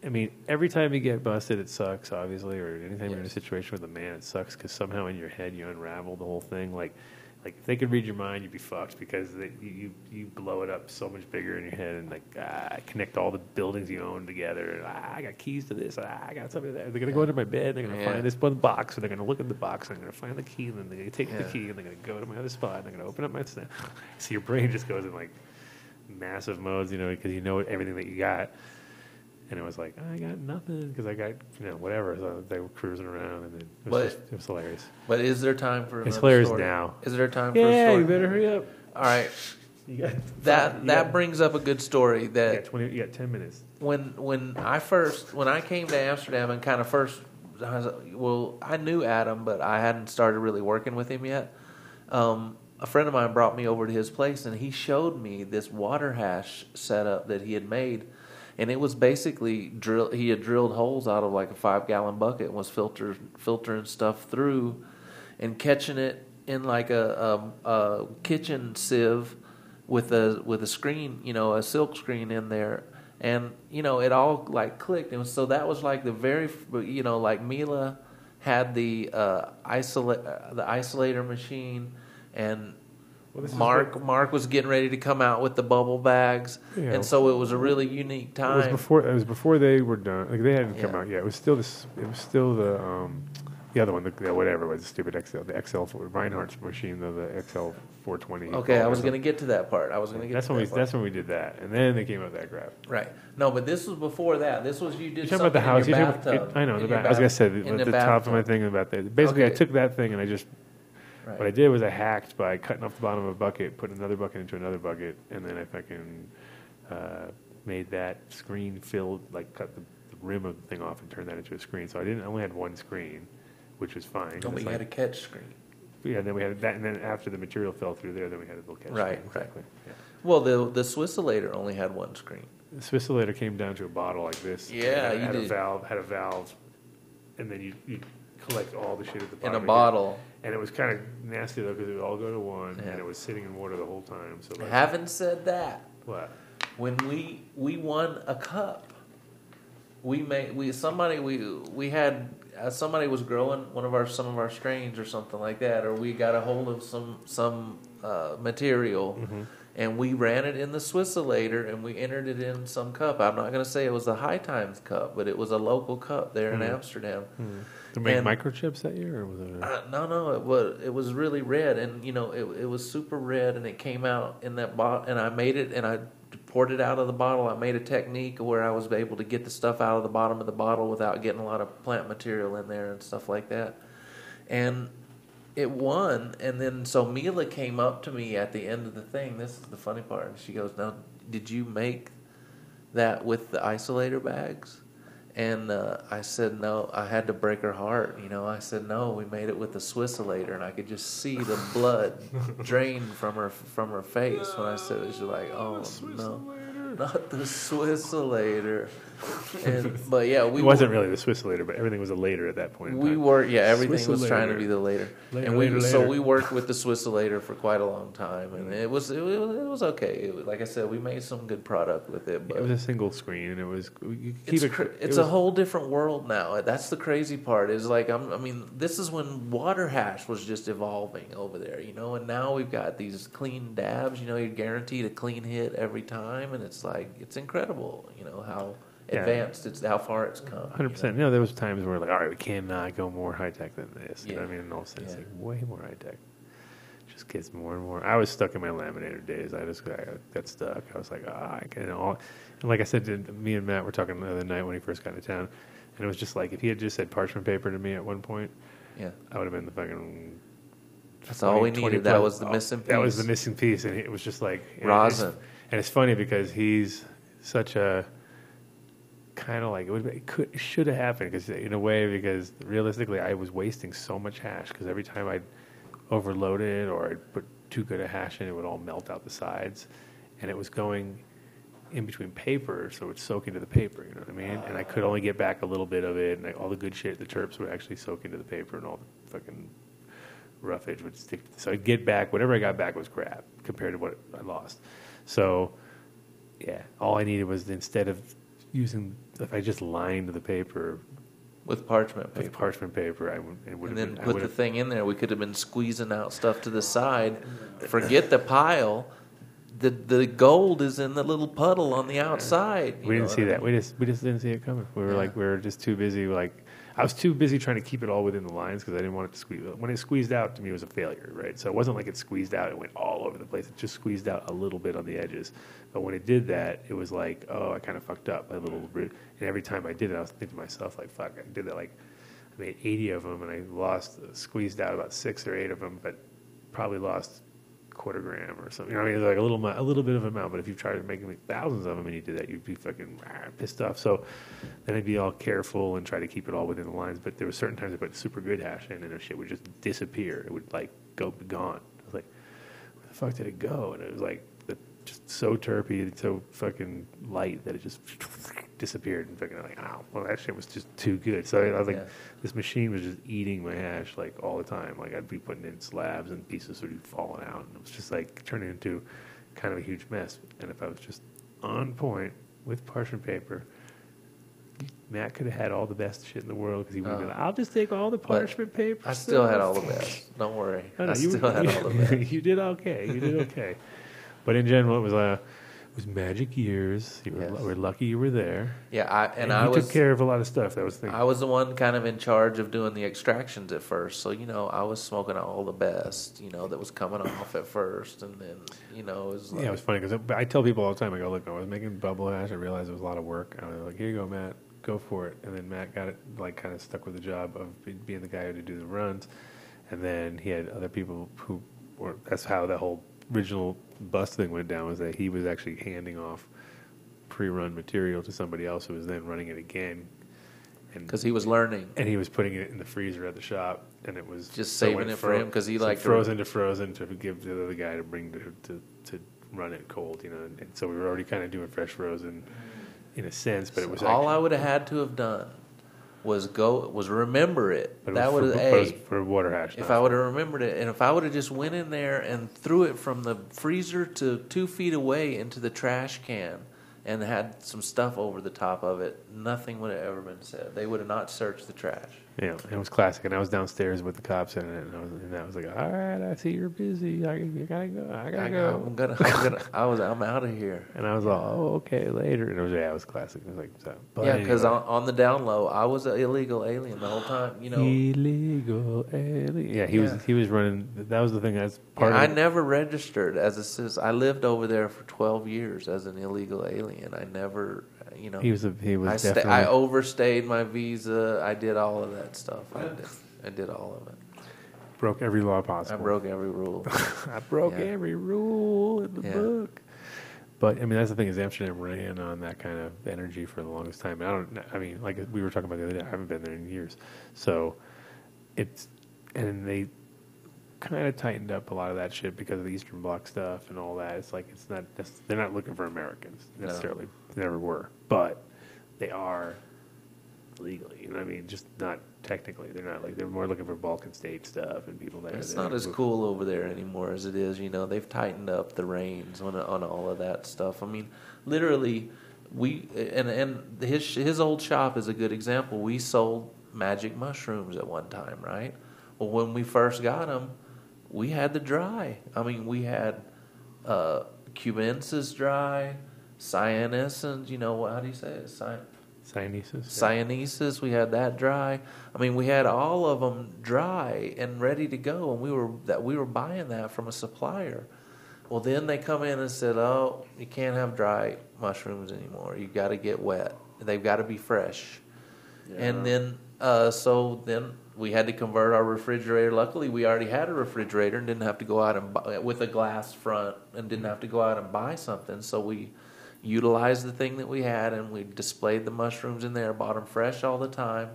Speaker 1: I mean, every time you get busted, it sucks, obviously, or anytime you're in a situation with a man, it sucks because somehow in your head you unravel the whole thing. Like, like if they could read your mind, you'd be fucked because you blow it up so much bigger in your head and like connect all the buildings you own together. And, I got keys to this. I got something there. They're gonna go under my bed. They're gonna find this one box, and they're gonna look in the box, and they're gonna find the key, and then they're gonna take the key, and they're gonna go to my other spot, and they're gonna open up my stand. So your brain just goes in like massive modes, because you know everything that you got. And it was like, I got nothing because I got, whatever. So they were cruising around, and it was hilarious.
Speaker 3: But is there time for
Speaker 1: It's
Speaker 3: another
Speaker 1: hilarious
Speaker 3: story?
Speaker 1: now.
Speaker 3: Is there time for a story?
Speaker 1: Yeah, you better hurry up.
Speaker 3: All right. That brings up a good story. That
Speaker 1: you got 10 minutes.
Speaker 3: When I came to Amsterdam and kind of first, I knew Adam, but I hadn't started really working with him yet. A friend of mine brought me over to his place, and he showed me this water hash setup that he had made. And it was basically he had drilled holes out of like a 5-gallon bucket and was filtering stuff through and catching it in like a kitchen sieve with a screen, a silk screen in there. And, it all like clicked. And so that was like the very, like Mila had the isolator machine, and Mark was getting ready to come out with the bubble bags, and so it was a really unique time.
Speaker 1: It was before they were done. Like they hadn't come out yet. It was still the other one, whatever it was, the stupid XL, the XL Reinhardt's machine, the XL 420.
Speaker 3: Okay, I was going to get to that part.
Speaker 1: That's when we did that, and then they came out with that crap.
Speaker 3: Right. No, but this was before that. This was you did
Speaker 1: something
Speaker 3: about
Speaker 1: the house.
Speaker 3: In your bathtub.
Speaker 1: I know. I was going to say the top of my thing about that. Basically, I took that thing and I just. Right. What I did was I hacked by cutting off the bottom of a bucket, put another bucket into another bucket, and then I fucking made that screen filled, like cut the rim of the thing off and turned that into a screen. So I only had one screen, which was fine.
Speaker 3: Oh, but you had a catch screen.
Speaker 1: Yeah, then we had that, and then after the material fell through there, then we had a little catch screen.
Speaker 3: Right.
Speaker 1: Yeah.
Speaker 3: Well, the Swissolator only had one screen.
Speaker 1: The Swissolator came down to a bottle like this.
Speaker 3: Yeah,
Speaker 1: had a valve, and then you collect all the shit at the bottom.
Speaker 3: In a bottle.
Speaker 1: And it was kind of nasty, though, because it would all go to one, and it was sitting in water the whole time. So
Speaker 3: Having said that,
Speaker 1: what?
Speaker 3: When we won a cup, somebody was growing some of our strains or something like that, or we got a hold of some material, and we ran it in the Swissolator, and we entered it in some cup. I'm not going to say it was the High Times cup, but it was a local cup there in Amsterdam.
Speaker 1: They made microchips that year, or was it?
Speaker 3: No. It was really red, and it was super red, and it came out in that bottle. And I made it, and I poured it out of the bottle. I made a technique where I was able to get the stuff out of the bottom of the bottle without getting a lot of plant material in there and stuff like that. And it won, and then so Mila came up to me at the end of the thing. This is the funny part. And she goes, "Now, did you make that with the isolator bags?" And I said, no. I had to break her heart. I said, no, we made it with the Swissolator, and I could just see the blood drain from her face when I said it. She's like, oh no, not the Swissolator. But yeah,
Speaker 1: it wasn't really the Swissolator, but everything was a later at that point.
Speaker 3: Everything was trying to be the later.
Speaker 1: Later.
Speaker 3: We worked with the Swissolator for quite a long time, and it was okay. Like I said, we made some good product with it. But
Speaker 1: it was a single screen, and it was.
Speaker 3: It's a whole different world now. That's the crazy part. Is like this is when water hash was just evolving over there, and now we've got these clean dabs. You're guaranteed a clean hit every time, and it's like it's incredible. How advanced it's how far it's come.
Speaker 1: 100%. There was times where like, all right, we cannot go more high tech than this. You know what I mean? In all sense, like way more high tech. Just gets more and more. I was stuck in my laminator days. I got stuck. I was like, and like I said, me and Matt were talking the other night when he first got into town, and it was just like if he had just said parchment paper to me at one point, I would have been the fucking.
Speaker 3: That's all we needed. That was the missing piece.
Speaker 1: That was the missing piece, and it was just like
Speaker 3: rosin.
Speaker 1: And it's funny because he's such a. Kind of like it should have happened in a way because realistically I was wasting so much hash because every time I'd overload it or I'd put too good a hash in it would all melt out the sides, and it was going in between paper so it would soak into the paper, you know what I mean? And I could only get back a little bit of it, and all the good shit, the terps would actually soak into the paper, and all the fucking roughage would stick. So I'd get back whatever I got back was crap compared to what I lost. So all I needed was instead of using, if I just lined the paper
Speaker 3: with parchment paper.
Speaker 1: With parchment paper, it would
Speaker 3: And
Speaker 1: have
Speaker 3: then
Speaker 1: been.
Speaker 3: put the thing in there. We could have been squeezing out stuff to the side. Forget the pile. The gold is in the little puddle on the outside.
Speaker 1: We didn't see that. We just didn't see it coming. We were just too busy. I was too busy trying to keep it all within the lines because I didn't want it to squeeze. When it squeezed out, to me, it was a failure, right? So it wasn't like it squeezed out and went all over the place. It just squeezed out a little bit on the edges. But when it did that, it was like, oh, I kind of fucked up a little bit. And every time I did it, I was thinking to myself, like, fuck, I did that. Like, I made 80 of them, and I squeezed out about 6 or 8 of them, but probably lost quarter gram or something. You know what I mean? It's like a little bit of an amount, but if you tried to make thousands of them and you did that, you'd be fucking pissed off. So then I'd be all careful and try to keep it all within the lines. But there were certain times I put super good hash in and the shit would just disappear. It would like go gone. I was like, where the fuck did it go? And it was like just so terpy and so fucking light that it just disappeared. And fucking like, oh, well, that shit was just too good. So I was like, this machine was just eating my hash like all the time. Like I'd be putting in slabs and pieces would be falling out, and it was just like turning into kind of a huge mess. And if I was just on point with parchment paper, Matt could have had all the best shit in the world because he would have been. I'll just take all the parchment paper.
Speaker 3: I still had all the best. Don't worry. I still had all the best.
Speaker 1: You did okay. You did okay. But in general, it was magic years. We're lucky you were there.
Speaker 3: Yeah,
Speaker 1: I took care of a lot of stuff. That was the thing.
Speaker 3: I was the one kind of in charge of doing the extractions at first. So, I was smoking all the best, that was coming off at first. And then, it was like...
Speaker 1: Yeah, it was funny because I tell people all the time, I go, look, I was making bubble hash. I realized it was a lot of work. I was like, here you go, Matt. Go for it. And then Matt got it, like, kind of stuck with the job of being the guy who would do the runs. And then he had other people who were... That's how the whole original bus thing went down, was that he was actually handing off pre-run material to somebody else who was then running it again,
Speaker 3: because he was learning,
Speaker 1: and he was putting it in the freezer at the shop, and it was
Speaker 3: just saving it for him because he liked
Speaker 1: frozen to give to the other guy to bring to run it cold, and so we were already kind of doing fresh frozen in a sense, but it was
Speaker 3: all I would have had to have done was remember it.
Speaker 1: But
Speaker 3: that would
Speaker 1: have for water hash.
Speaker 3: If I would have remembered it, and if I would have just went in there and threw it from the freezer to 2 feet away into the trash can, and had some stuff over the top of it, nothing would have ever been said. They would have not searched the trash.
Speaker 1: Yeah, it was classic. And I was downstairs with the cops in it, and I was like, "All right, I see you're busy. You gotta go. I gotta go.
Speaker 3: I'm out of here."
Speaker 1: And I was like, "Oh, okay, later." And it was classic. It was like, so,
Speaker 3: because on the down low, I was an illegal alien the whole time.
Speaker 1: Illegal alien. Yeah, he was running. That was the thing. That's part.
Speaker 3: I never registered as a citizen. I lived over there for 12 years as an illegal alien. I never.
Speaker 1: He was definitely.
Speaker 3: I overstayed my visa. I did all of that stuff. I did all of it.
Speaker 1: Broke every law possible.
Speaker 3: I broke every rule.
Speaker 1: I broke every rule in the book. But that's the thing, is Amsterdam ran on that kind of energy for the longest time. Like we were talking about the other day, I haven't been there in years. So and they kind of tightened up a lot of that shit because of the Eastern Bloc stuff and all that. It's like they're not looking for Americans necessarily. No. They never were, but they are legally. Just not technically. They're not they're more looking for Balkan state stuff and people there.
Speaker 3: It's not as cool over there anymore as it is. They've tightened up the reins on all of that stuff. Literally, his old shop is a good example. We sold magic mushrooms at one time, right? Well, when we first got them, we had the dry. We had cubensis dry, cyanescens, how do you say it? Cyanesis, we had that dry. We had all of them dry and ready to go, and we were buying that from a supplier. Well, then they come in and said, "Oh, you can't have dry mushrooms anymore. You got to get wet. They've got to be fresh." Yeah. And then so then we had to convert our refrigerator. Luckily, we already had a refrigerator and didn't have to go out and buy, with a glass front, and didn't have to go out and buy something. So we utilized the thing that we had, and we displayed the mushrooms in there, bought them fresh all the time.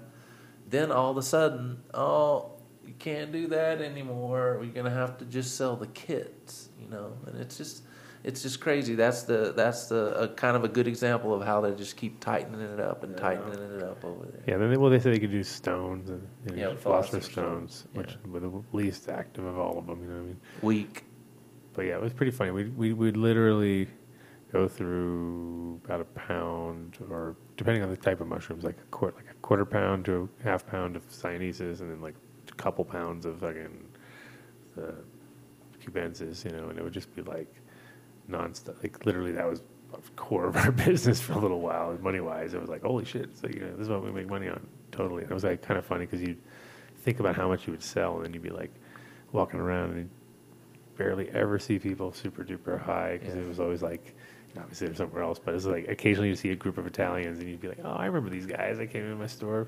Speaker 3: Then all of a sudden, you can't do that anymore. We're gonna have to just sell the kits, And it's just crazy. That's the kind of a good example of how they just keep tightening it up and tightening it up over there.
Speaker 1: Yeah. Then they said they could do stones and philosopher's stones, which were the least active of all of them.
Speaker 3: Weak.
Speaker 1: But yeah, it was pretty funny. We would literally go through about a pound, or depending on the type of mushrooms, like a quarter pound to a half pound of Sianesis, and then like a couple pounds of fucking the cubensis, and it would just be like nonstop. Like literally, that was the core of our business for a little while, money wise. It was like, holy shit! So this is what we make money on, totally. And it was like kind of funny because you think about how much you would sell, and then you'd be like walking around and barely ever see people super duper high because it was always like, obviously they're somewhere else, but it's like occasionally you see a group of Italians and you'd be like, oh, I remember these guys. They came into my store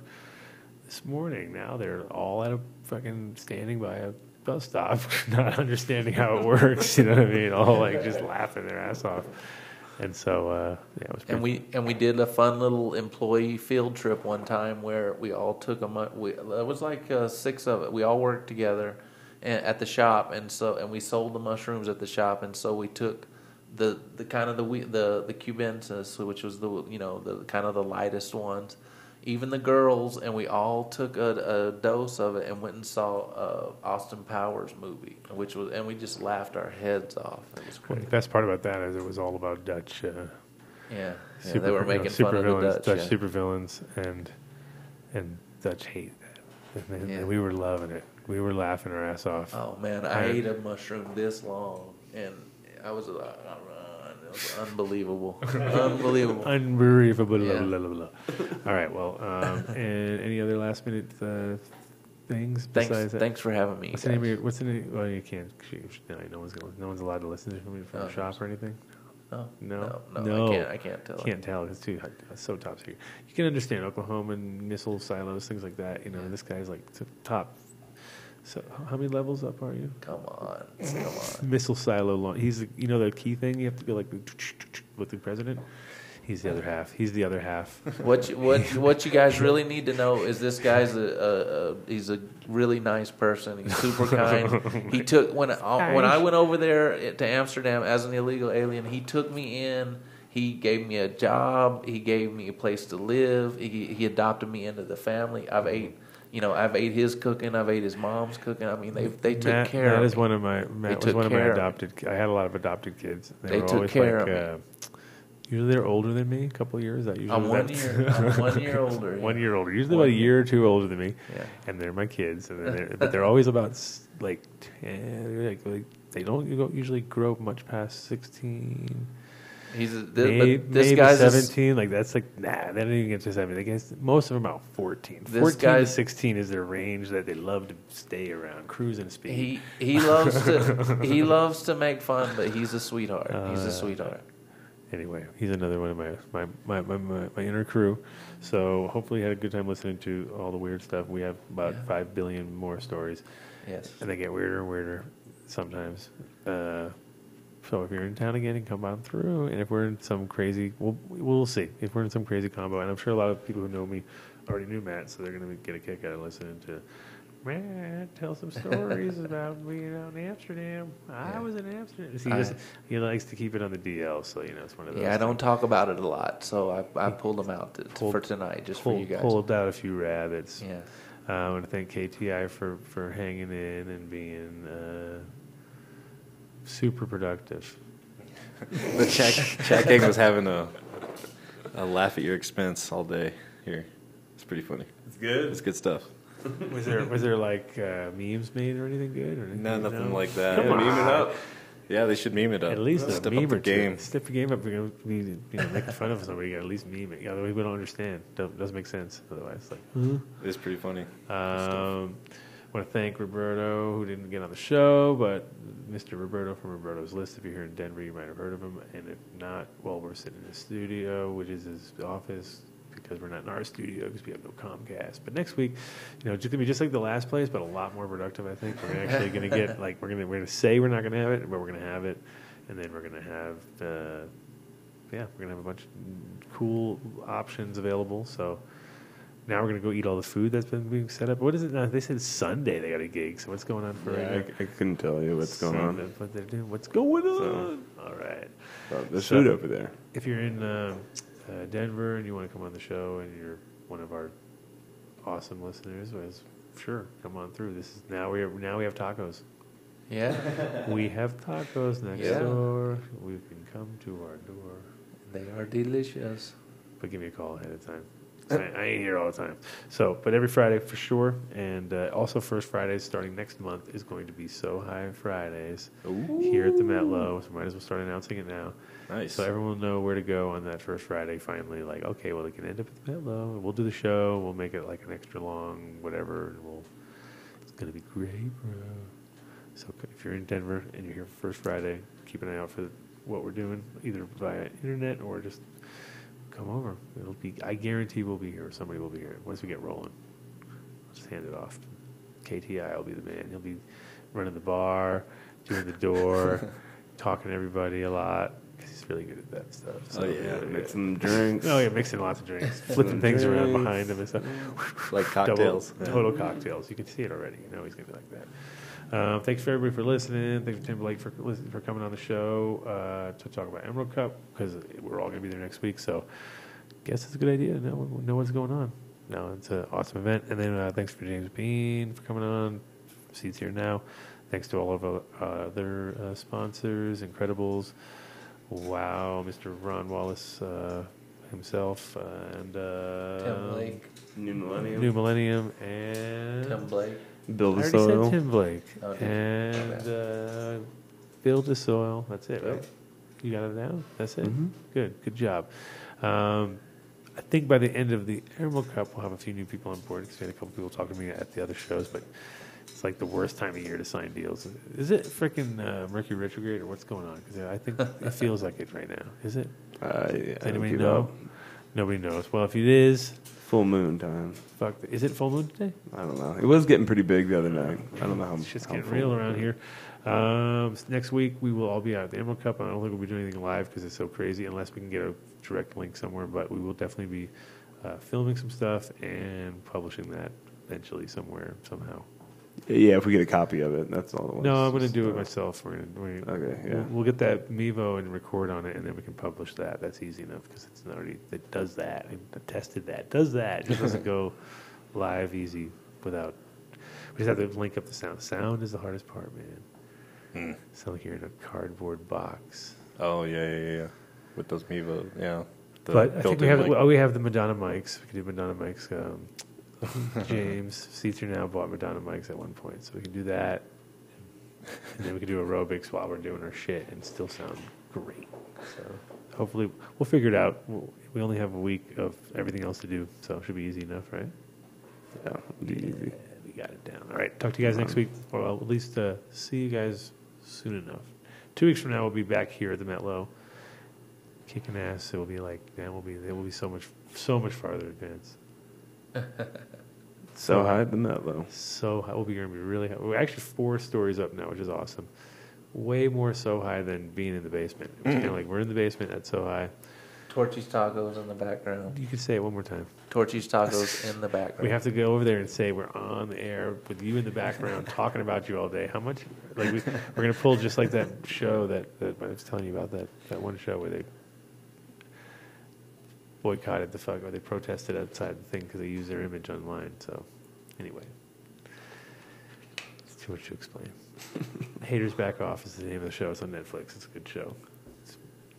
Speaker 1: this morning. Now they're all at a fucking standing by a bus stop, not understanding how it works. You know what I mean? All like just laughing their ass off. And so, it was pretty
Speaker 3: And we did a fun little employee field trip one time where we all took it was like 6 of it. We all worked together at the shop, and we sold the mushrooms at the shop, and so we took the kind of the cubensis, which was the kind of the lightest ones, even the girls, and we all took a dose of it and went and saw Austin Powers movie, and we just laughed our heads off. It was great.
Speaker 1: Well, the best part about that is it was all about Dutch.
Speaker 3: They were making fun of the
Speaker 1: Dutch supervillains, and Dutch hate that, and we were loving it. We were laughing our ass off.
Speaker 3: Oh man, I ate a mushroom this long, and I was. It was unbelievable. Unbelievable.
Speaker 1: Unbelievable.
Speaker 3: Yeah.
Speaker 1: Blah, blah, blah. All right. Well, and any other last minute things besides that?
Speaker 3: Thanks for having me.
Speaker 1: What's the name of your? What's the name? Well, you can't. No one's allowed to listen to from the shop or anything. No.
Speaker 3: I can't tell.
Speaker 1: Can't tell. It's so top secret. You can understand Oklahoma and missile silos, things like that. This guy's like top. So how many levels up are you?
Speaker 3: Come on.
Speaker 1: Missile silo. He's the key thing. You have to be like with the president. He's the other half. He's the other half.
Speaker 3: What you guys really need to know is this guy's he's a really nice person. He's super kind. He took when I went over there to Amsterdam as an illegal alien, he took me in. He gave me a job. He gave me a place to live. He adopted me into the family. I've ate his cooking. I've ate his mom's cooking. I mean, they took care of me.
Speaker 1: Matt was one of my adopted. I had a lot of adopted kids.
Speaker 3: They took care of me.
Speaker 1: Usually they're older than me, a couple of years.
Speaker 3: I'm 1 year. I'm 1 year older. Yeah.
Speaker 1: 1 year older. Usually about a year or two older than me. Yeah. And they're my kids. But they're always about like 10. Like they don't usually grow up much past 16. Maybe guy's 17. Like that's like they don't even get to 17. Most of them about 14. 14 to 16 is their range that they love to stay around, cruising speed.
Speaker 3: He loves to make fun, but he's a sweetheart. He's a sweetheart.
Speaker 1: Anyway, he's another one of my inner crew. So hopefully you had a good time listening to all the weird stuff. We have about 5 billion more stories.
Speaker 3: Yes.
Speaker 1: And they get weirder and weirder sometimes. So if you're in town again, come on through. And if we're in some crazy, we'll see. If we're in some crazy combo, and I'm sure a lot of people who know me already knew Matt, so they're going to get a kick out of listening to Matt tell some stories about being out in Amsterdam. I was in Amsterdam. See, he likes to keep it on the DL, so it's one of those.
Speaker 3: Yeah, I don't talk about it a lot, so I pulled them out for tonight, just for you guys.
Speaker 1: Pulled out a few rabbits.
Speaker 3: Yeah.
Speaker 1: I want to thank KTI for hanging in and being super productive.
Speaker 2: The Chad was having a laugh at your expense all day here. It's pretty funny.
Speaker 4: It's good.
Speaker 2: It's good stuff.
Speaker 1: Was there like memes made or anything good? Or anything,
Speaker 2: nothing like that.
Speaker 1: Come on.
Speaker 4: Meme it up.
Speaker 2: Yeah, they should meme it up.
Speaker 1: At least
Speaker 2: step
Speaker 1: meme
Speaker 2: up the game.
Speaker 1: Step the game up. We're going to be making fun of somebody. You got to at least meme it. Otherwise, we don't understand. Doesn't make sense. Otherwise,
Speaker 2: It's pretty funny.
Speaker 1: I want to thank Roberto, who didn't get on the show, but Mr. Roberto from Roberto's List. If you're here in Denver, you might have heard of him. And if not, well, we're sitting in his studio, which is his office, because we're not in our studio because we have no Comcast. But next week, it's going to be just like the last place, but a lot more productive, I think. We're actually going to get, we're going to say we're not going to have it, but we're going to have it. And then we're going to have, we're going to have a bunch of cool options available. So now we're going to go eat all the food that's been being set up. What is it now? They said Sunday they got a gig. So what's going on for right now?
Speaker 4: I couldn't tell you what's going on.
Speaker 1: What they're doing. What's going on? All right.
Speaker 4: There's food over there.
Speaker 1: If you're in Denver and you want to come on the show and you're one of our awesome listeners, sure, come on through. This is now we have tacos.
Speaker 3: Yeah.
Speaker 1: We have tacos next door. We can come to our door.
Speaker 3: They are delicious.
Speaker 1: But give me a call ahead of time. I ain't here all the time. So, but every Friday for sure. And also First Fridays starting next month is going to be So High Fridays here at the Metlo. So might as well start announcing it now.
Speaker 2: Nice.
Speaker 1: So everyone will know where to go on that first Friday finally. Like, okay, well, they can end up at the Metlo. We'll do the show. We'll make it like an extra long whatever. And it's going to be great, bro. So if you're in Denver and you're here for First Friday, keep an eye out for what we're doing, either via internet or just come over. I guarantee we'll be here. Somebody will be here. Once we get rolling, I'll just hand it off. KTI will be the man. He'll be running the bar, doing the door, talking to everybody a lot. Because he's really good at that stuff. So,
Speaker 4: mixing drinks.
Speaker 1: Oh, yeah, mixing lots of drinks. Flipping things around behind him and stuff.
Speaker 2: Like cocktails.
Speaker 1: Total cocktails. You can see it already. You know he's going to be like that. Thanks for everybody for listening. Thanks for Tim Blake for coming on the show to talk about Emerald Cup, because we're all going to be there next week. So I guess it's a good idea to know what's going on. No, it's an awesome event. And then thanks for James Bean for coming on. Seats here now. Thanks to all of our other sponsors, Incredibles, Wow, Mr. Ron Wallace himself, and
Speaker 3: Tim Blake.
Speaker 4: New
Speaker 1: Millennium, and
Speaker 3: Tim Blake.
Speaker 4: Build
Speaker 1: I
Speaker 4: a
Speaker 1: already
Speaker 4: soil.
Speaker 1: said Tim Blake.
Speaker 3: Oh, did
Speaker 1: And Build a Soil. That's it, right? You got it down? That's it?
Speaker 4: Mm-hmm.
Speaker 1: Good job. I think by the end of the Emerald Cup, we'll have a few new people on board, because we had a couple people talk to me at the other shows, but it's like the worst time of year to sign deals. Is it freaking Mercury retrograde, or what's going on? Because I think it feels like it right now. Is it?
Speaker 4: Does
Speaker 1: anybody know? Nobody knows. Well, if it is,
Speaker 4: full moon time.
Speaker 1: fuck. Is it full moon today?
Speaker 4: I don't know. It was getting pretty big the other night. I don't know how.
Speaker 1: It's just
Speaker 4: how
Speaker 1: getting
Speaker 4: full
Speaker 1: real
Speaker 4: it
Speaker 1: around
Speaker 4: is.
Speaker 1: here. Next week, we will all be out at the Emerald Cup. I don't think we'll be doing anything live because it's so crazy, unless we can get a direct link somewhere. But we will definitely be filming some stuff and publishing that eventually somewhere, somehow.
Speaker 4: Yeah, if we get a copy of it, that's all it was.
Speaker 1: No, I'm going to do it myself.
Speaker 4: Okay, yeah.
Speaker 1: We'll get that Mevo and record on it, and then we can publish that. That's easy enough because it's already, it does that. I tested that. It does that. It just doesn't go live easy without. We just have to link up the sound. Sound is the hardest part, man. Sound like you're in a cardboard box.
Speaker 2: Oh, yeah. With those Mevo, yeah.
Speaker 1: But I think we have the Madonna mics. We can do Madonna mics. James Seats Are Now bought Madonna mics at one point, so we can do that. And then we can do aerobics while we're doing our shit and still sound great. So hopefully we'll figure it out. We only have a week of everything else to do, so it should be easy enough, right?
Speaker 4: Yeah, it'll be easy.
Speaker 1: We got it down. All right, talk to you guys next week, or I'll at least see you guys soon enough. 2 weeks from now, we'll be back here at the Metlo, kicking ass. It will be like, man, it will be so much farther advanced.
Speaker 4: So high at the Metlo.
Speaker 1: So high. We'll be going to be really high. We're actually 4 stories up now, which is awesome. Way more so high than being in the basement. It's kind of like we're in the basement at so high.
Speaker 3: Torchy's Tacos in the background.
Speaker 1: You can say it one more time.
Speaker 3: Torchy's Tacos in the background.
Speaker 1: We have to go over there and say we're on the air with you in the background talking about you all day. How much? Like we're going to pull just like that show that I was telling you about, that one show where they boycotted or they protested outside the thing because they used their image online. So anyway, it's too much to explain. Haters Back Off is the name of the show. It's on Netflix. It's a good show.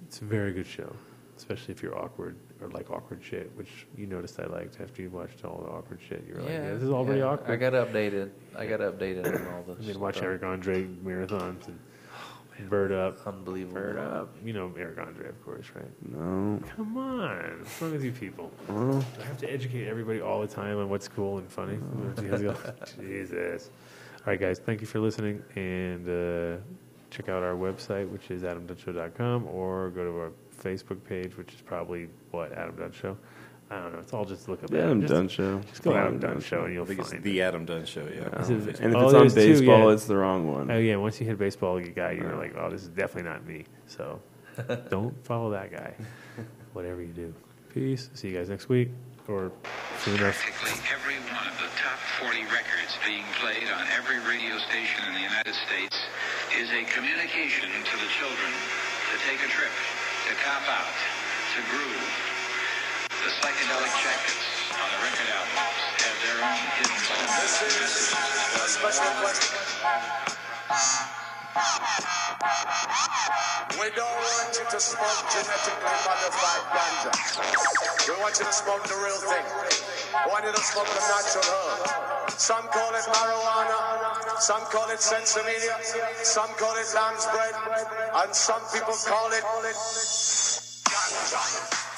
Speaker 1: It's a very good show, especially if you're awkward or like awkward shit, which you noticed I liked after you watched all the awkward shit. You're like, yeah, this is all pretty awkward.
Speaker 3: I got updated on all this.
Speaker 1: And then watch Eric Andre marathons and Bird Up.
Speaker 3: Unbelievable.
Speaker 1: Bird Up. You know Eric Andre, of course, right?
Speaker 4: No.
Speaker 1: Come on. What's wrong with you people?
Speaker 4: Well,
Speaker 1: I have to educate everybody all the time on what's cool and funny. Jesus. All right, guys. Thank you for listening. And check out our website, which is adamdunshow.com, or go to our Facebook page, which is probably, Adam Dunn Show? I don't know. It's all just look up
Speaker 4: the Adam Dunn Show.
Speaker 1: Just go Adam Dunn Show and you'll
Speaker 2: I think
Speaker 1: find
Speaker 2: it's the Adam Dunn Show, yeah.
Speaker 4: and if it's on baseball, it's the wrong one.
Speaker 1: Oh, yeah. Once you hit baseball, you're like, oh, this is definitely not me. So don't follow that guy, whatever you do. Peace. See you guys next week or soon enough.
Speaker 9: Practically every one of the top 40 records being played on every radio station in the United States is a communication to the children to take a trip, to cop out, to groove. The psychedelic jackets on the record albums have their own hidden symbols and messages as well.
Speaker 10: We don't want you to smoke genetically modified ganja. We want you to smoke the real thing. We want you to smoke the natural herb. Some call it marijuana, some call it sensimedia, some call it lamb's bread, and some people call it ganja.